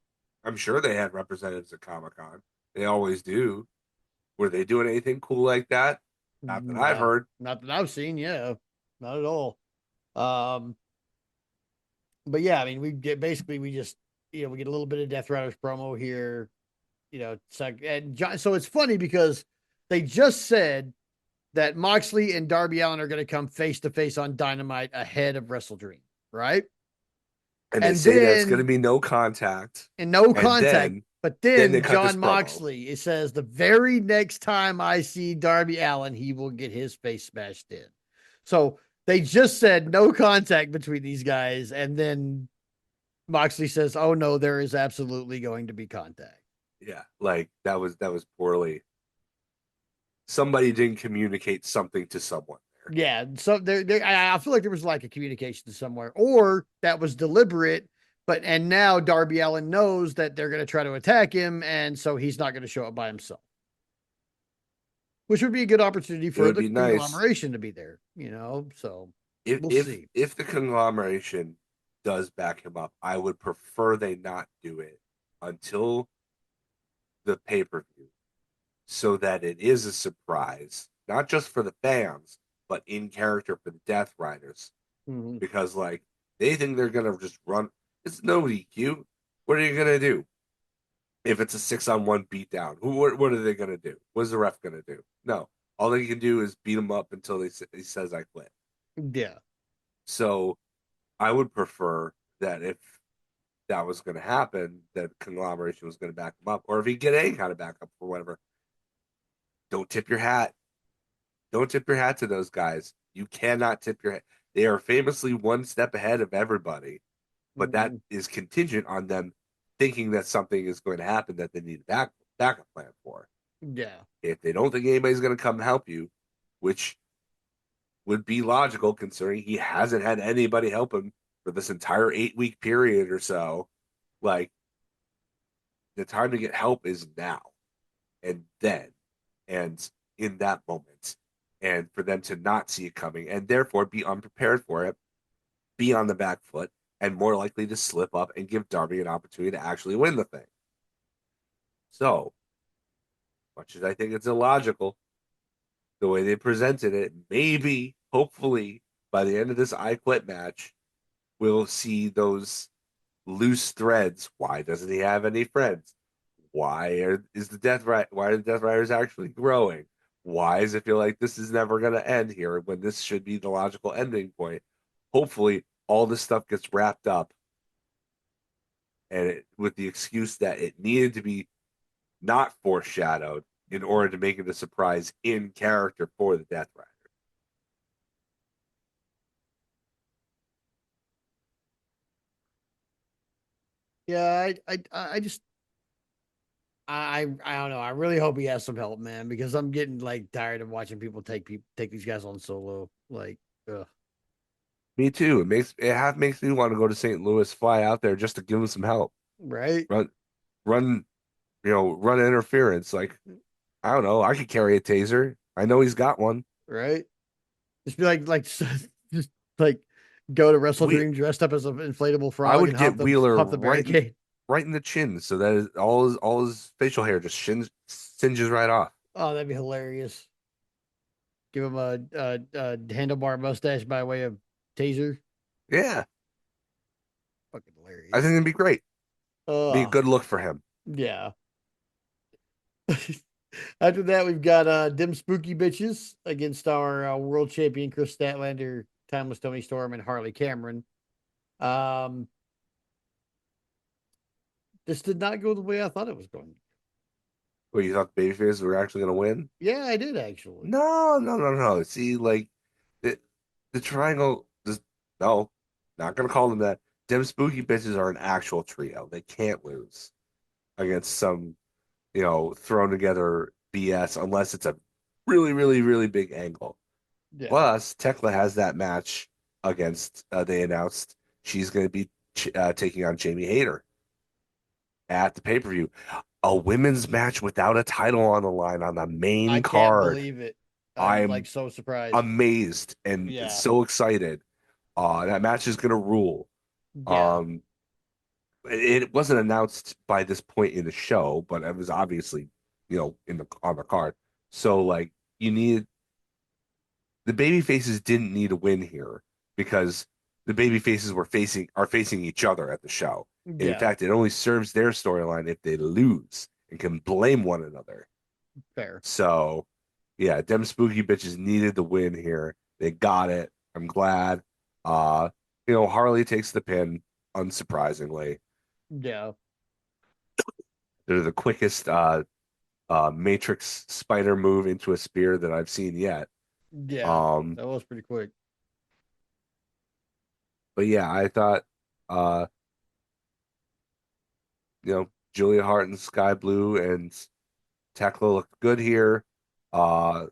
I'm sure they had representatives at Comic Con. They always do. Were they doing anything cool like that? Not that I've No, heard. not that I've seen. Yeah, not at all. Um, but yeah, I mean, we get basically we just we get a little bit of Death Riders promo here. It's like and John, so it's funny because they just said that Moxley and Darby Allin are going to come face to face on Dynamite ahead of Wrestle Dream, right? And they And say that it's going to then be no contact. no And contact. But then they then cut this John promo. Moxley, it says the very next time I see Darby Allin, he will get his face smashed in. So they just said no contact between these guys, and then Moxley says, "Oh no, there is absolutely going to be contact." Yeah, like that was poorly. Somebody didn't communicate something to someone there. Yeah, so I feel like there was like a communication somewhere, or that was deliberate. But and now Darby Allin knows that they're going to try to attack him, and so he's not going to show up by himself, which would be a good opportunity It for would the be nice conglomeration to be there. So if we'll if see. if the conglomeration does back him up. I would prefer they not do it until the pay-per-view so that it is a surprise, not just for the fans, but in character for the Death Riders. Mm-hmm. Because like they think they're gonna just run. It's no DQ. What are you gonna do if it's a 6-on-1 beatdown? What are they gonna do? What's the ref gonna do? No, all they can do is beat him up until he says I quit. Yeah, So I would prefer that if that was going to happen, that conglomeration was going to back him up, or if he get any kind of backup for whatever. Don't tip your hat. Don't tip your hat to those guys. You cannot tip your hat. They are famously one step ahead of everybody, but that mm-hmm. is contingent on them thinking that something is going to happen that they need a backup plan for. Yeah, If they don't think anybody's going to come help you, which would be logical considering he hasn't had anybody help him for this entire 8 week period or so, like the time to get help is now and then and in that moment. And for them to not see it coming and therefore be unprepared for it, be on the back foot, and more likely to slip up and give Darby an opportunity to actually win the thing. So, much as I think it's illogical, the way they presented it, maybe, hopefully, by the end of this I Quit match, we'll see those loose threads. Why doesn't he have any friends? Why are the Death Riders actually growing? Why does it feel like this is never going to end here when this should be the logical ending point? Hopefully, all this stuff gets wrapped up, and with the excuse that it needed to be not foreshadowed in order to make it a surprise in character for the Death Rider. yeah. I just I don't know. I really hope he has some help, man, because I'm getting like tired of watching people take these guys on solo. Like, ugh, Me too. It makes me want to go to St. Louis, fly out there just to give him some help. right, Run, run, run interference. Like I don't know. I could carry a taser. I know he's got one. right. Just be like just like go to Wrestle We Dream dressed up as an inflatable I frog would and get Wheeler hop the barricade. right in the chin, so that all his facial hair just singes right off. Oh, that'd be hilarious. Give him a handlebar mustache by way of taser. Yeah, Fucking I think hilarious. it'd be great. Be a Oh, good look for him. yeah. After that, we've got Dim Spooky Bitches against our world champion Chris Statlander, Timeless Tony Storm, and Harley Cameron. Um, this did not go the way I thought it was going. What you thought the Babyface were actually going to win? Yeah, I did actually. No, no, no, no. See, like the the triangle. Just no, not going to call them that. Them spooky bitches are an actual trio. They can't lose against some thrown together BS unless it's a really, really, really big angle. Yeah, Plus, Tekla has that match against. They announced she's going to be taking on Jamie Hayter at the pay per view. A women's match without a title on the line on the I main can't card. believe it. I'm like I'm so surprised. amazed and Yeah, so excited. That match is gonna rule. Yeah. Um, it wasn't announced by this point in the show, but it was obviously, in the on the card. So like you need the baby faces didn't need a win here because the baby faces are facing each other at the show. In Yeah. fact, it only serves their storyline if they lose and can blame one another. Fair. So yeah, them spooky bitches needed the win here. They got it. I'm glad. Uh, Harley takes the pin, unsurprisingly. Yeah. They're the quickest Matrix spider move into a spear that I've seen yet. Yeah. Um, That was pretty quick. but yeah, I thought uh, Julia Hart and Sky Blue and Tekla looked good here. Uh,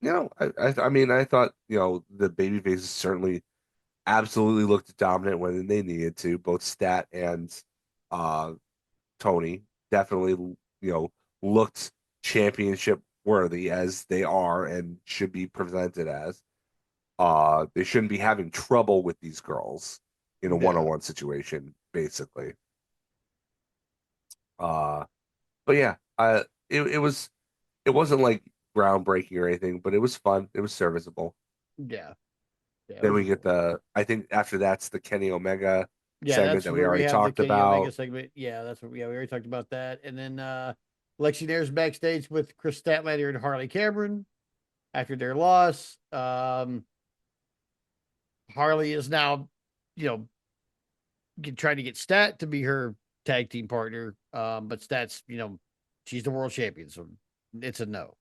I mean, I thought, the baby faces certainly absolutely looked dominant when they needed to. Both Stat and uh Tony definitely, looked championship worthy as they are and should be presented as. They shouldn't be having trouble with these girls in a Yeah. one-on-one situation, basically. Uh, but yeah, it wasn't like groundbreaking or anything, but it was fun. It was serviceable. Yeah. Yeah. It Then was we get enjoyable. I think after that's the Kenny Omega Yeah, segment that's that we where we already have the talked Kenny Omega about. segment. Yeah, that's what. Yeah, we already talked about that. And then Lexi Nair's backstage with Chris Statlander and Harley Cameron after their loss. Harley is now, you know, trying to get Stat to be her tag team partner. But Stat's, she's the world champion, so it's a no.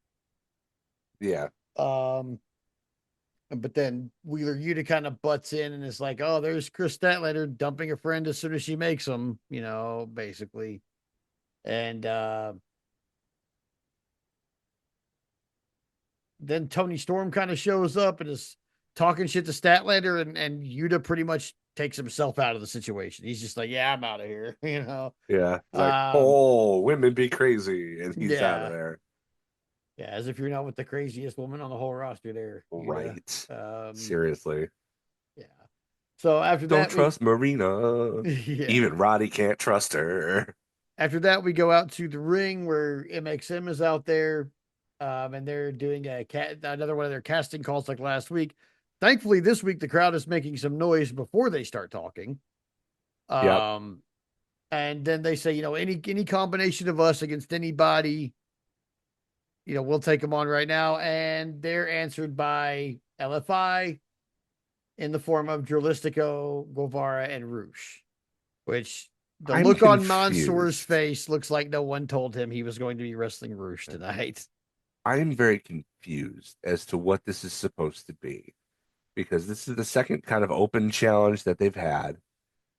Yeah. Um, but then Wheeler Yuta kind of butts in and is like, "Oh, there's Chris Statlander dumping a friend as soon as she makes him," basically. And then Tony Storm kind of shows up and is talking shit to Statlander, and Yuta pretty much takes himself out of the situation. He's just like, "Yeah, I'm out of here," Yeah. It's like, Um, oh, women be crazy, and he's out of yeah, there. yeah, as if you're not with the craziest woman on the whole roster there, Yuta. Right. Um, Seriously. yeah. So after Don't that, we trust Marina. yeah. Even Roddy can't trust her. After that, we go out to the ring where MXM is out there, and they're doing another one of their casting calls like last week. Thankfully, this week the crowd is making some noise before they start talking. Yep. Um, and then they say, any combination of us against anybody, we'll take them on right now. And they're answered by LFI in the form of Drolistico, Guevara, and Roosh, which the I'm look on Mansoor's confused. face looks like no one told him he was going to be wrestling Roosh tonight. I'm very confused as to what this is supposed to be because this is the second kind of open challenge that they've had.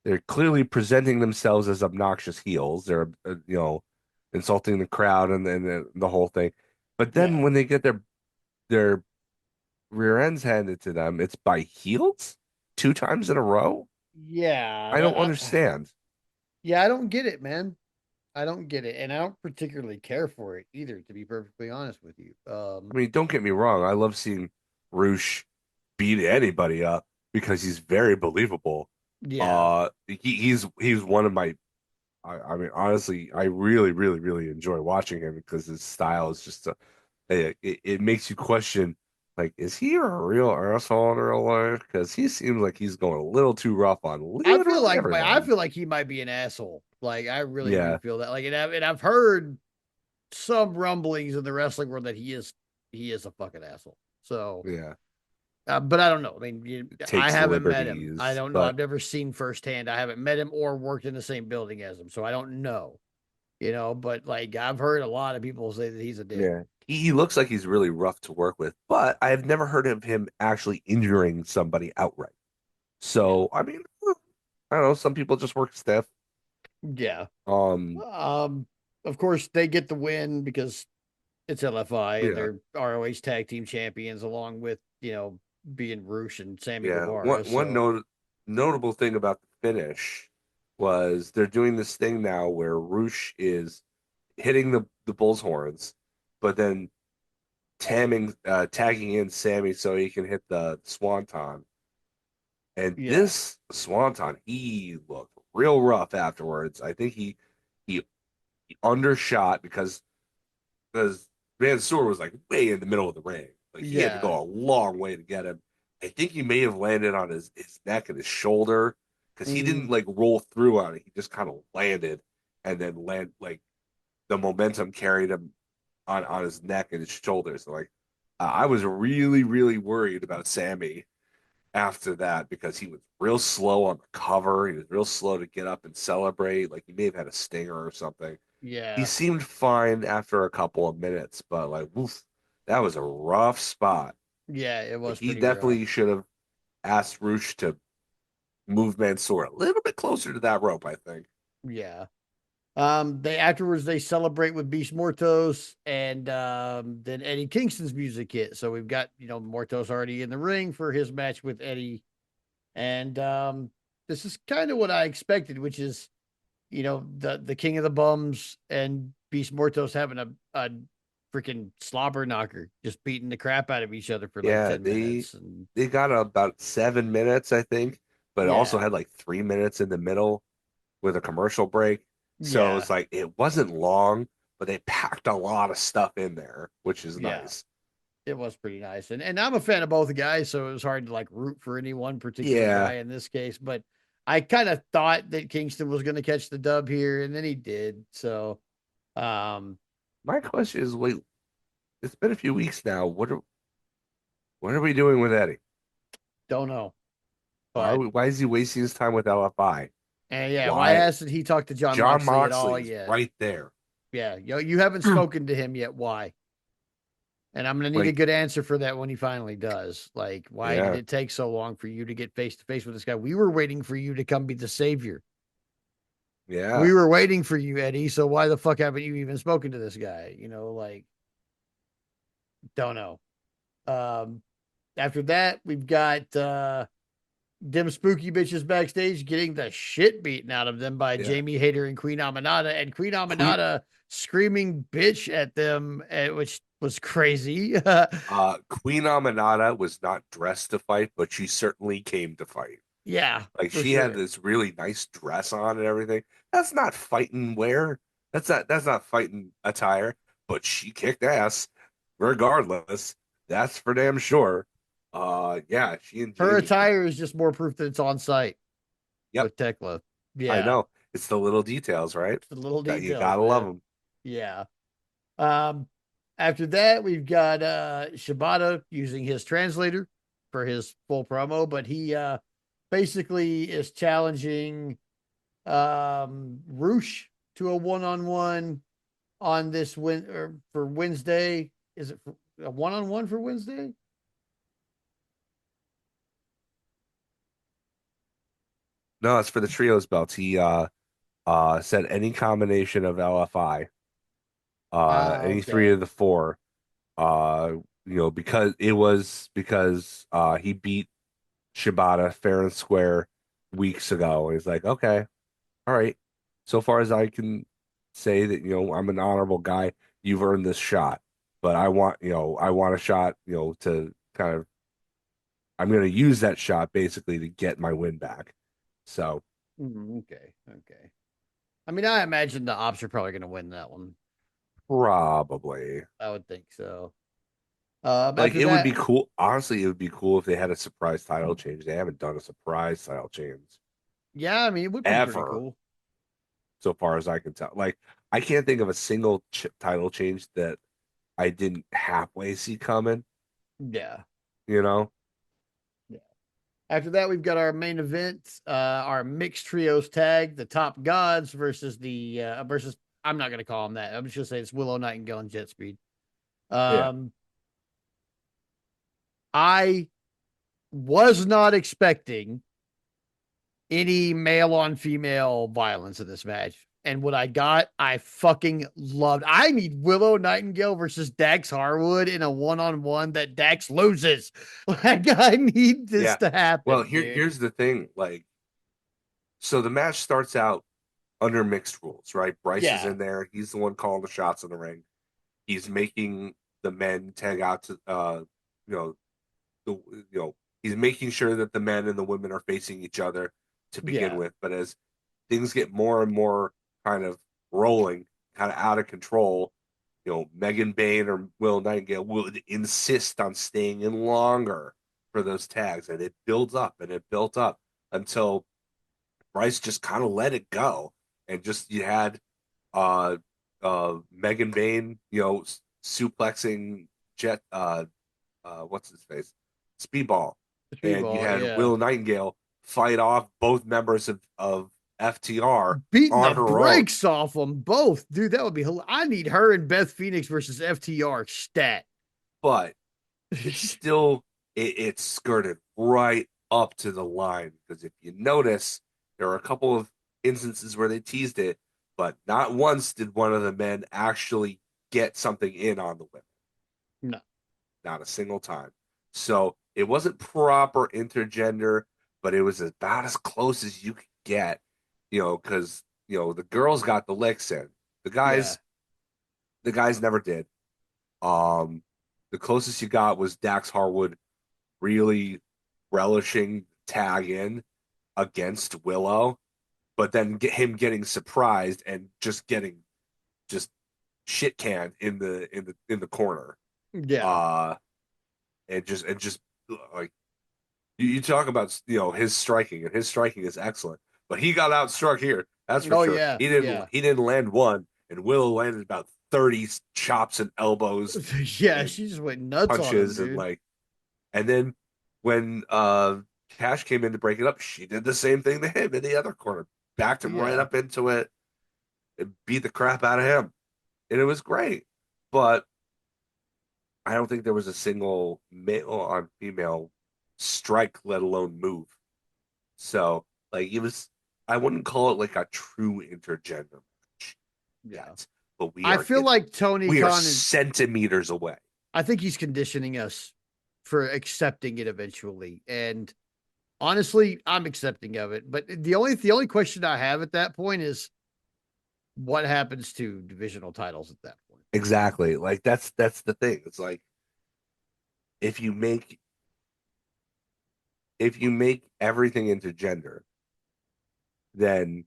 They're clearly presenting themselves as obnoxious heels. They're, insulting the crowd and the whole thing. But then Yeah. when they get their rear ends handed to them, it's by heels two times in a row. Yeah. I don't understand. Yeah, I don't get it, man. I don't get it. And I don't particularly care for it either, to be perfectly honest with you. I mean, don't get me wrong. I love seeing Roosh beat anybody up because he's very believable. Yeah. He's one of my. I mean, honestly, I really, really, really enjoy watching him because his style is just it makes you question, like, is he a real asshole in real life? Because he seems like he's going a little too rough on literally I everyone. feel like he might be an asshole. Like I really do Yeah, feel that. Like and I've heard some rumblings in the wrestling world that he is a fucking asshole. So yeah, but I don't know. I mean, I takes haven't met him. I liberties, don't know. but I've never seen firsthand. I haven't met him or worked in the same building as him, so I don't know. But like I've heard a lot of people say that he's a dick. yeah, he looks like he's really rough to work with. But I have never heard of him actually injuring somebody outright. Yeah, So I mean, I don't know. Some people just work stiff. yeah. Um, Um, of course they get the win because it's LFI and yeah, they're ROH tag team champions, along with being Roosh and Sammy yeah. One Guevara. one So notable thing about the finish was they're doing this thing now where Roosh is hitting the bull's horns, but then tagging in Sammy so he can hit the swanton. And Yeah. this Swanton, he looked real rough afterwards. I think he, he undershot because Mansoor was like way in the middle of the ring. Like he had to Yeah. go a long way to get him. I think he may have landed on his neck and his shoulder because he didn't Mm, like roll through on it. He just kind of landed and then land like the momentum carried him on his neck and his shoulders. So, like I was really really worried about Sammy after that because he was real slow on the cover. He was real slow to get up and celebrate. Like he may have had a stinger or something. He yeah. seemed fine after a couple of minutes, but like, woof, that was a rough spot. Yeah, it Like was he pretty rough. definitely should have asked Roosh to move Mansoor a little bit closer to that rope, I think. Yeah. They afterwards they celebrate with Beast Mortos, and then Eddie Kingston's music hit. So we've got Mortos already in the ring for his match with Eddie, and this is kind of what I expected, which is the King of the Bums and Beast Mortos having a freaking slobber knocker, just beating the crap out of each other for like Yeah, 10 minutes, and they got about 7 minutes, I think, but it also yeah, had like 3 minutes in the middle with a commercial break. So yeah, it's like it wasn't long, but they packed a lot of stuff in there, which is yeah. nice. It was pretty nice, and I'm a fan of both the guys, so it was hard to like root for any one particular Yeah. guy in this case. But I kind of thought that Kingston was going to catch the dub here, and then he did. So, um, My question is, wait, it's been a few weeks now. What are we doing with Eddie? don't know, but Why is he wasting his time with LFI? and yeah, why Why? hasn't he talked to John John Moxley at Moxley all is yet? right there. Yeah, you haven't spoken to him yet. Why? And I'm gonna need a Like, good answer for that when he finally does. Like, why did yeah, it take so long for you to get face to face with this guy? We were waiting for you to come be the savior. We yeah. were waiting for you, Eddie. So why the fuck haven't you even spoken to this guy? Like, don't know. Um, After that, we've got them spooky bitches backstage getting the shit beaten out of them by Yeah. Jamie Hayter and Queen Aminata, and Queen Queen Aminata screaming bitch at them, which was crazy. Queen Aminata was not dressed to fight, but she certainly came to fight. Yeah, Like for she had sure. this really nice dress on and everything. That's not fighting wear. That's not fighting attire, but she kicked ass regardless. That's for damn sure. Yeah, she and Her Jamie. attire is just more proof that it's on site Yep, with Tekla. I Yeah, know. It's the little details, right? it's the little That you details, gotta love man. them. Yeah. Um, After that, we've got Shibata using his translator for his full promo, but he basically is challenging Roosh to a one-on-one on this win or for Wednesday. Is it a one-on-one for Wednesday? No, it's for the trios belts. He said any combination of LFI, any three Okay. of the four, uh, because it was because he beat Shibata fair and square weeks ago. And he's like, okay, all right. So far as I can say that, I'm an honorable guy, you've earned this shot. But I want a shot, to kind of I'm gonna use that shot basically to get my win back. So Okay. Okay. I mean, I imagine the ops are probably going to win that one. probably. I would think so. Like After it would be that, cool. Honestly, it would be cool if they had a surprise title change. They haven't done a surprise title change yeah, I mean, it would be pretty ever, cool. so far as I can tell. Like I can't think of a single title change that I didn't halfway see coming. Yeah. You know? Yeah. After that, we've got our main event, our mixed trios tag, the top gods versus versus. I'm not going to call them that. I'm just going to say it's Willow Nightingale and Jet Speed. Yeah. Um, I was not expecting any male on female violence in this match. And what I got, I fucking loved. I need Willow Nightingale versus Dax Harwood in a one-on-one that Dax loses. Like I need this Yeah. to Well, happen, dude. here's the thing. Like, so the match starts out under mixed rules, right? Bryce is Yeah. in there. He's the one calling the shots in the ring. He's making the men tag out to you know, the he's making sure that the men and the women are facing each other to begin Yeah. with. But as things get more and more kind of rolling, kind of out of control, Megan Bain or Will Nightingale would insist on staying in longer for those tags, and it builds up and it built up until Bryce just kind of let it go, and just you had uh Megan Bain, suplexing Jet what's his face? Speedball. The And you speedball, had yeah. Will Nightingale fight off both members of FTR Beating the on her own. brakes off them both. Dude, that would be I need her and Beth Phoenix versus FTR stat. But it skirted right up to the line because if you notice, there are a couple of instances where they teased it, but not once did one of the men actually get something in on the women. No. Not a single time. So it wasn't proper intergender, but it was about as close as you could get, because the girls got the licks in. The Yeah. guys, the guys never did. Um, the closest you got was Dax Harwood really relishing tag in against Willow, but then get him getting surprised and just getting just shit canned in the corner. Yeah. Uh, and just like you talk about his striking, and his striking is excellent, but he got outstruck here. That's for Oh sure. yeah. He didn't Yeah. he didn't land one, and Willow landed about 30 chops and elbows Yeah, and she just went nuts on him, punches, and dude. like, and then when Cash came in to break it up, she did the same thing to him in the other corner, backed him right Yeah. up into it, and beat the crap out of him, and it was great. But I don't think there was a single male on female strike, let alone move. So, like, it was, I wouldn't call it like a true intergender match Yeah. yet, but we I are feel getting, like Tony we are Khan is centimeters away. I think he's conditioning us for accepting it eventually. And honestly, I'm accepting of it. But the only question I have at that point is what happens to divisional titles at that point? Exactly. Like, that's the thing. It's like, if you make, if you make everything into gender, then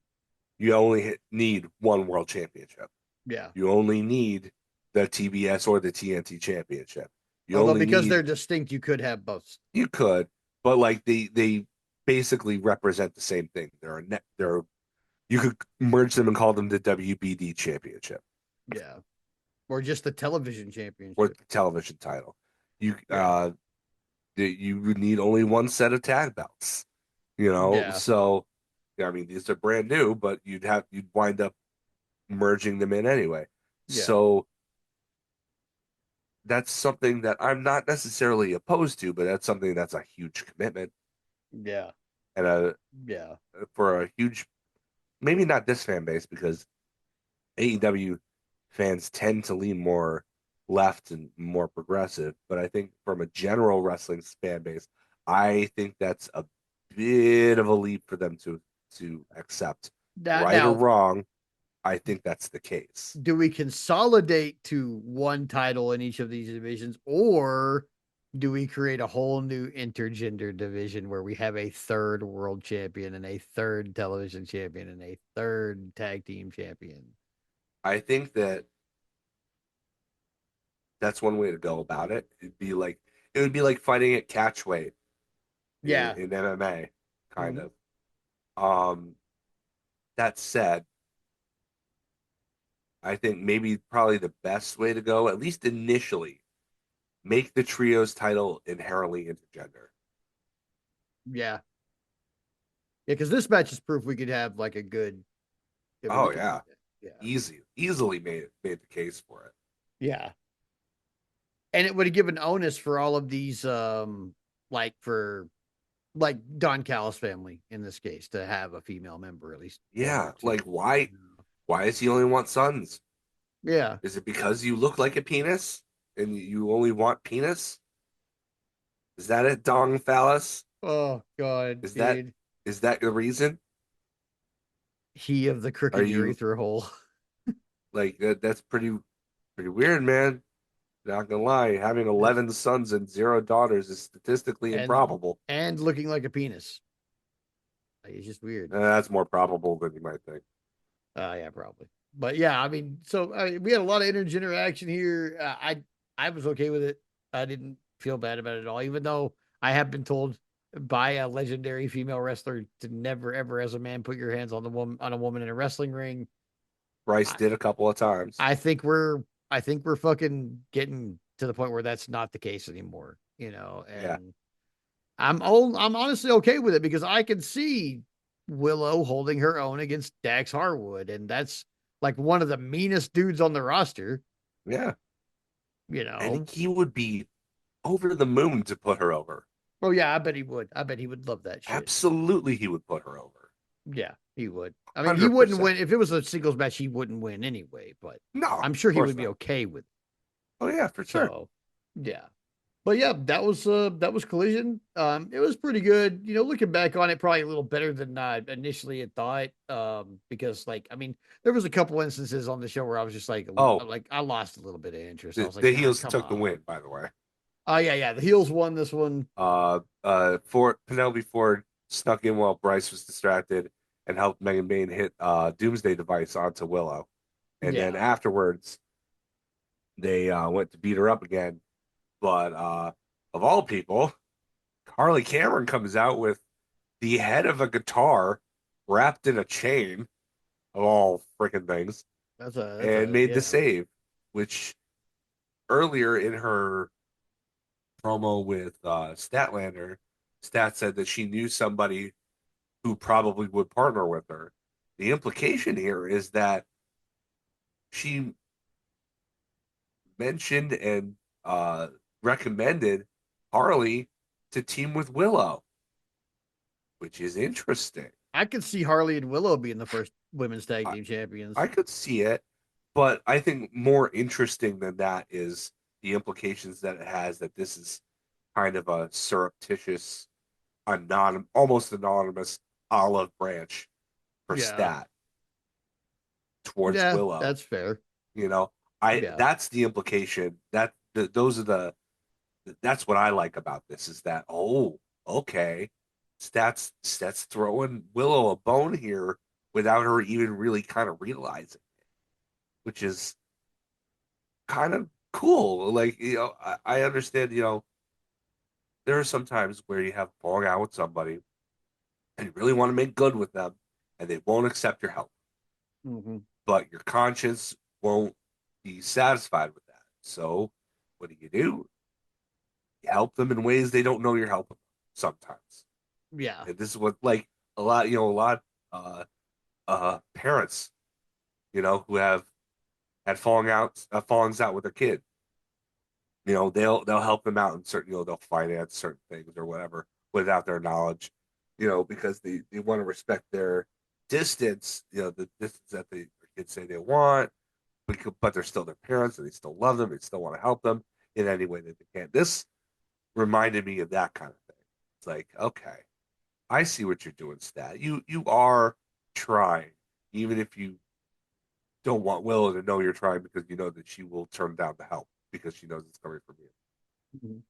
you only need one world championship. Yeah. You only need the TBS or the TNT championship. You Although only because they're need, distinct, you could have both. you could, but like they basically represent the same thing. They're you could merge them and call them the WBD championship Yeah. Or just the television or championship. the television title. You Yeah. you would need only one set of tag belts, Yeah. so I mean, these are brand new, but you'd wind up merging them in anyway. Yeah. So that's something that I'm not necessarily opposed to, but that's something that's a huge commitment Yeah. and a Yeah. for a huge, maybe not this fan base because AEW fans tend to lean more left and more progressive, but I think from a general wrestling fan base, I think that's a bit of a leap for them to accept. Right or Now, wrong, I think that's the case. do we consolidate to one title in each of these divisions, or do we create a whole new intergender division where we have a third world champion and a third television champion and a third tag team champion? I think that that's one way to go about it. It would be like fighting at catchweight Yeah. in MMA, kind Mhm. of. Um, that said, I think maybe probably the best way to go, at least initially, make the trios title inherently intergender. Yeah. Yeah. Because this match is proof we could have like a good, I mean, we Oh could do yeah, that. Yeah. easily made the case for it. Yeah. And it would have given onus for all of these, like for like Don Callis family in this case to have a female member, at least one or Yeah, two. like why does he only want sons? Yeah. Is it because you look like a penis and you only want penis? Is that it, Dong Phallus? Oh God, Is that dude. is that the reason? He of the Are crooked you urethra hole. like that's pretty weird, man. Not gonna lie, having It's 11 sons and 0 daughters is statistically and improbable. looking like a penis. Like, it's just weird. That's more probable than you might think. Yeah, probably. But yeah, I mean, so I mean, we had a lot of interaction here. I was okay with it. I didn't feel bad about it at all, even though I have been told by a legendary female wrestler to never ever, as a man, put your hands on a woman in a wrestling ring. Bryce I did a couple of times. I think we're I think we're fucking getting to the point where that's not the case anymore. Yeah, And I'm honestly okay with it because I can see Willow holding her own against Dax Harwood, and that's like one of the meanest dudes on the roster. yeah. You And know. he would be over the moon to put her over. Oh yeah, I bet he would. I bet he would love that shit. Absolutely, he would put her over. Yeah, he would. I mean, he wouldn't 100%. win if it was a singles match. He wouldn't win anyway, but No, I'm of sure he course would be not. okay with it. Oh yeah, for sure. So, yeah. But yeah, that was Collision. It was pretty good. Looking back on it, probably a little better than I initially had thought. Because like I mean, there was a couple instances on the show where I was just Oh, like I lost a little bit of interest. I the, was like, the ah, heels come took the on. win, by the way. Oh yeah, the heels won this one. For Penelope Ford snuck in while Bryce was distracted and helped Megan Bayne hit Doomsday Device onto Willow. And then Yeah, afterwards, they went to beat her up again. But of all people, Harley Cameron comes out with the head of a guitar wrapped in a chain of all freaking things that's and a made the yeah. save, which earlier in her promo with Statlander, Stat said that she knew somebody who probably would partner with her. The implication here is that she mentioned and uh, recommended Harley to team with Willow, which is interesting. I could see Harley and Willow being the first women's tag I, team champions. I could see it, but I think more interesting than that is the implications that it has that this is kind of a surreptitious, almost anonymous olive branch for Yeah, Stat towards yeah, Willow. that's fair. You know, I Yeah, that's the implication. Those are that's what I like about this is that okay, Stat's throwing Willow a bone here without her even really kind of realizing, which is kind of cool. Like, I understand, there are some times where you have falling out with somebody and you really want to make good with them and they won't accept your help, hmm but your conscience won't be satisfied with that. So what do? You help them in ways they don't know you're helping them sometimes. yeah. And this is what, like, a lot parents, who have had fallings out with their kid. They'll help them out in certain, they'll finance certain things or whatever without their knowledge, because they want to respect their distance, the distance that their kids say they want, but they're still their parents and they still love them. They still want to help them in any way that they can. This reminded me of that kind of thing. It's like, okay, I see what you're doing, Stat. You are trying, even if you don't want Willow to know you're trying because you know that she will turn down the help because she knows it's coming from you. Mhm.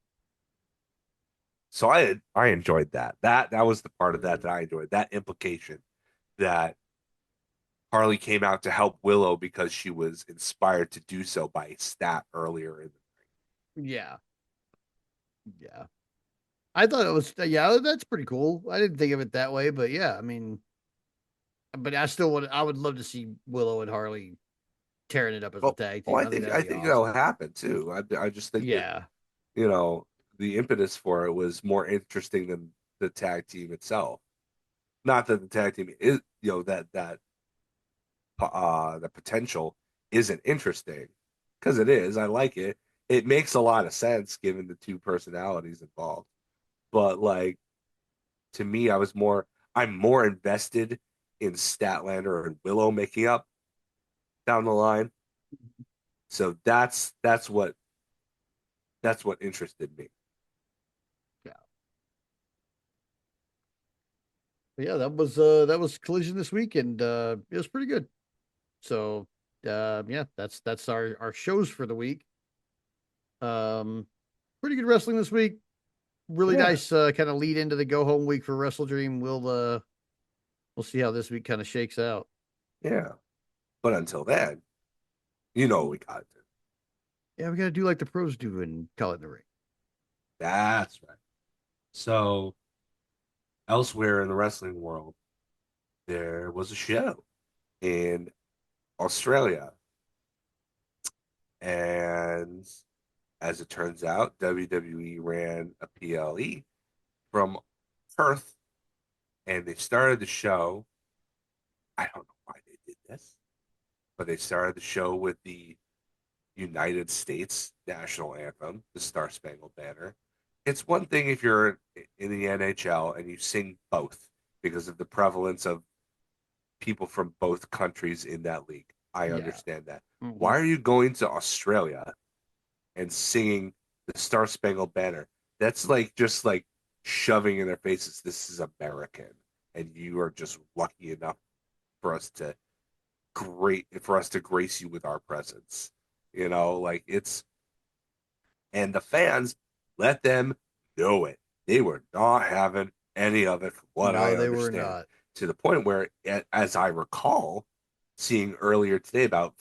So I enjoyed that. That was the part of that I enjoyed. That implication that Harley came out to help Willow because she was inspired to do so by Stat earlier in Yeah, yeah. I thought it was yeah, that's pretty cool. I didn't think of it that way, but yeah, I mean, but I would love to see Willow and Harley tearing it up as a well, tag well, team. I I think think that'd I be think that'll awesome. happen too. I just think that Yeah. you know the impetus for it was more interesting than the tag team itself. Not that the tag team is the potential isn't interesting because it is. I like it. It makes a lot of sense given the two personalities involved. But like to me, I'm more invested in Statlander and Willow making up down the line. So that's what interested me. Yeah. But yeah, that was Collision this week, and it was pretty good. So yeah, that's our shows for the week. Um, Pretty good wrestling this week. Really Yeah, nice kind of lead into the go home week for Wrestle Dream. We'll see how this week kind of shakes out. yeah. But until then, you know what we got to do. Yeah, we got to do like the pros do and call it in the ring. That's right. So elsewhere in the wrestling world, there was a show in Australia, and as it turns out, WWE ran a PLE from Perth, and they started the show. I don't know why they did this, but they started the show with the United States national anthem, the Star Spangled Banner. It's one thing if you're in the NHL and you sing both because of the prevalence of people from both countries in that league. I Yeah. understand that. Hmm. Why are you going to Australia and singing the Star Spangled Banner? That's like just like shoving in their faces, this is American, and you are just lucky enough for us to grace you with our presence. Like it's and the fans let them know it. They were not having any of it, from what No, I they were understand, not. to the point where, as I recall, seeing earlier today, about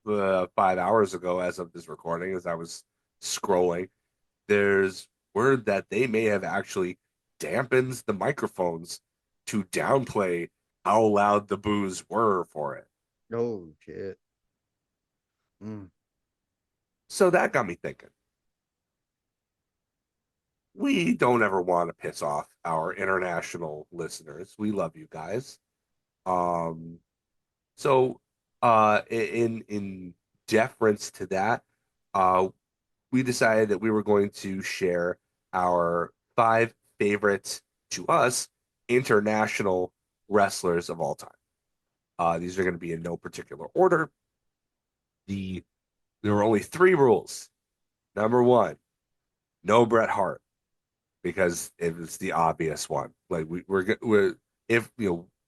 5 hours ago, as of this recording, as I was scrolling, there's word that they may have actually dampened the microphones to downplay how loud the boos were for it. Oh shit. Mm. So that got me thinking. We don't ever want to piss off our international listeners. We love you guys. Um, so in deference to that, uh, we decided that we were going to share our five favorite to us international wrestlers of all time. These are going to be in no particular order. The There were only three rules. Number one, no Bret Hart, because it was the obvious one. Like we're if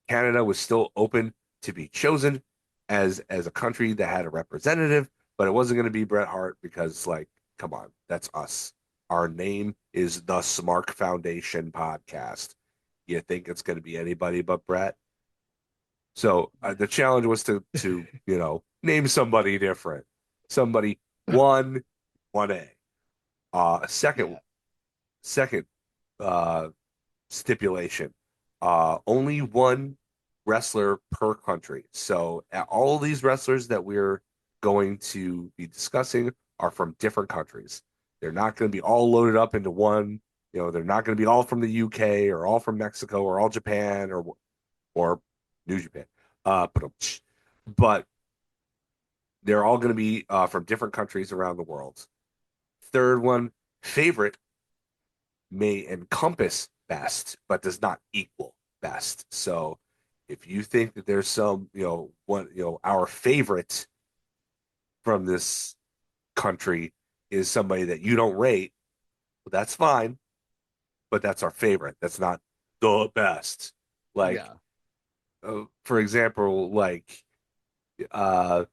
Canada was still open to be chosen as a country that had a representative, but it wasn't going to be Bret Hart because like, come on, that's us. Our name is the Smark Foundation podcast. You think it's going to be anybody but Bret? So the challenge was to name somebody different, somebody one A. Second Yeah. second uh stipulation. Only one wrestler per country. So all these wrestlers that we're going to be discussing are from different countries. They're not going to be all loaded up into one. They're not going to be all from the UK or all from Mexico or all Japan or New Japan. But they're all going to be from different countries around the world. Third one, favorite may encompass best, but does not equal best. So if you think that there's some, our favorite from this country is somebody that you don't rate, well, that's fine, but that's our favorite. That's not the best. Like, Yeah. for example, like, uh,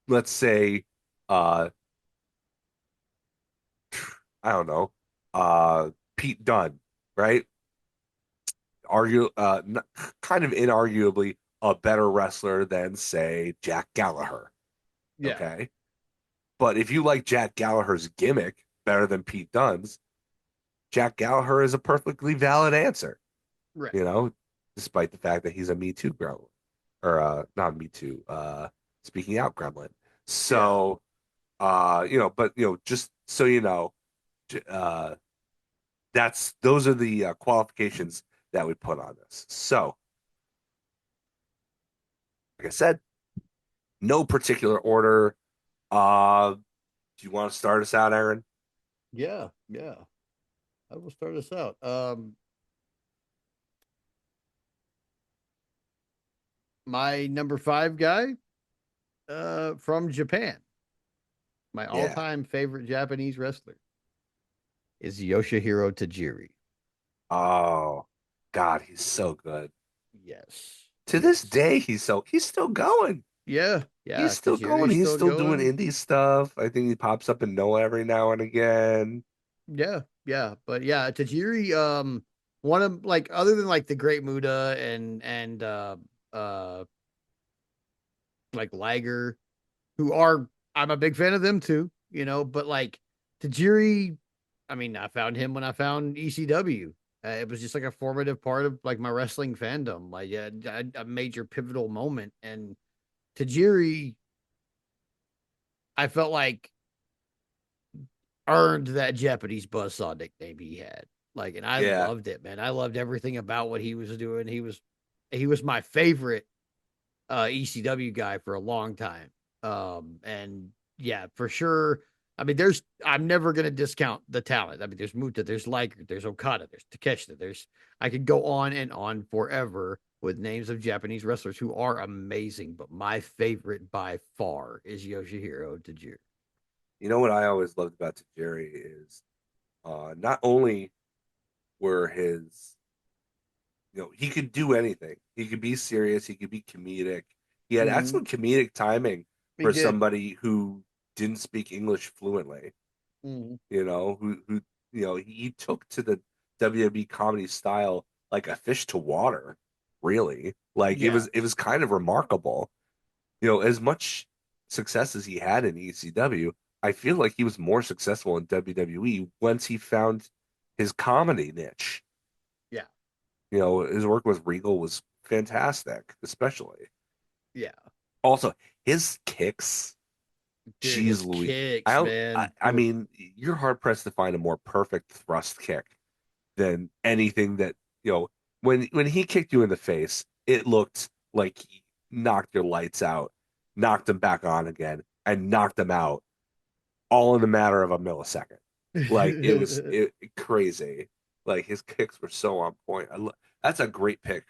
let's say, uh, I don't know, Pete Dunne, right? Kind of inarguably a better wrestler than say Jack Gallagher. Yeah. Okay. But if you like Jack Gallagher's gimmick better than Pete Dunne's, Jack Gallagher is a perfectly valid answer, Right. you know, despite the fact that he's a Me Too gremlin or not Me Too, speaking out gremlin. Yeah. So but just so you know, uh those are the qualifications that we put on this. So, like I said, no particular order. Do you want to start us out, Aaron? Yeah. Yeah. I will start us out. My number five guy, from Japan, my Yeah. all-time favorite Japanese wrestler is Yoshihiro Tajiri. Oh, God, he's so good. Yes. To this Yes. day, he's still going. Yeah, yeah. He's still going. Tajiri's He's still still doing going. indie stuff. I think he pops up in Noah every now and again. Yeah, yeah. But yeah, Tajiri, one of like other than like the Great Muda and uh like Liger, who are I'm a big fan of them too, you know, but like Tajiri, I mean, I found him when I found ECW. It was just like a formative part of like my wrestling fandom, like a major pivotal moment. And Tajiri, I felt like earned that Japanese buzzsaw nickname he had. Like, and I Yeah. loved it, man. I loved everything about what he was doing. He was my favorite ECW guy for a long time. And yeah, for sure. I mean, I'm never gonna discount the talent. I mean, there's Muta, there's Liger, there's Okada, there's Takeshita, I could go on and on forever with names of Japanese wrestlers who are amazing, but my favorite by far is Yoshihiro Tajiri. You know what I always loved about Tajiri is not only were his, he could do anything. He could be serious. He could be comedic. He had Mm-hmm. excellent comedic timing He for did. somebody who didn't speak English fluently. Mm-hmm. He took to the WWE comedy style like a fish to water, really. Like Yeah, it was kind of remarkable. As much success as he had in ECW, I feel like he was more successful in WWE once he found his comedy niche. yeah, His work with Regal was fantastic, especially. yeah. Also, his kicks, Dude, geez his Louis. kicks, man. I mean, you're hard pressed to find a more perfect thrust kick than anything that, you know, when he kicked you in the face, it looked like he knocked your lights out, knocked them back on again, and knocked them out all in a matter of a millisecond. Like crazy. Like his kicks were so on point. That's a great pick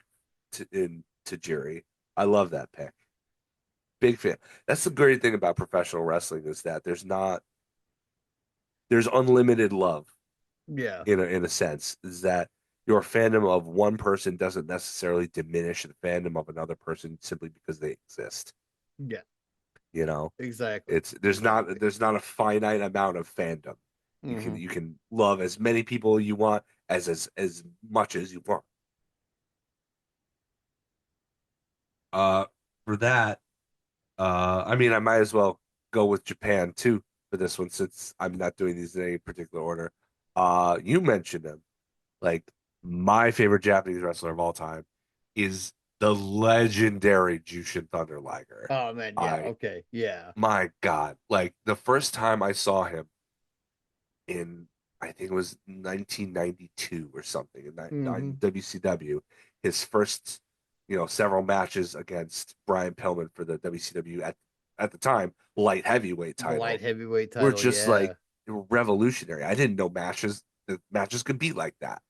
to Jerry. I love that pick. Big fan. That's the great thing about professional wrestling is that there's unlimited love Yeah, in a sense. Is that your fandom of one person doesn't necessarily diminish the fandom of another person simply because they exist. yeah, You know, exactly, it's exactly. there's not a finite amount of fandom. Hmm. You can love as many people you want as much as you want. Uh, for that, I mean, I might as well go with Japan too for this one since I'm not doing these in any particular order. You mentioned him. Like my favorite Japanese wrestler of all time is the legendary Jushin Thunder Liger. Oh man, yeah, I okay, yeah. My God, like the first time I saw him in I think it was 1992 or something in that Hmm. in WCW. His first, several matches against Brian Pillman for the WCW at the time light heavyweight The light title heavyweight were title, just like yeah, revolutionary. I didn't know the matches could be like that.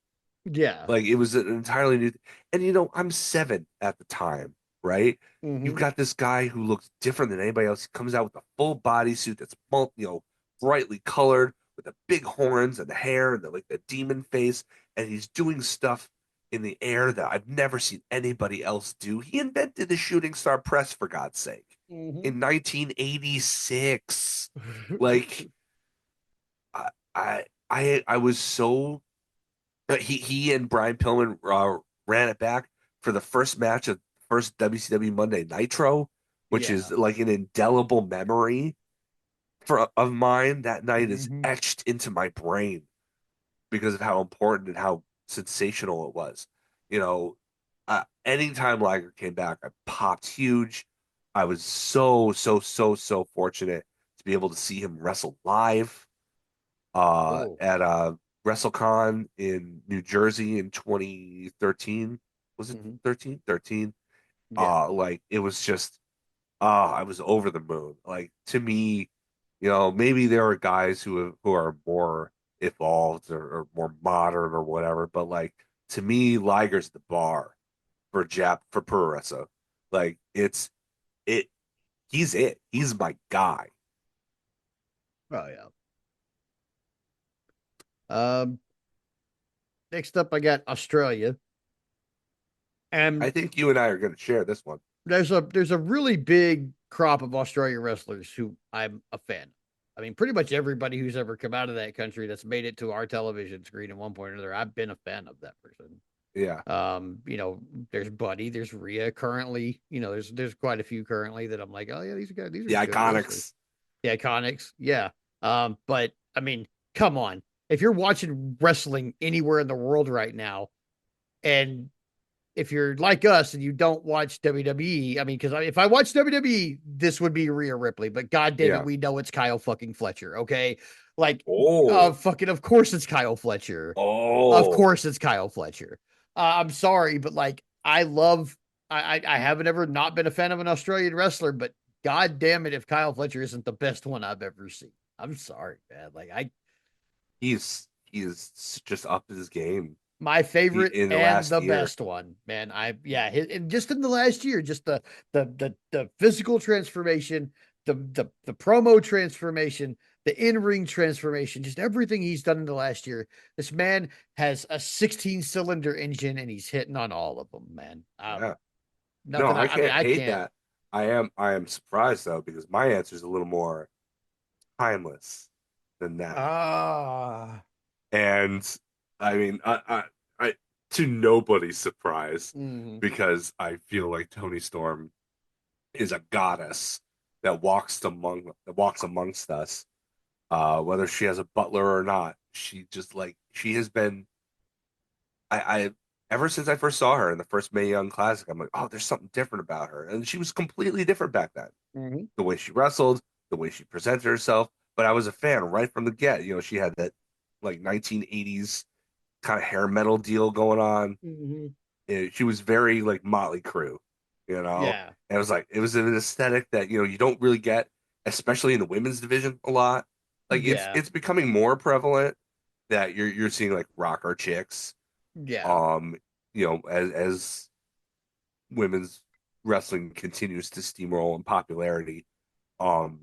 yeah. Like it was an entirely new, and I'm 7 at the time, right? You've Hmm. got this guy who looks different than anybody else. He comes out with a full bodysuit that's brightly colored with the big horns and the hair and the demon face, and he's doing stuff in the air that I've never seen anybody else do. He invented the shooting star press for God's sake Hmm. in 1986. Like I was so he and Brian Pillman ran it back for the first match of first WCW Monday Nitro, which is Yeah. like an indelible memory of mine. That night is Hmm. etched into my brain because of how important and how sensational it was. You know, anytime Liger came back, I popped huge. I was so fortunate to be able to see him wrestle live Oh. at WrestleCon in New Jersey in 2013. Was it Hmm. 13? 13. Yeah. Like it was just I was over the moon. Like to me, maybe there are guys who are more evolved or more modern or whatever, but like to me, Liger's the bar for pro wrestling. Like it he's it. He's my guy. Oh yeah. Um. Next up, I got Australia, I and think you and I are going to share this one. there's a really big crop of Australian wrestlers who I'm a fan of. I mean, pretty much everybody who's ever come out of that country that's made it to our television screen at one point or another, I've been a fan of that person. Yeah. You know, there's Buddy, there's Rhea currently, you know, there's quite a few currently that I'm like, oh yeah, these are The good wrestlers. Iconics. The Iconics, yeah. But I mean, come on. If you're watching wrestling anywhere in the world right now, and if you're like us and you don't watch WWE, I mean, because if I watch WWE, this would be Rhea Ripley. But God damn it, Yeah. we know it's Kyle fucking Fletcher. Okay, like, Oh. fucking, of course it's Kyle Fletcher. Of Oh. course it's Kyle Fletcher. I'm sorry, but like, I love. I haven't ever not been a fan of an Australian wrestler, but God damn it, if Kyle Fletcher isn't the best one I've ever seen. I'm sorry, man. Like, He's just upped his game my favorite in the and last the year. best one, man. And just in the last year, just the physical transformation, the promo transformation, the in-ring transformation, just everything he's done in the last year. This man has a 16-cylinder engine and he's hitting on all of them, man. Yeah. No, Nothing. I I mean, can't I hate can't. that. I am surprised though because my answer is a little more timeless than that. Ah, And I mean, I to nobody's surprise mm, because I feel like Tony Storm is a goddess that walks amongst us. Whether she has a butler or not, she has been. I ever since I first saw her in the first Mae Young Classic, I'm like, oh, there's something different about her, and she was completely different back then. mm, The way she wrestled, the way she presented herself. But I was a fan right from the get. She had that like 1980s kind of hair metal deal going on. mm, She was very like Motley Crue, you know. yeah, And it was an aesthetic that you don't really get, especially in the women's division a lot. Like it's yeah, it's becoming more prevalent that you're seeing like rocker chicks, yeah, um, as women's wrestling continues to steamroll in popularity. Um,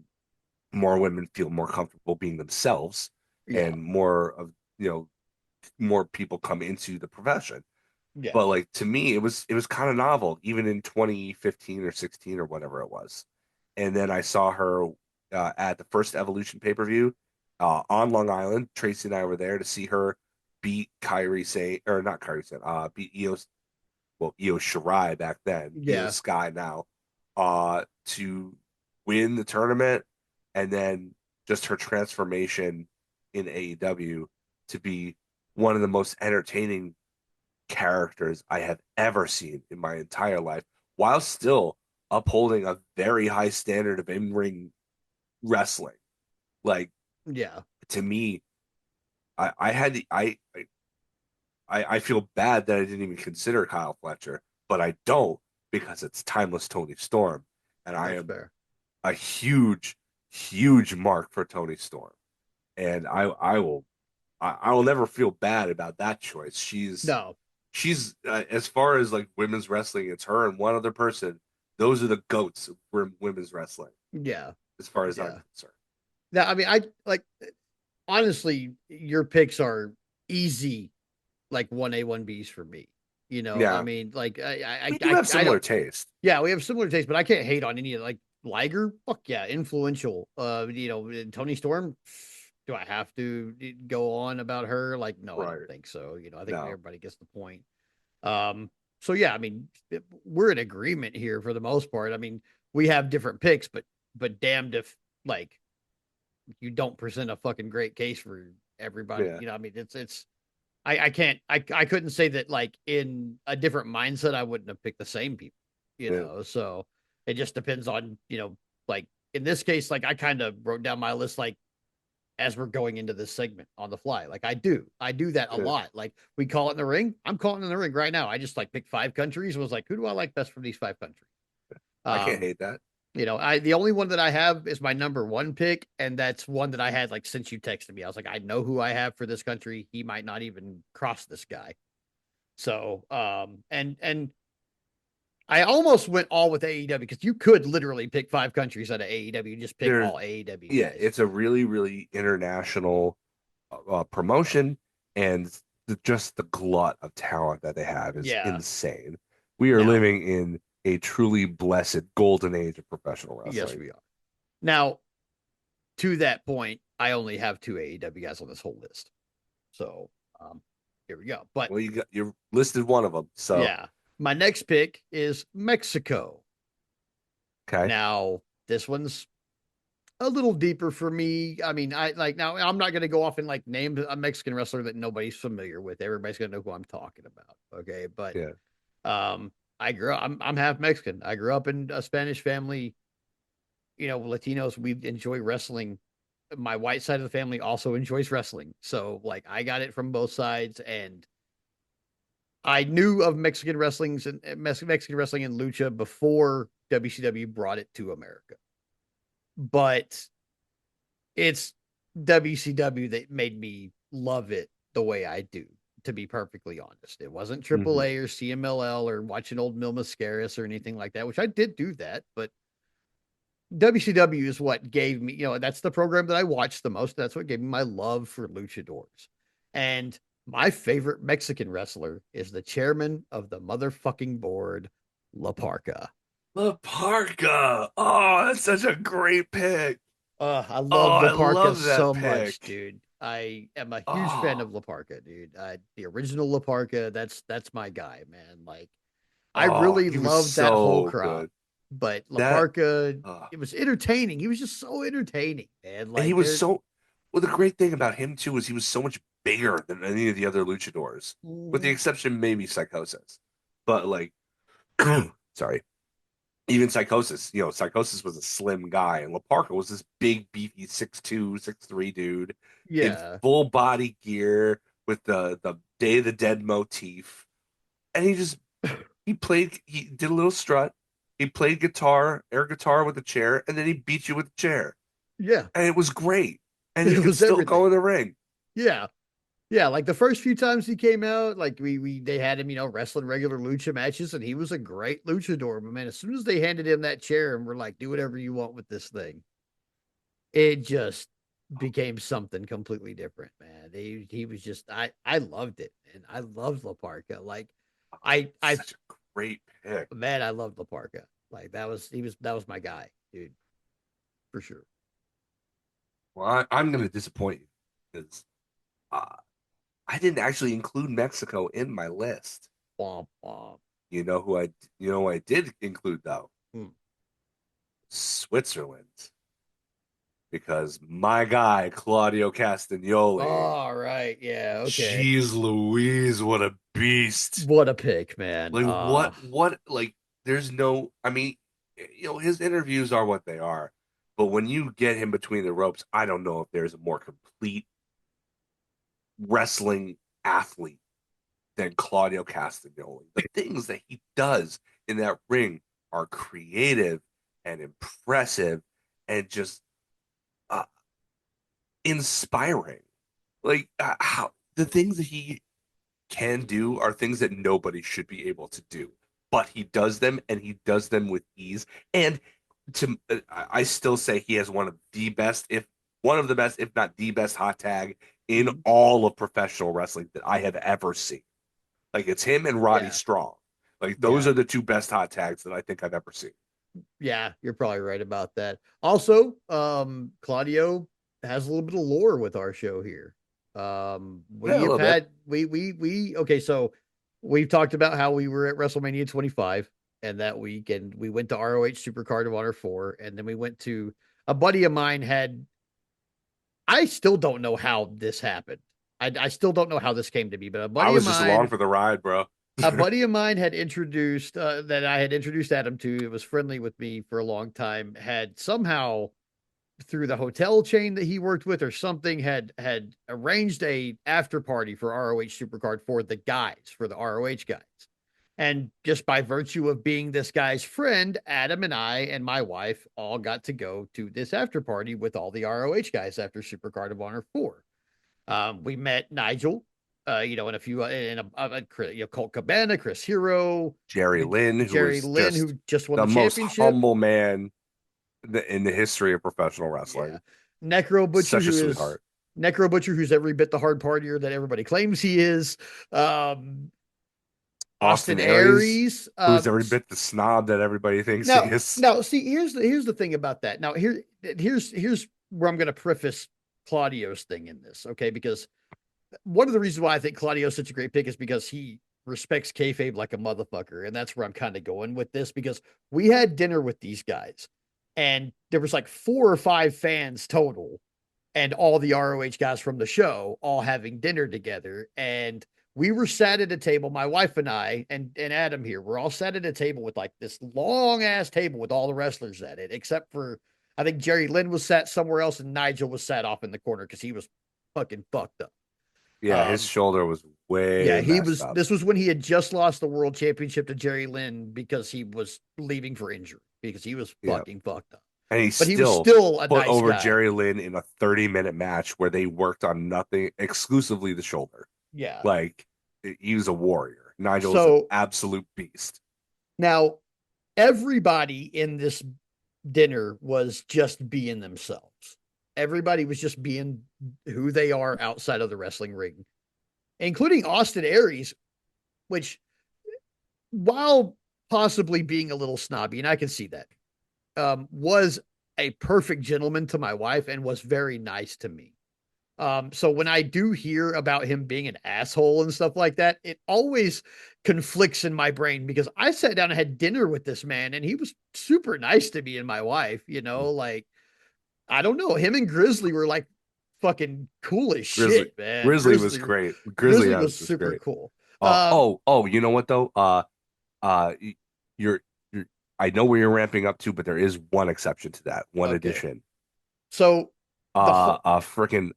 More women feel more comfortable being themselves, yeah, and more people come into the profession. yeah, But like to me, it was kind of novel, even in 2015 or 16 or whatever it was. And then I saw her at the first Evolution pay-per-view on Long Island. Tracy and I were there to see her beat Kyrie Sane, or not Kyrie Sane, beat Io Shirai back then, Io yeah, Sky now, to win the tournament, and then just her transformation in AEW to be one of the most entertaining characters I have ever seen in my entire life, while still upholding a very high standard of in-ring wrestling. Like yeah, to me, I had the, I feel bad that I didn't even consider Kyle Fletcher, but I don't because it's timeless Tony Storm, and I that's am fair. a huge, huge mark for Tony Storm, and I will never feel bad about that choice. No, She's as far as like women's wrestling, it's her and one other person. Those are the goats of women's wrestling, yeah, as far as I'm yeah. concerned. Now, I mean, I like, honestly, your picks are easy, like 1A, 1Bs for me. You know, I Yeah, mean, like, we do have I similar don't, taste. yeah, we have similar tastes, but I can't hate on any of, like, Liger. Fuck yeah, influential. Tony Storm. Do I have to go on about her? Like, no, I don't Right. think so. You know, I think No. everybody gets the point. Um, so yeah, I mean, we're in agreement here for the most part. I mean, we have different picks, but damned if, like, you don't present a fucking great case for everybody. Yeah. You know, I mean, I can't, I couldn't say that, like, in a different mindset, I wouldn't have picked the same people, Yeah. so it just depends on, like, in this case, like, I kind of wrote down my list, like, as we're going into this segment on the fly. Like, I do that a Yeah. lot. Like, we call it in the ring. I'm calling in the ring right now. I just, like, picked 5 countries, was like, who do I like best from these 5 countries? I can't Um, hate that. the only one that I have is my number one pick, and that's one that I had, like, since you texted me. I was like, I know who I have for this country. He might not even cross this guy. So, and I almost went all with AEW because you could literally pick 5 countries out of AEW, just pick There's all AEW Yeah, guys. it's a really, really international promotion, and just the glut of talent that they have is Yeah. insane. We are Now, living in a truly blessed golden age of professional Yes, wrestling. we are. Now, to that point, I only have two AEW guys on this whole list. So here we go. But Well, you listed one of them, so yeah, my next pick is Mexico. okay. Now, this one's a little deeper for me. I mean, I like now I'm not going to go off and like name a Mexican wrestler that nobody's familiar with. Everybody's going to know who I'm talking about. Okay. But Yeah. um, I grew up, I'm half Mexican. I grew up in a Spanish family. You know, Latinos, we enjoy wrestling. My white side of the family also enjoys wrestling. So, like, I got it from both sides. And I knew of Mexican wrestlings and Mexican wrestling and lucha before WCW brought it to America. But it's WCW that made me love it the way I do, to be perfectly honest. It wasn't Hmm. AAA or CMLL or watching old Mil Mascaras or anything like that, which I did do that, but WCW is what gave me, that's the program that I watched the most. That's what gave me my love for luchadors. And my favorite Mexican wrestler is the chairman of the motherfucking board, La Parca. La Parka. Oh, that's such a great pick. I Oh, love La I Parca love that so much, pick. dude. I am a huge fan Oh, of La Parca, dude. The original La Parca, that's my guy, man. Like I oh, really he was loved that whole so crowd. good. But La That, Parca, uh, it was entertaining. He was just so entertaining, man. and he Like was there, so. Well, the great thing about him too is he was so much bigger than any of the other luchadors, with the Mhm. exception maybe Psychosis. But like, sorry, even Psychosis. Psychosis was a slim guy, and La Parka was this big, beefy 6'2", 6'3" dude in Yeah, full body gear with the Day of the Dead motif, and he did a little strut. He played air guitar with a chair, and then he beat you with a chair. yeah. And it was great. And he It could was still go everything. in the ring. Yeah, yeah. Like the first few times he came out, like we they had him, wrestling regular lucha matches, and he was a great luchador. But man, as soon as they handed him that chair and were like, "Do whatever you want with this thing," it just became something completely different, man. He was just I loved it, and I loved La Parca. Like I Such a great pick. man, I loved La Parca. Like that was my guy, dude, for sure. Well, I'm going to disappoint you because uh, I didn't actually include Mexico in my list. Womp womp. You know who I, you know who I did include though? Hmm. Switzerland, because my guy Claudio Castagnoli, All right, yeah, okay. jeez Louise, what a beast! What a pick, man. Like what like there's no I mean, his interviews are what they are. But when you get him between the ropes, I don't know if there's a more complete wrestling athlete than Claudio Castagnoli. The things that he does in that ring are creative and impressive and just uh, inspiring. Like how the things that he can do are things that nobody should be able to do, but he does them and he does them with ease. And I still say he has one of the best, if not the best, hot tag in Mhm. all of professional wrestling that I have ever seen. Like it's him and Roddy Yeah, Strong. Like those yeah, are the two best hot tags that I think I've ever seen. yeah. You're probably right about that. Also, Claudio has a little bit of lore with our show here. Yeah, We a have little bit. had we okay, so we've talked about how we were at WrestleMania 25 and that week, and we went to ROH Super Card of Honor 4, and then we went to a buddy of mine had I still don't know how this happened. I still don't know how this came to be, but I was just along for the ride, bro. a buddy of mine had introduced that I had introduced Adam to. It was friendly with me for a long time. Had somehow through the hotel chain that he worked with or something had arranged a after party for ROH Supercard for the guys for the ROH guys. And just by virtue of being this guy's friend, Adam and I and my wife all got to go to this after party with all the ROH guys after Supercard of Honor 4. We met Nigel, and a few, Colt Cabana, Chris Hero, Jerry Lynn, who Jerry was Lynn, just who just won the the most championship. humble man in the history of professional Yeah. wrestling. Necro Butcher, Such a who is sweetheart. Necro Butcher, who's every bit the hard partier that everybody claims he is. Um, Austin Austin Aries, Aries. who's every bit the snob that everybody thinks he Now, is. now, see, here's the thing about that. Now, here's where I'm going to preface Claudio's thing in this, okay? Because one of the reasons why I think Claudio's such a great pick is because he respects kayfabe like a motherfucker, and that's where I'm kind of going with this. Because we had dinner with these guys, and there was like 4 or 5 fans total, and all the ROH guys from the show all having dinner together. And we were sat at a table, my wife and I, and Adam here, we're all sat at a table with like this long ass table with all the wrestlers at it, except for I think Jerry Lynn was sat somewhere else and Nigel was sat off in the corner because he was fucking fucked up. Yeah, his Um, shoulder was yeah, way he messed was. up. This was when he had just lost the world championship to Jerry Lynn because he was leaving for injury because he was Yeah. fucking fucked up. And he But he was still still a put nice over guy. Jerry Lynn in a 30-minute match where they worked on nothing, exclusively the shoulder. Yeah. Like, he was a warrior. Nigel was an So absolute beast. now everybody in this dinner was just being themselves. Everybody was just being who they are outside of the wrestling ring, including Austin Aries, which, while possibly being a little snobby, and I can see that, was a perfect gentleman to my wife and was very nice to me. So when I do hear about him being an asshole and stuff like that, it always conflicts in my brain because I sat down and had dinner with this man and he was super nice to me and my wife, like I don't know, him and Grizzly were like fucking cool as Grizzly shit, man. Grizzly was Grizzly great. Grizzly Grizzly was Adams was super great. cool. Uh oh, oh, you know what though? Uh you're you're I know where you're ramping up to, but there is one exception to that, one Okay. addition. So the whole Freaking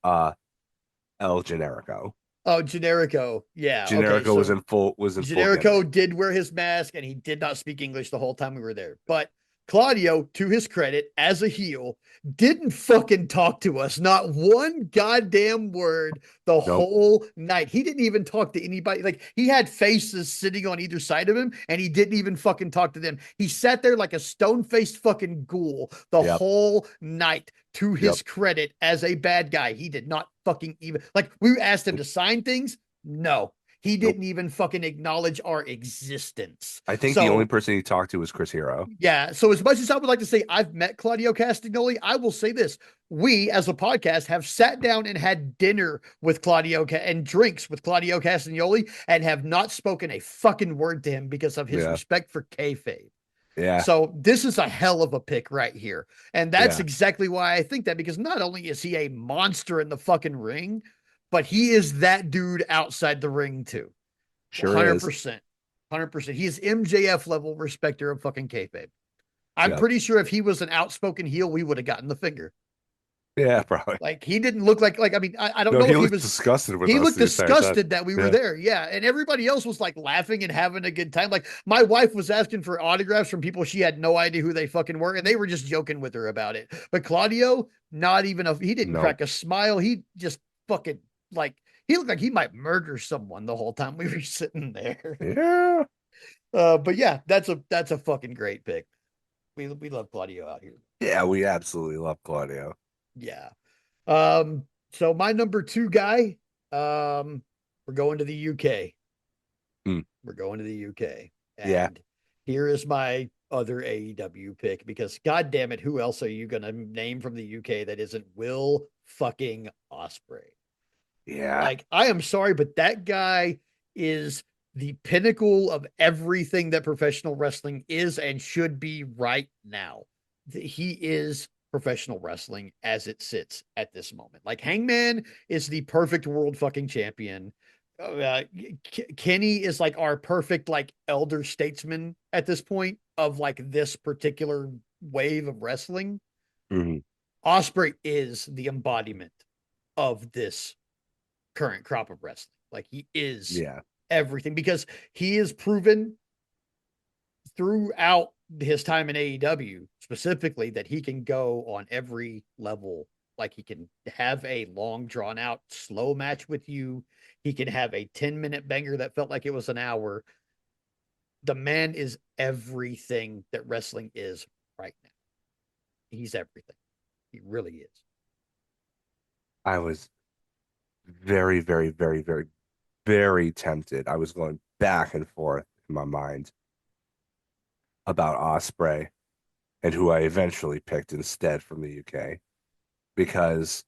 El Generico. oh, Generico. Yeah, okay. Generico So was in full Generico gimmick. did wear his mask and he did not speak English the whole time we were there. But Claudio, to his credit, as a heel, didn't fucking talk to us. Not one goddamn word the Nope. whole night. He didn't even talk to anybody. Like he had faces sitting on either side of him and he didn't even fucking talk to them. He sat there like a stone faced fucking ghoul the Yep. whole night. To Yep. his credit, as a bad guy, he did not fucking even like we asked him to sign things. No, he Nope. didn't even fucking acknowledge our existence. I think the only So, person he talked to was Chris Hero. yeah. So, as much as I would like to say I've met Claudio Castagnoli, I will say this. We, as a podcast, have sat down and had dinner with and drinks with Claudio Castagnoli and have not spoken a fucking word to him because of his Yeah. respect for kayfabe. Yeah. So this is a hell of a pick right here. And that's Yeah. exactly why I think that, because not only is he a monster in the fucking ring, but he is that dude outside the ring too. Sure is. 100%. 100%. He is MJF level respecter of fucking kayfabe. I'm Yep. pretty sure if he was an outspoken heel, we would have gotten the finger. Yeah, probably. Like he didn't look like I mean, I don't No, know he if he looked was disgusted with he us looked the entire time. disgusted that we were Yeah. there. Yeah. And everybody else was like laughing and having a good time. Like my wife was asking for autographs from people she had no idea who they fucking were. And they were just joking with her about it. But Claudio, not even he didn't No. crack a smile. He just fucking like, he looked like he might murder someone the whole time we were sitting there. Yeah. But yeah, that's a fucking great pick. We love Claudio out here. Yeah, we absolutely love Claudio. Yeah. So my number two guy, we're going to the UK. Hmm. We're going to the UK. Yeah. And here is my other AEW pick because god damn it, who else are you gonna name from the UK that isn't Will fucking Osprey? Yeah. Like, I am sorry, but that guy is the pinnacle of everything that professional wrestling is and should be right now. He is professional wrestling as it sits at this moment. Like, Hangman is the perfect world fucking champion. Uh, Kenny is like our perfect, like, elder statesman at this point of like this particular wave of wrestling. Hmm. Osprey is the embodiment of this current crop of wrestling. Like he is Yeah. everything because he is proven throughout his time in AEW specifically that he can go on every level. Like he can have a long drawn out slow match with you. He can have a 10-minute banger that felt like it was an hour. The man is everything that wrestling is right now. He's everything. He really is. I was very, very, very, very, very tempted. I was going back and forth in my mind about Osprey and who I eventually picked instead from the UK because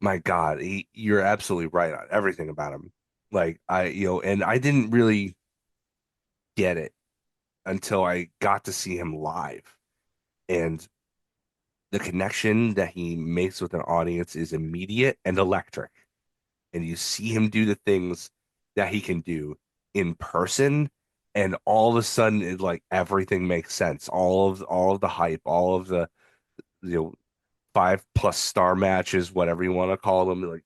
my God, you're absolutely right on everything about him. Like and I didn't really get it until I got to see him live. And the connection that he makes with an audience is immediate and electric. And you see him do the things that he can do in person, and all of a sudden like everything makes sense. All of the hype, all of the you know 5+ star matches, whatever you want to call them. Like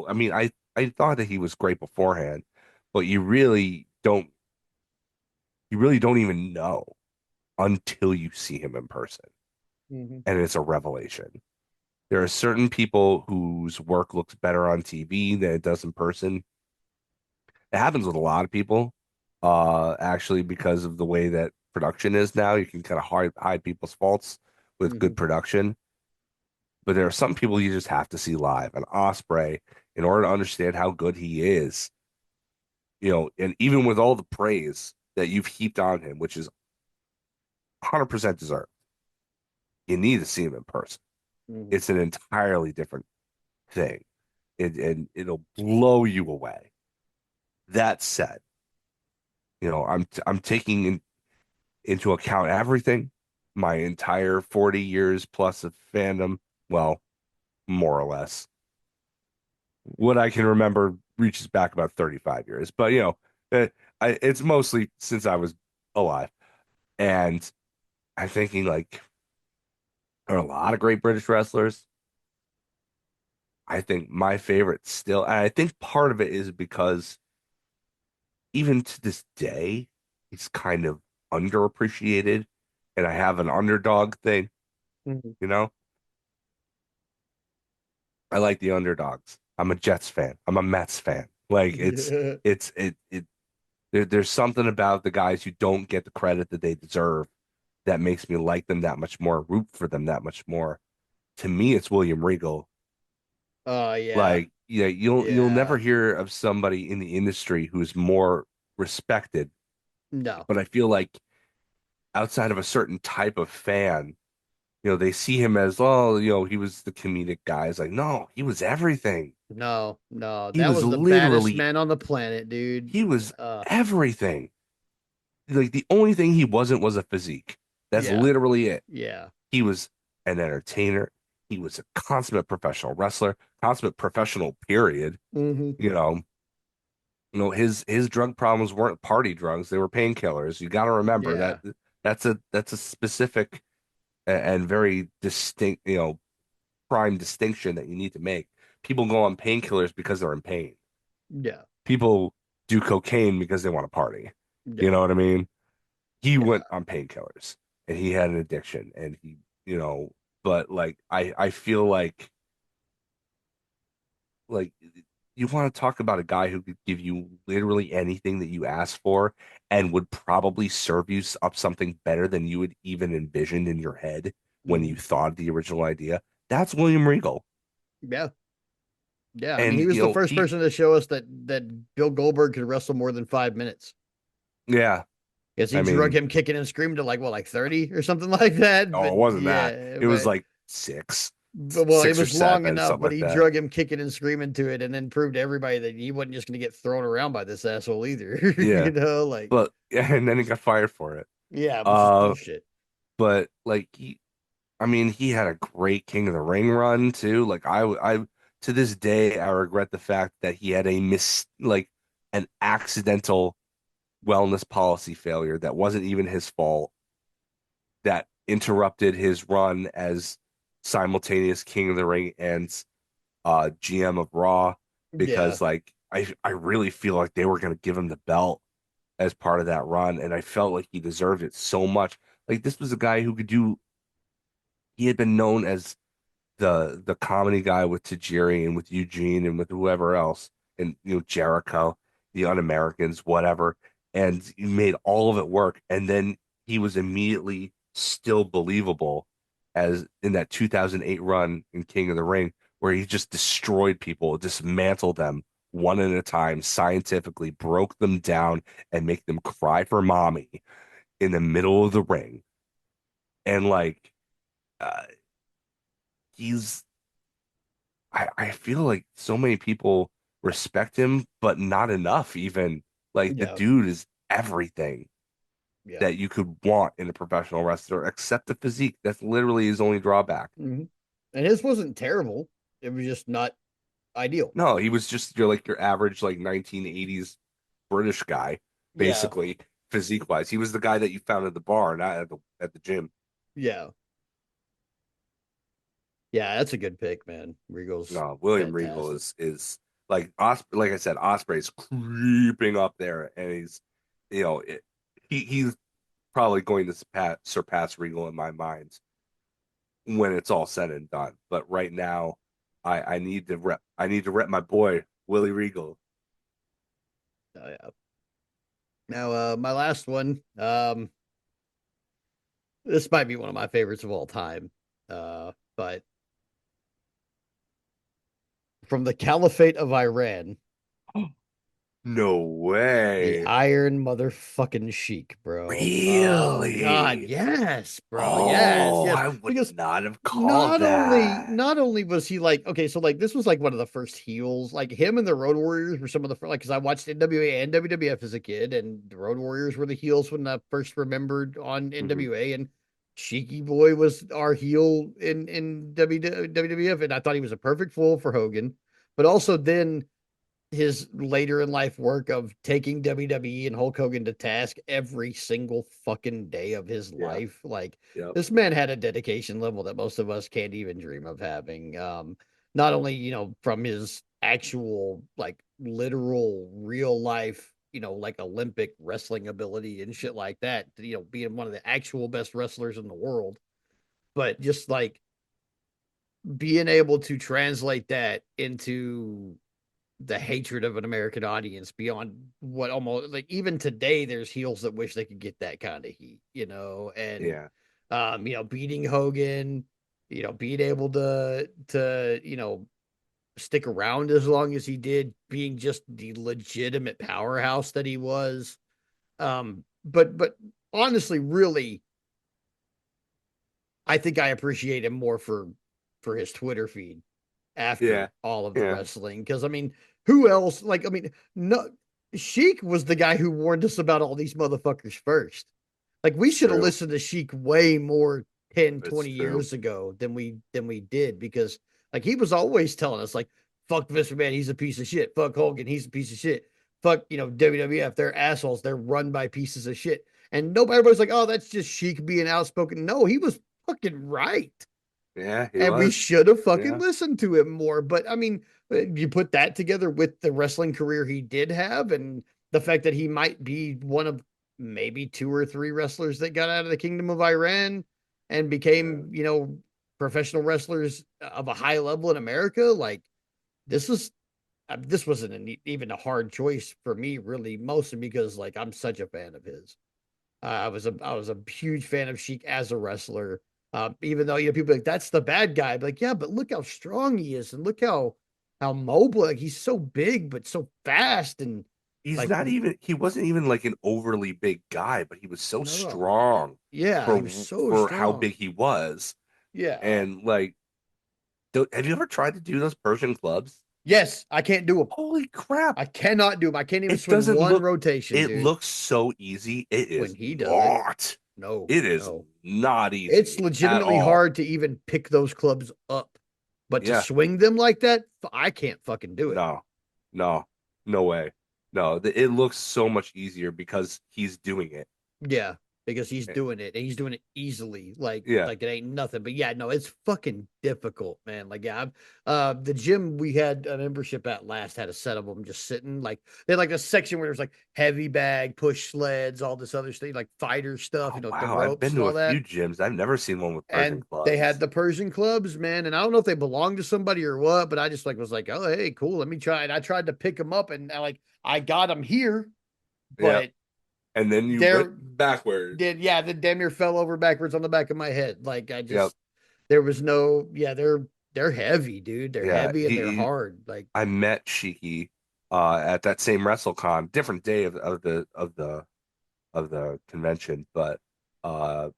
I mean, I thought that he was great beforehand, but you really don't even know until you see him in person, Hmm. and it's a revelation. There are certain people whose work looks better on TV than it does in person. It happens with a lot of people, actually, because of the way that production is now. You can kind of hide people's faults with Hmm. good production. But there are some people you just have to see live. And Osprey, in order to understand how good he is, and even with all the praise that you've heaped on him, which is 100% deserved, you need to see him in person. Hmm. It's an entirely different thing. And it'll blow you away. That said, I'm taking into account everything, my entire 40 years plus of fandom, well, more or less. What I can remember reaches back about 35 years, but it, it's mostly since I was alive. And I'm thinking like there are a lot of great British wrestlers. I think my favorite still, and I think part of it is because even to this day, he's kind of underappreciated. And I have an underdog thing, Hmm. you know? I like the underdogs. I'm a Jets fan. I'm a Mets fan. Like Yeah. there's something about the guys who don't get the credit that they deserve that makes me like them that much more, root for them that much more. To me, it's William Regal. Oh yeah. Like, yeah, you'll never Yeah. hear of somebody in the industry who's more respected. No. But I feel like outside of a certain type of fan, they see him as, oh, he was the comedic guy. It's like, no, he was everything. No. No. He That was was the baddest literally, man on the planet, dude. he was Uh everything. Like the only thing he wasn't was a physique. That's yeah. literally it. Yeah. He was an entertainer. He was a consummate professional wrestler, consummate professional, period. Hmm. You know, his drug problems weren't party drugs, they were painkillers. You got to remember that Yeah. that's a specific and very distinct, prime distinction that you need to make. People go on painkillers because they're in pain. Yeah. People do cocaine because they want to party. You Yeah. know what I mean? He Yeah. went on painkillers and he had an addiction and you know, but like I feel like you want to talk about a guy who could give you literally anything that you ask for and would probably serve you up something better than you had even envisioned in your head when Hmm. you thought of the original idea. That's William Regal. Yeah. Yeah. I mean, And he was the first person to show us that Bill Goldberg could wrestle more than 5 minutes. yeah, Because he I drug mean, him kicking and screaming to like 30 or something like that. oh, But it wasn't that. yeah, It was but like six, well, it six or was long seven, enough, something but like he that. drug him kicking and screaming to it, and then proved to everybody that he wasn't just going to get thrown around by this asshole either. Yeah, Like but yeah, and then he got fired for it. yeah, which is Uh, bullshit. but like I mean, he had a great King of the Ring run too. Like to this day, I regret the fact that he had like an accidental wellness policy failure that wasn't even his fault that interrupted his run as simultaneous King of the Ring and GM of Raw Yeah, because like I really feel like they were gonna give him the belt as part of that run, and I felt like he deserved it so much. Like this was a guy who could do. He had been known as the comedy guy with Tajiri and with Eugene and with whoever else, and Jericho, the Un-Americans, whatever, and he made all of it work. And then he was immediately still believable as in that 2008 run in King of the Ring, where he just destroyed people, dismantled them one at a time scientifically, broke them down, and make them cry for mommy in the middle of the ring. And like, uh, he's, I feel like so many people respect him, but not enough, even. Like, the Yeah, dude is everything yeah. that you could want in a professional wrestler, except the physique. That's literally his only drawback. Hmm. And his wasn't terrible. It was just not ideal. No, he was just your average like 1980s British guy, Yeah, basically physique wise. He was the guy that you found at the bar, not at the gym. yeah, yeah. That's a good pick, man. Regal's No, William Regal fantastic. is like like I said, Osprey's creeping up there, and you know, he's probably going to surpass Regal in my mind when it's all said and done. But right now, I need to rep my boy Willie Regal. Oh yeah. Now, my last one. This might be one of my favorites of all time. But from the Caliphate of Iran, No the way. Iron Motherfucking Sheik, bro. Oh God, Really? yes, bro. Yes, Oh, yes. I would Because not have called not only that. not only was he like okay, so like this was like one of the first heels. Like him and the Road Warriors were some of the like because I watched NWA and WWF as a kid, and the Road Warriors were the heels when I first remembered on Hmm. NWA, and Cheeky Boy was our heel in WWF, and I thought he was a perfect fool for Hogan, but also then his later in life work of taking WWE and Hulk Hogan to task every single fucking day of his Yeah. life. Like Yep. this man had a dedication level that most of us can't even dream of having. Not only, from his actual like literal real life, like Olympic wrestling ability and shit like that, being one of the actual best wrestlers in the world, but just like being able to translate that into the hatred of an American audience beyond what almost like even today there's heels that wish they could get that kind of heat, and Yeah. beating Hogan, being able to stick around as long as he did, being just the legitimate powerhouse that he was. But honestly, really, I think I appreciate him more for his Twitter feed Yeah. after all of the Yeah. wrestling. Because I mean, who else? Like, I mean, no, Sheik was the guy who warned us about all these motherfuckers first. Like, we It's should have true. listened to Sheik way more 10, It's 20 true. years ago than we did because like he was always telling us like fuck Vince McMahon, he's a piece of shit. Fuck Hogan, he's a piece of shit. Fuck, WWF, they're assholes. They're run by pieces of shit. And nobody was like, oh, that's just Sheik being outspoken. No, he was fucking right, Yeah, he and we was. should have fucking Yeah. listened to him more. But I mean, you put that together with the wrestling career he did have, and the fact that he might be one of maybe two or three wrestlers that got out of the Kingdom of Iran and Yeah. became, professional wrestlers of a high level in America. Like this was. This wasn't even a hard choice for me, really, mostly because like I'm such a fan of his. I was a huge fan of Sheik as a wrestler. Even though people are like that's the bad guy, like yeah, but look how strong he is, and look how mobile. Like he's so big but so fast, and He's like not even he wasn't even like an overly big guy, but he was so no, strong yeah, he was so for how big strong. he was. Yeah. And like, have you ever tried to do those Persian clubs? Yes, I can't do him. Holy crap. I cannot do him. I can't even It swing doesn't one look rotation, it dude. looks so easy. It When is he does it, not. no, It is no. not It's easy at legitimately all. hard to even pick those clubs up, but to Yeah. swing them like that, I can't fucking do it. No. No. No way. No, it looks so much easier because he's doing it. Yeah, because he's Eh, doing it and he's doing it easily, like Yeah. like it ain't nothing. But yeah, no, it's fucking difficult, man. Like yeah, the gym we had a membership at last had a set of them just sitting like they had like a section where there's like heavy bag, push sleds, all this other stuff, like fighter stuff, Oh like the wow, I've ropes been and to a all few that. gyms. I've never seen one with Persian And they had clubs. the Persian clubs, man. And I don't know if they belonged to somebody or what, but I just like was like, oh hey, cool, let me try. And I tried to pick them up, and I got them here, Yeah. but And then you went they're backwards. did yeah, the damn near fell over backwards on the back of my head. Like I Yep. just there was no yeah, they're heavy, dude. They're Yeah. heavy and they're He hard. Like I met Shiki at that same WrestleCon, different day of the convention, but uh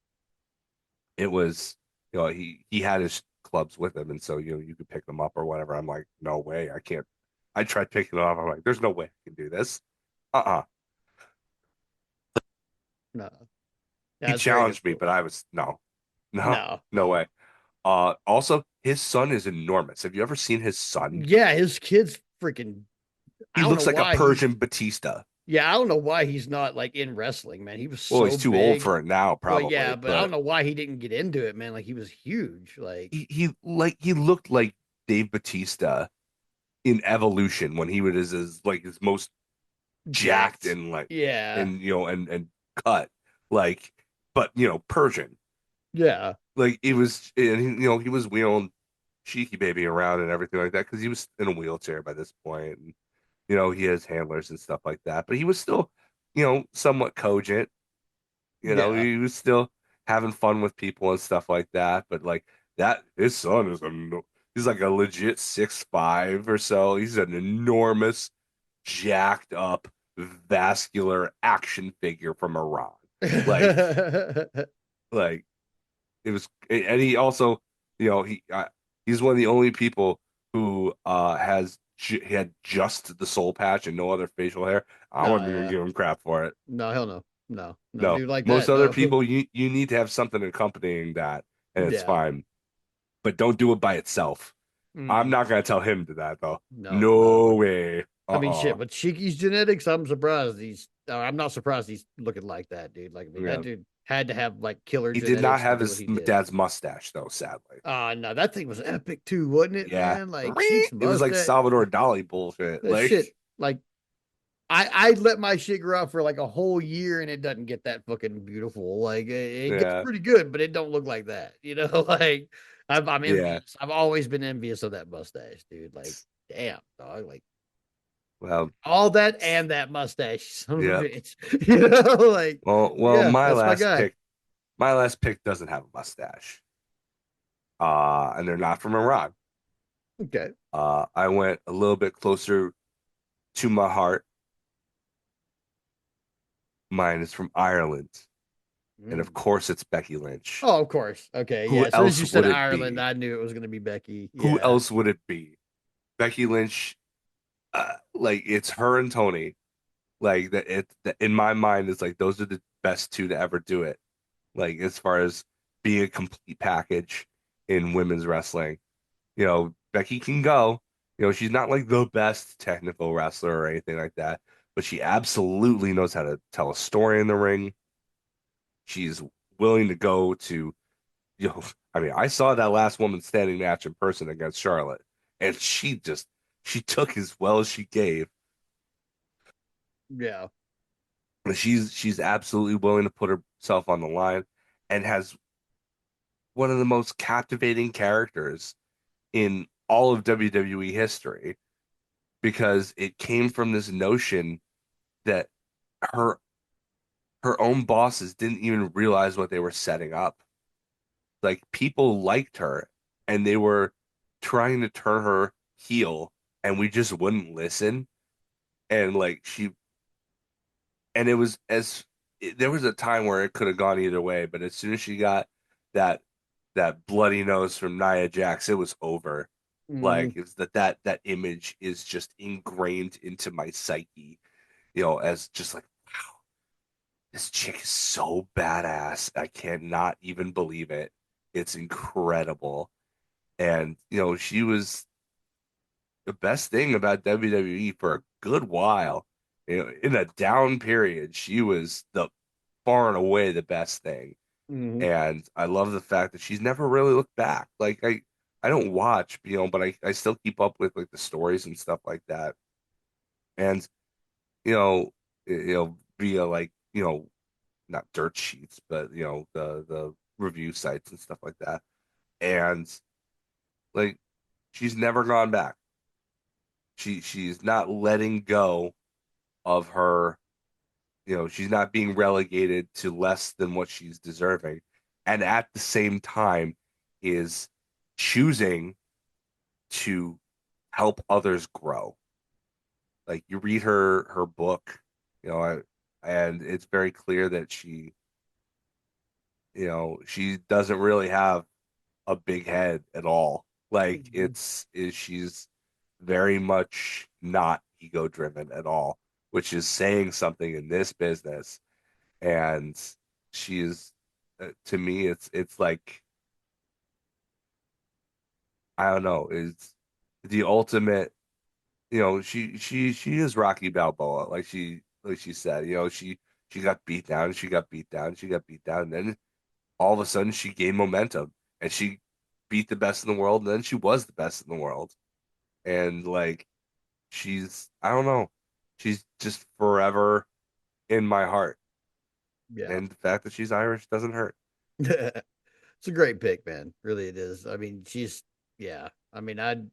it was, he had his clubs with him, and so you could pick them up or whatever. I'm like, no way, I can't. I tried picking it up. I'm like, there's no way I can do this. Uh-uh. No, He that's very challenged me, difficult. but I was no, no, No, no way. Also, his son is enormous. Have you ever seen his son? yeah, his kid's freaking. I He don't know looks like a why he's. Persian Batista. Yeah, I don't know why he's not like in wrestling, man. He was Well, so he's too old big. for it now, Well, yeah, probably, but I don't but know why he didn't get into it, man. Like he was huge. Like he looked like Dave Batista in Evolution when he was his most jacked jacked. and like Yeah, and cut like, but Persian. yeah, Like it was, and he was wheeling Cheeky Baby around and everything like that because he was in a wheelchair by this point, and he has handlers and stuff like that. But he was still, somewhat cogent. yeah. He was still having fun with people and stuff like that. But like that, his son is he's like a legit 6'5" or so. He's an enormous, jacked up, vascular action figure from Iran. Like, like it was, and he also, he's one of the only people who he had just the soul patch and no other facial hair. I Oh wouldn't even yeah. give him crap for it. No, hell no. No, no No, dude like most that. other No. people, you need to have something accompanying that, and it's Yeah. fine. But don't do it by itself. I'm Mm, not gonna tell him to that though. no, no, I No wouldn't. way. I mean, Uh-uh. shit, but Cheeky's genetics, I'm surprised I'm not surprised he's looking like that, dude. Like, I mean, that Yeah. dude had to have like killer He did not genetics to have do what his he did. dad's mustache though, sadly. No, that thing was epic too, wasn't it, Yeah. man? Like Cheek's It was like mustache, Salvador Dali bullshit. that Like, shit. Like, I let my shit grow out for like a whole year, and it doesn't get that fucking beautiful. Like, it gets yeah. pretty good, but it don't look like that, you know. Like, I'm Yeah. envious. I've always been envious of that mustache, dude. Like, damn, dog. Like Well, all that and that mustache, son of a yeah. bitch. You know, like, Well, yeah, that's my guy. my last pick doesn't have a mustache. And they're not from Iran. Okay. I went a little bit closer to my heart. Mine is from Ireland, and of Mm. course it's Becky Lynch. Oh, of course. Okay. Yeah. Who As soon as else you said would it Ireland, be? I knew it was going to be Becky. Who Yeah. else would it be? Becky Lynch, like it's her and Tony. Like that in my mind, it's like those are the best two to ever do it. Like as far as being a complete package in women's wrestling. Becky can go. She's not like the best technical wrestler or anything like that, but she absolutely knows how to tell a story in the ring. She's willing to go to, you know, I mean, I saw that last woman standing match in person against Charlotte, and she took as well as she gave. Yeah. She's absolutely willing to put herself on the line and has one of the most captivating characters in all of WWE history because it came from this notion that her her own bosses didn't even realize what they were setting up. Like people liked her and they were trying to turn her heel and we just wouldn't listen. And like and it was there was a time where it could have gone either way, but as soon as she got that that bloody nose from Nia Jax, it was over. Mm, Like it's that image is just ingrained into my psyche, as just like, wow, this chick is so badass. I cannot even believe it. It's incredible. And, she was the best thing about WWE for a good while. In a down period, she was the far and away the best thing. mm, And I love the fact that she's never really looked back. Like I don't watch, but I still keep up with like the stories and stuff like that. And, you know, via like, not dirt sheets, but the review sites and stuff like that. And like she's never gone back. She's not letting go of her, she's not being relegated to less than what she's deserving. And at the same time is choosing to help others grow. Like you read her book, you know, and it's very clear that she doesn't really have a big head at all. Like Mhm. she's very much not ego driven at all, which is saying something in this business. And she's to me, it's like I don't know, it's the ultimate. She is Rocky Balboa, like she said. She got beat down, she got beat down, she got beat down, and then all of a sudden she gained momentum and she beat the best in the world, and then she was the best in the world. And like I don't know, she's just forever in my heart. Yeah. And the fact that she's Irish doesn't hurt. It's a great pick, man. Really, it is. I mean, yeah. I mean, I'm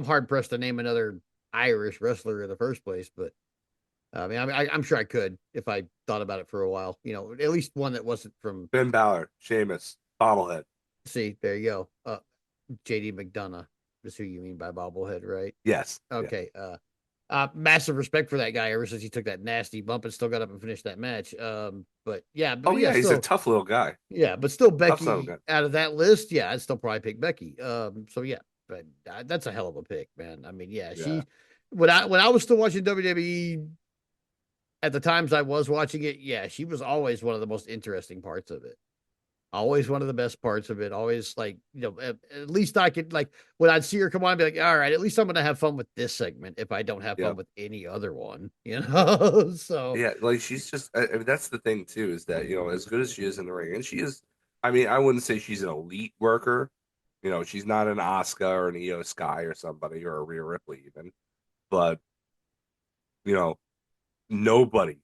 hard pressed to name another Irish wrestler in the first place, but I'm sure I could if I thought about it for a while. At least one that wasn't from. Finn Balor, Sheamus, Bobblehead. See, there you go. JD McDonough is who you mean by bobblehead, right? Yes, yeah. Okay. Massive respect for that guy ever since he took that nasty bump and still got up and finished that match. But Oh yeah, yeah, he's a still, tough little guy. yeah, but still, Tough son of a Becky gun. out of that list, yeah, I'd still probably pick Becky. So yeah, but that's a hell of a pick, man. I mean, yeah, Yeah. when I was still watching WWE at the times I was watching it, yeah, she was always one of the most interesting parts of it. Always one of the best parts of it. Always like, at least I could like when I'd see her come on, I'd be like, all right, at least I'm gonna have fun with this segment if I don't have fun Yep. with any other one. So Yeah, like she's just I mean, that's the thing too, is that, as good as she is in the ring, and she is, I mean, I wouldn't say she's an elite worker. She's not an Asuka or an Io Sky or somebody or a Rhea Ripley even, but you know, nobody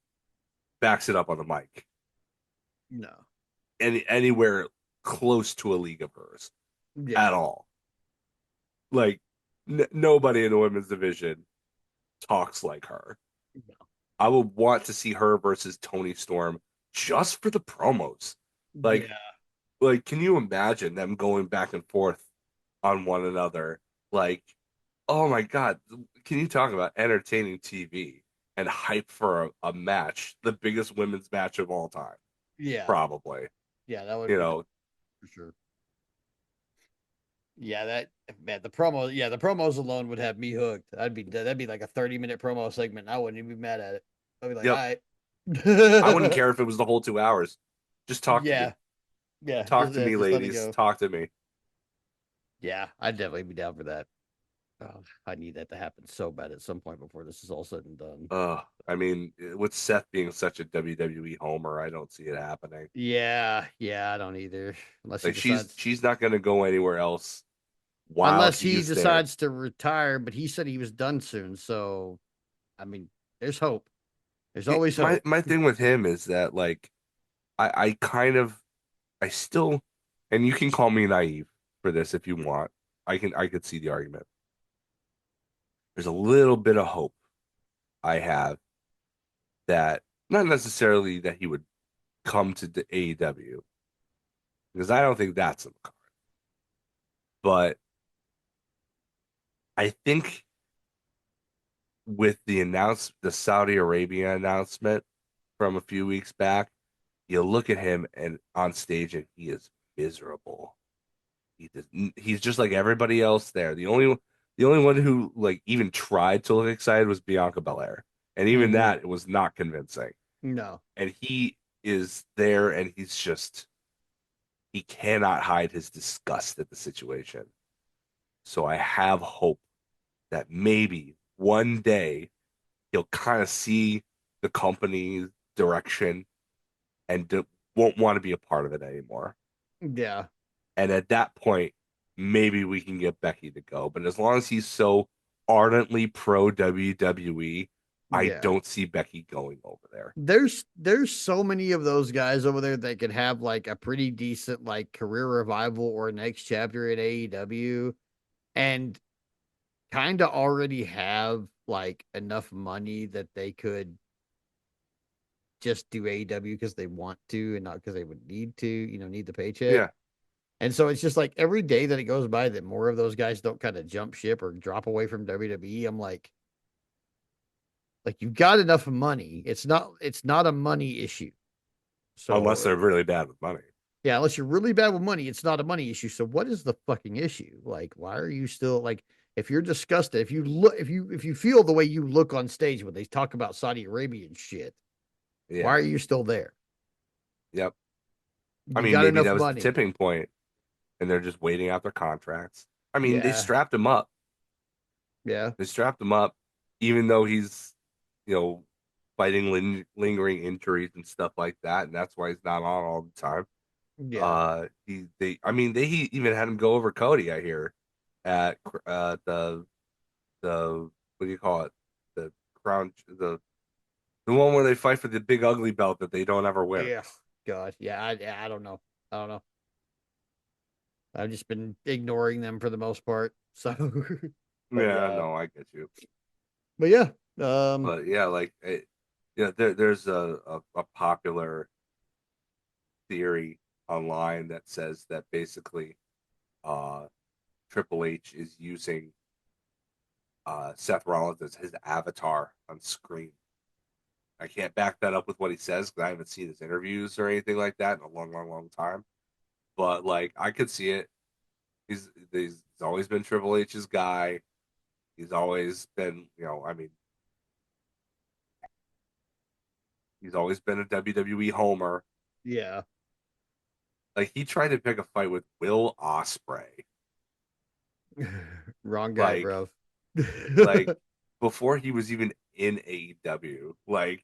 backs it up on the mic no. anywhere close to a league of hers Yeah. at all. Like nobody in the women's division talks like her. No. I would want to see her versus Tony Storm just for the promos. Like Yeah. can you imagine them going back and forth on one another? Like, oh my God, can you talk about entertaining TV and hype for a match, the biggest women's match of all time, Yeah. probably. Yeah, that would You be know, for sure. Yeah, that man, the promos alone would have me hooked. That'd be like a 30-minute promo segment. I wouldn't even be mad at it. I'd be like, all yep. I wouldn't right. care if it was the whole 2 hours. Just talk to Yeah, me. yeah, Talk to me, just let it ladies. go. Talk to me. Yeah, I'd definitely be down for that. Oh, I need that to happen so bad at some point before this is all said and done. I mean, with Seth being such a WWE homer, I don't see it happening. Yeah, I don't either. Unless he Like she's decides, she's not going to go anywhere else while unless he he's there. decides to retire. But he said he was done soon. So, I mean, there's hope. There's always My hope. my thing with him is that like I kind of I still, and you can call me naive for this if you want. I could see the argument. There's a little bit of hope I have that not necessarily that he would come to the AEW because I don't think that's in the card. But I think with the Saudi Arabia announcement from a few weeks back, you look at him and on stage and he is miserable. He's just like everybody else there. The only one who like even tried to look excited was Bianca Belair. And even Hmm. that it was not convincing. No. And he is there and he cannot hide his disgust at the situation. So I have hope that maybe one day he'll kind of see the company's direction and won't want to be a part of it anymore. Yeah. And at that point, maybe we can get Becky to go. But as long as he's so ardently pro WWE, I Yeah. don't see Becky going over there. There's so many of those guys over there that could have like a pretty decent like career revival or next chapter at AEW and kind of already have like enough money that they could just do AEW because they want to and not because they would need to, need the paycheck. Yeah. And so it's just like every day that it goes by that more of those guys don't kind of jump ship or drop away from WWE, I'm like, Like you've got enough money. It's not a money issue. Unless So they're really bad with money. yeah, unless you're really bad with money, it's not a money issue. So what is the fucking issue? Like, why are you still like if you're disgusted, if you feel the way you look on stage when they talk about Saudi Arabian shit, why Yeah. are you still there? Yep. I You mean, got maybe enough that was the money. tipping point, and they're just waiting out their contracts. I mean, they Yeah. strapped him up. Yeah. They strapped him up, even though he's, you know, fighting lingering injuries and stuff like that, and that's why he's not on all the time. Yeah. I mean, they even had him go over Cody. I hear at the what do you call it? The crown, the one where they fight for the big ugly belt that they don't ever win. Yeah. God. I don't know. I don't know. I've just been ignoring them for the most part. So but Yeah, yeah. no, I get you. But yeah. Um But yeah, yeah, there's a popular theory online that says that basically uh Triple H is using Seth Rollins as his avatar on screen. I can't back that up with what he says because I haven't seen his interviews or anything like that in a long, long, long time. But like I could see it. He's always been Triple H's guy. He's always been, I mean, he's always been a WWE homer. yeah. Like he tried to pick a fight with Will Ospreay, Wrong guy, like bro. like before he was even in AEW, like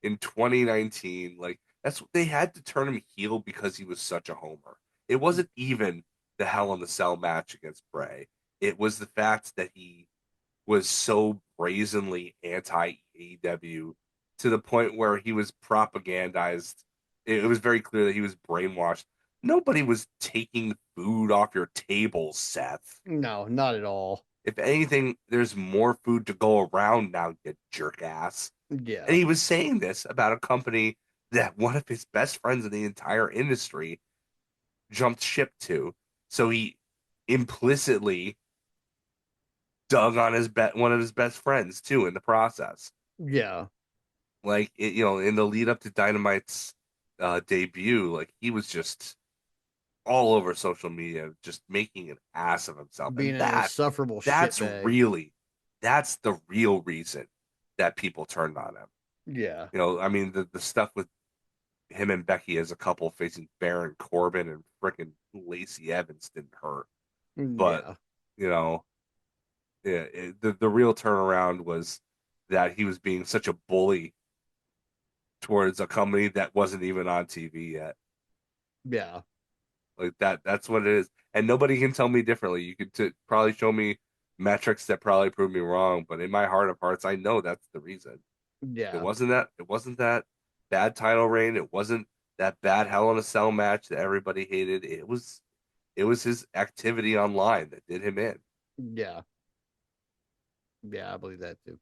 in 2019, like that's they had to turn him heel because he was such a homer. It wasn't even the Hell in the Cell match against Bray. It was the fact that he was so brazenly anti AEW to the point where he was propagandized. It was very clear that he was brainwashed. Nobody was taking food off your table, Seth. No, not at all. If anything, there's more food to go around now, you jerk ass. And Yeah. he was saying this about a company that one of his best friends in the entire industry jumped ship to. So he implicitly dug on one of his best friends too in the process. Yeah. Like in the lead up to Dynamite's debut, like he was just all over social media, just making an ass of himself, Being and an insufferable that's shitbag. really that's the real reason that people turned on him. Yeah. I mean the stuff with him and Becky as a couple facing Baron Corbin and freaking Lacey Evans didn't hurt, but Yeah. you know, the real turnaround was that he was being such a bully towards a company that wasn't even on TV yet. Yeah. Like that's what it is. And nobody can tell me differently. You could probably show me metrics that probably prove me wrong, but in my heart of hearts, I know that's the reason. Yeah. It wasn't that bad title reign. It wasn't that bad Hell in a Cell match that everybody hated. It was his activity online that did him in. Yeah. Yeah. I believe that too.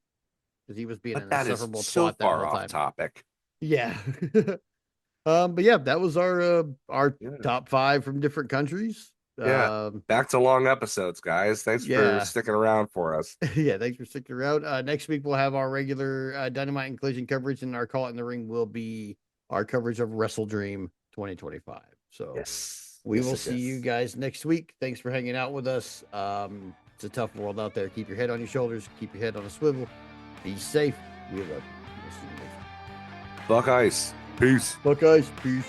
Because he was being But an that is insufferable so twat that far whole off time. topic. Yeah. But yeah, that was our Yeah. top five from different countries. Yeah. Back to long episodes, guys. Thanks for Yeah. sticking around for us. Yeah, thanks for sticking around. Next week we'll have our regular Dynamite and Collision coverage, and our Call It in the Ring will be our coverage of Wrestle Dream 2025. So Yes. we Yes, will yes, see you yes. guys next week. Thanks for hanging out with us. It's a tough world out there. Keep your head on your shoulders. Keep your head on a swivel. Be safe. We love you. We'll see you next week. Buck Ice. Peace. Buckeyes, peace.